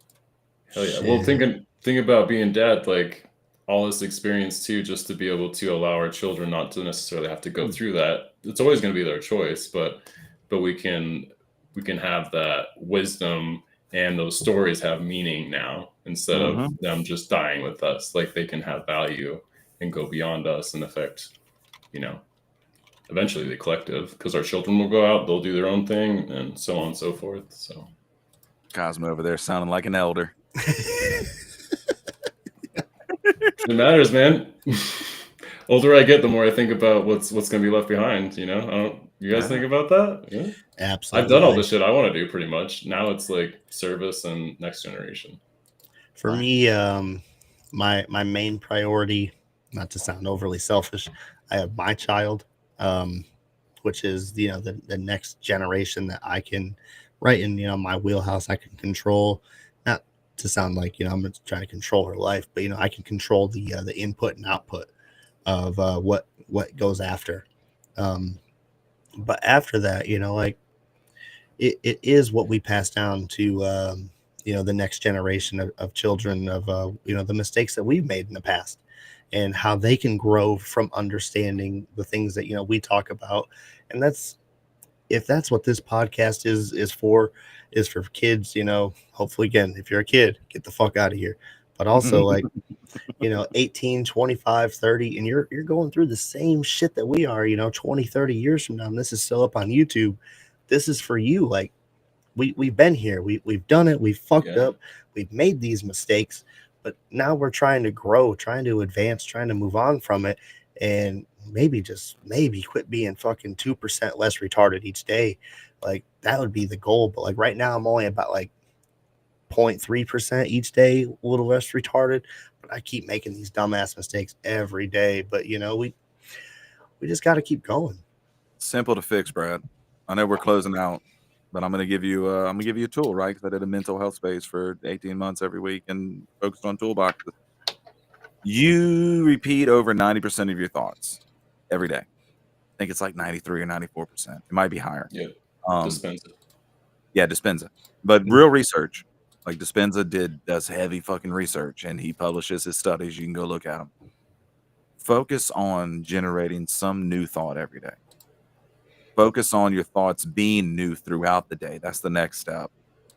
Hell yeah. Well, think about being dad, like all this experience too, just to be able to allow our children not to necessarily have to go through that. It's always going to be their choice, but we can have that wisdom and those stories have meaning now instead of them just dying with us. Like they can have value and go beyond us and affect, eventually the collective, because our children will go out, they'll do their own thing and so on and so forth. So Cosmo over there sounding like an elder. It matters, man. Older I get, the more I think about what's going to be left behind. You guys think about that? Yeah, absolutely. I've done all the shit I want to do pretty much. Now it's like service and next generation. For me, my main priority, not to sound overly selfish, I have my child, which is the next generation that I can, right in my wheelhouse, I can control. Not to sound like I'm trying to control her life, but I can control the input and output of what goes after. But after that, like it is what we pass down to the next generation of children of the mistakes that we've made in the past and how they can grow from understanding the things that we talk about. And if that's what this podcast is for kids, hopefully, again, if you're a kid, get the fuck out of here. But also like 18, 25, 30, and you're going through the same shit that we are 20, 30 years from now, and this is still up on YouTube. This is for you. Like we've been here, we've done it, we've fucked up, we've made these mistakes, but now we're trying to grow, trying to advance, trying to move on from it, and maybe quit being fucking 2% less retarded each day. Like that would be the goal. But like right now I'm only about like 0.3% each day, a little less retarded, but I keep making these dumbass mistakes every day. But we just got to keep going. Simple to fix, Brad. I know we're closing out, but I'm gonna give you a tool, right? Because I did a mental health space for 18 months every week and focused on toolboxes. You repeat over 90% of your thoughts every day. I think it's like 93 or 94%. It might be higher. Yeah. Dispenza. Yeah, Dispenza. But real research. Like Dispenza does heavy fucking research and he publishes his studies. You can go look at them. Focus on generating some new thought every day. Focus on your thoughts being new throughout the day. That's the next step.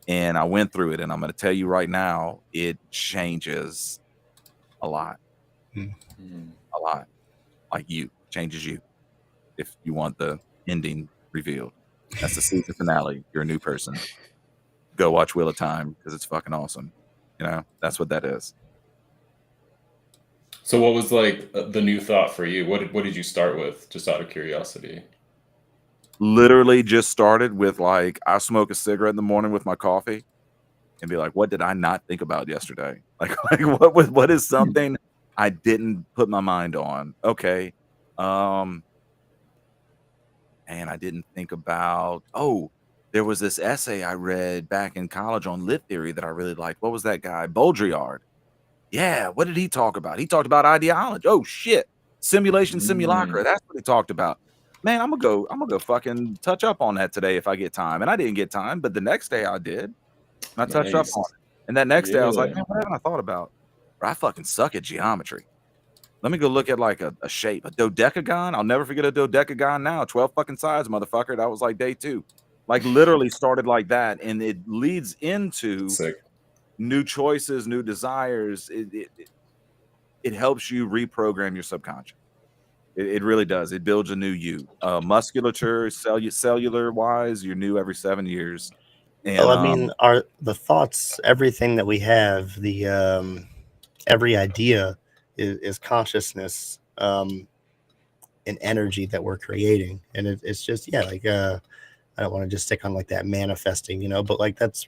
And I went through it and I'm going to tell you right now, it changes a lot. A lot. Like changes you. If you want the ending revealed. That's the season finale. You're a new person. Go watch Wheel of Time because it's fucking awesome. That's what that is. So what was like the new thought for you? What did you start with, just out of curiosity? Literally just started with like, I smoke a cigarette in the morning with my coffee and be like, what did I not think about yesterday? Like what is something I didn't put my mind on? Okay. And I didn't think about, there was this essay I read back in college on lit theory that I really liked. What was that guy? Baudrillard. Yeah. What did he talk about? He talked about ideology. Oh shit. Simulation, simulacra. That's what he talked about. man, I'm gonna go fucking touch up on that today if I get time. And I didn't get time, but the next day I did. And I touched up Nice. on it. And that next day I was like, Yeah. man, what haven't I thought about? Bro, I fucking suck at geometry. Let me go look at like a shape, a dodecagon. I'll never forget a dodecagon now. 12 fucking sides, motherfucker. That was like day 2. Like literally started like that. And it leads into Sick. new choices, new desires. It helps you reprogram your subconscious. It really does. It builds a new you. Musculature, cellular wise, you're new every 7 years. And Well, I mean, are the thoughts, everything that we have, the every idea is consciousness, and energy that we're creating, and it's just like I don't want to just stick on like that manifesting, but like that's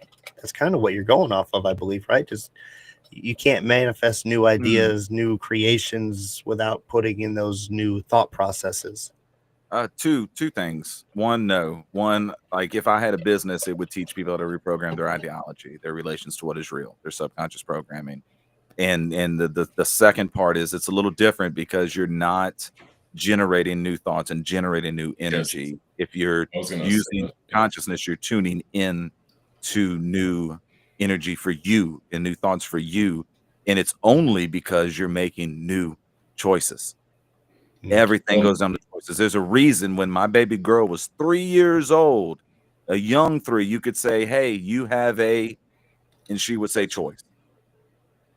kind of what you're going off of, I believe, right? Just you can't manifest new ideas, new creations without putting in those new thought processes. Two things. One, no. One, like if I had a business, it would teach people how to reprogram their ideology, their relations to what is real, their subconscious programming. And the second part is it's a little different because you're not generating new thoughts and generating new energy. If you're using consciousness, you're tuning in to new energy for you and new thoughts for you. And it's only because you're making new choices. Everything goes down to choices. There's a reason when my baby girl was 3 years old, a young 3, you could say, hey, you have and she would say choice.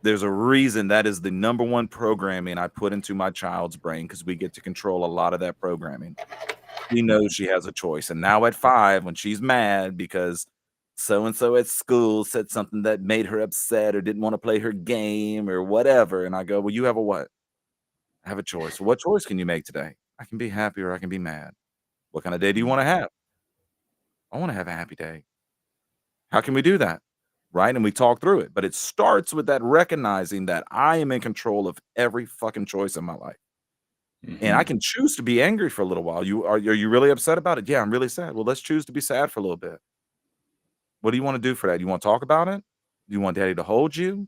There's a reason that is the number one programming I put into my child's brain because we get to control a lot of that programming. She knows she has a choice. And now at 5, when she's mad because so-and-so at school said something that made her upset or didn't want to play her game or whatever. And I go, well, you have a what? I have a choice. What choice can you make today? I can be happy or I can be mad. What kind of day do you want to have? I want to have a happy day. How can we do that? Right? And we talk through it. But it starts with that recognizing that I am in control of every fucking choice in my life. And I can choose to be angry for a little while. Are you really upset about it? Yeah, I'm really sad. Well, let's choose to be sad for a little bit. What do you want to do for that? You want to talk about it? Do you want daddy to hold you?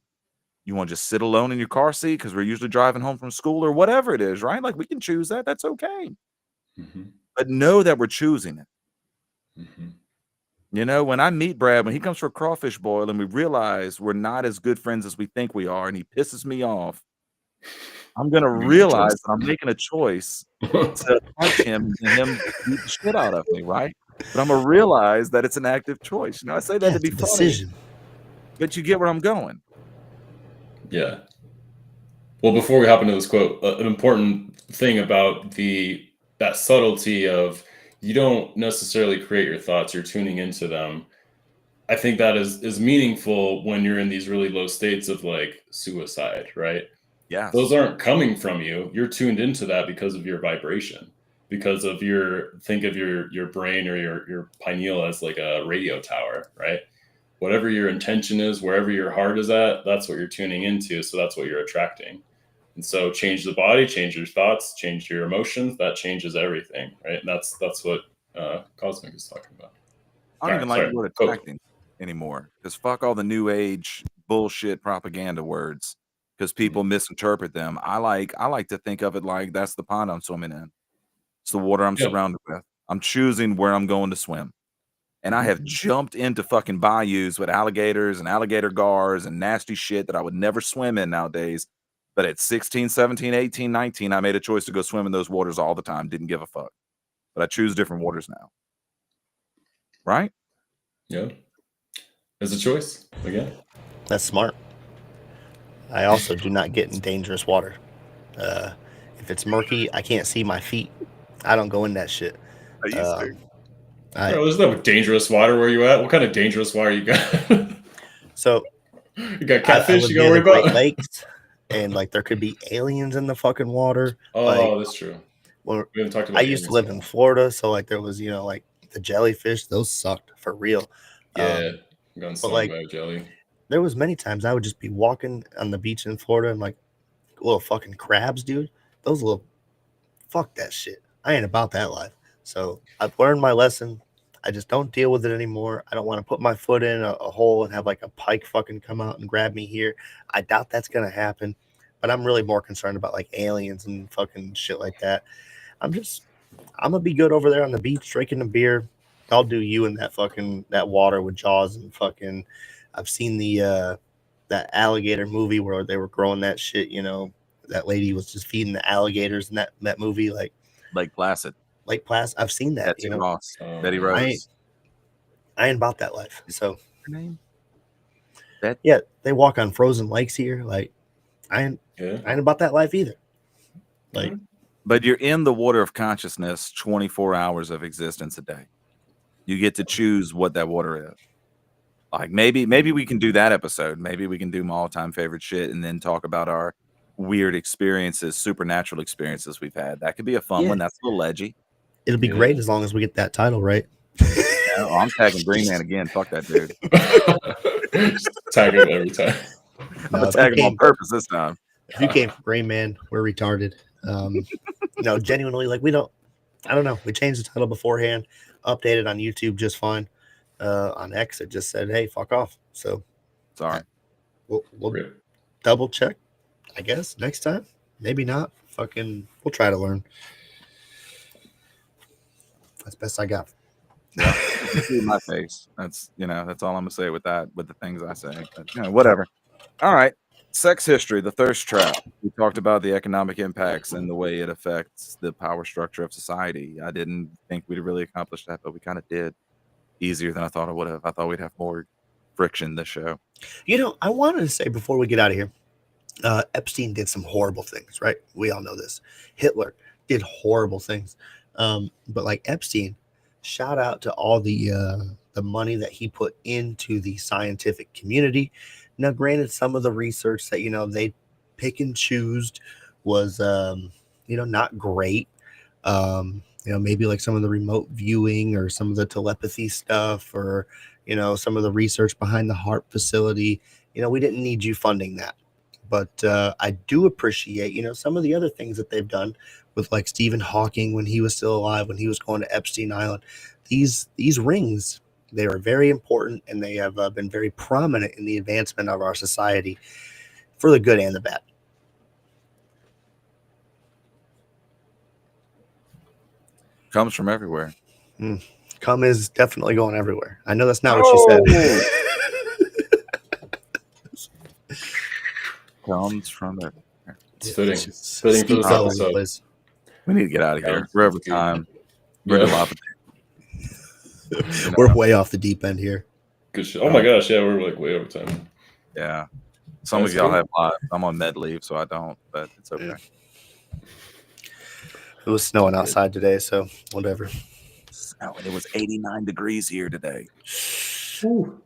You want to just sit alone in your car seat because we're usually driving home from school or whatever it is, right? Like we can choose that. That's okay. But know that we're choosing it. When I meet Brad, when he comes for a crawfish boil and we realize we're not as good friends as we think we are and he pisses me off, I'm going to realize that I'm making a choice to punch him and him beat the shit out of me, right? But I'm going to realize that it's an active choice. I say that to be funny, decision. But you get where I'm going. Yeah. Well, before we hop into this quote, an important thing about that subtlety of you don't necessarily create your thoughts, you're tuning into them. I think that is meaningful when you're in these really low states of like suicide, right? Yeah. Those aren't coming from you. You're tuned into that because of your vibration, because of think of your brain or your pineal as like a radio tower, right? Whatever your intention is, wherever your heart is at, that's what you're tuning into. So that's what you're attracting. And so change the body, change your thoughts, change your emotions. That changes everything, right? And that's what Cosmic is talking about. I don't even like the word attracting anymore because fuck all the new age bullshit propaganda words because people misinterpret them. I like to think of it like that's the pond I'm swimming in. It's the water I'm surrounded with. I'm choosing where I'm going to swim. And I have jumped into fucking bayous with alligators and alligator gars and nasty shit that I would never swim in nowadays. But at 16, 17, 18, 19, I made a choice to go swim in those waters all the time. Didn't give a fuck. But I choose different waters now. Right? Yeah. It's a choice, again. That's smart. I also do not get in dangerous water. If it's murky, I can't see my feet. I don't go in that shit. I used to. There's no dangerous water where you at. What kind of dangerous water you got? So you got catfish I you gotta worry Great about? Lakes, and like there could be aliens in the fucking water. Oh, that's true. Well, we haven't talked about I used to live in Florida, so like there was like the jellyfish. Those sucked for real. Yeah, gone stung by a jelly. There was many times I would just be walking on the beach in Florida and like little fucking crabs, dude. Those little fuck that shit. I ain't about that life. So I've learned my lesson. I just don't deal with it anymore. I don't want to put my foot in a hole and have like a pike fucking come out and grab me here. I doubt that's gonna happen. But I'm really more concerned about like aliens and fucking shit like that. I'm I'm gonna be good over there on the beach drinking a beer. I'll do you in that water with Jaws and fucking. I've seen the that alligator movie where they were growing that shit. You know, that lady was just feeding the alligators in that movie, like Lake Placid. Lake Placid. I've seen that. Betsy Ross, Betty I Rose. ain't about that life. So Her name? yeah, they walk on frozen lakes here. Like I ain't about that life either. Like, but you're in the water of consciousness 24 hours of existence a day. You get to choose what that water is. Like maybe we can do that episode. Maybe we can do my all-time favorite shit and then talk about our weird experiences, supernatural experiences we've had. That could be a fun one. That's a little edgy. It'll be great as long as we get that title right. Yeah, I'm tagging Green Man again. Fuck that dude. Tag him every time. I'm tagging him on purpose this time. If you came from Green Man, we're retarded. No, genuinely, like I don't know. We changed the title beforehand, updated on YouTube just fine. On X, it just said, "Hey, fuck off." So sorry. We'll double check, I guess, next time. Maybe not. Fucking, we'll try to learn. That's best I got. Yeah, see my face. That's that's all I'm gonna say with that. With the things I say, but, whatever. All right. Sex history, the thirst trap. We talked about the economic impacts and the way it affects the power structure of society. I didn't think we'd really accomplish that, but we kind of did. Easier than I thought I would have. I thought we'd have more friction this show. I wanted to say before we get out of here, Epstein did some horrible things, right? We all know this. Hitler did horrible things. But like Epstein, shout out to all the money that he put into the scientific community. Now, granted, some of the research that, they pick and choose was, not great. Maybe like some of the remote viewing or some of the telepathy stuff or, some of the research behind the heart facility. We didn't need you funding that. But I do appreciate, some of the other things that they've done with like Stephen Hawking when he was still alive, when he was going to Epstein Island. These rings, they are very important and they have been very prominent in the advancement of our society for the good and the bad. Comes from everywhere. Cum is definitely going everywhere. I know that's not what you said. Comes from everywhere. It's fitting. Fitting for this episode. We need to get out of here. We're over time. We're We're way off the deep end here. Good shit. Oh my gosh, yeah, we're like way over time. Yeah. Some of y'all have lives. I'm on med leave, so I don't, but it's okay. Yeah. It was snowing outside today, so whatever. It was 89 degrees here today. Ooh.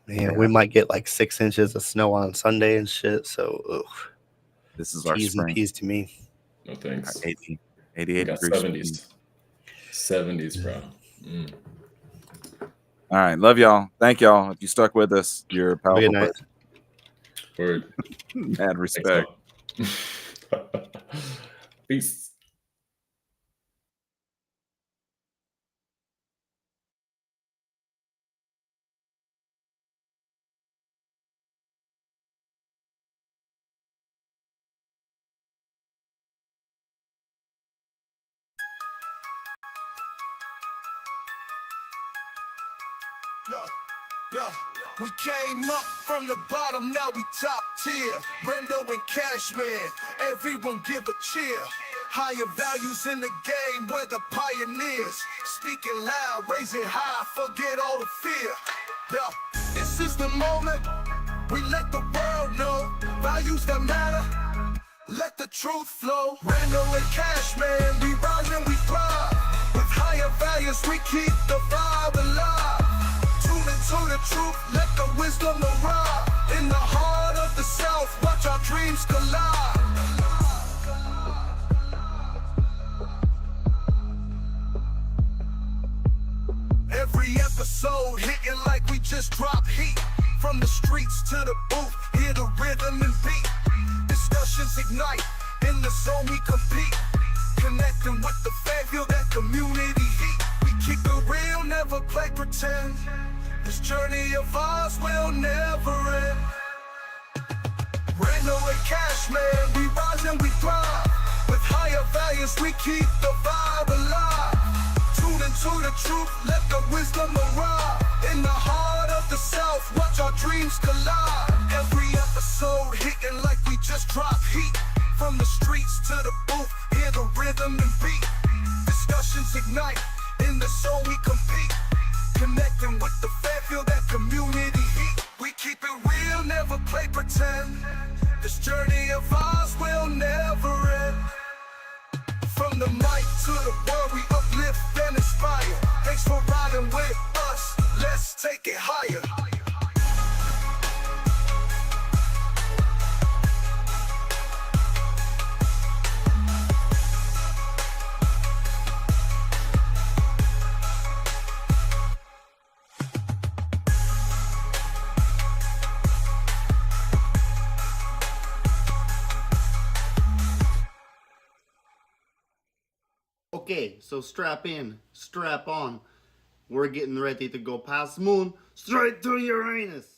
Man, we might get like 6 inches of snow on Sunday and shit. So, this is our T's spring. and P's to me. No thanks. 88 degrees. 70s, bro. All right, love y'all. Thank y'all. If you stuck with us, you're a powerful. Good night. Word. Mad respect. Peace. We came up from the bottom, now we top tier. Brendo and Cashman, everyone give a cheer. Higher values in the game, we're the pioneers. Speaking loud, raising high, forget all the fear. This is the moment, we let the world know. Values that matter, let the truth flow. Brendo and Cashman, we rise and we thrive. With higher values, we keep the vibe alive. To the truth, let the wisdom arrive. In the heart of the South, watch our dreams collide. Every episode hitting like we just dropped heat. From the streets to the booth, hear the rhythm and beat. Discussions ignite, in the zone we compete. Connecting with the fan, feel that community heat. We keep it real, never play pretend. This journey of ours will never end. Brando and Cashman, we rise and we thrive. With high Inspire values, we keep the vibe alive. Tune into the truth, let the wisdom arrive. In the heart of the South, watch our dreams collide. Every episode hitting like we just dropped heat. From the streets to the booth, hear the rhythm and beat. Discussions ignite, in the soul we compete. Connecting with the fan, feel that community heat. We keep it real, never play pretend. This journey of ours will never end. From the mic to the world, we uplift and inspire. Thanks for riding with us, let's take it higher. Okay, so strap in, strap on. We're getting ready to go past moon, straight to Uranus.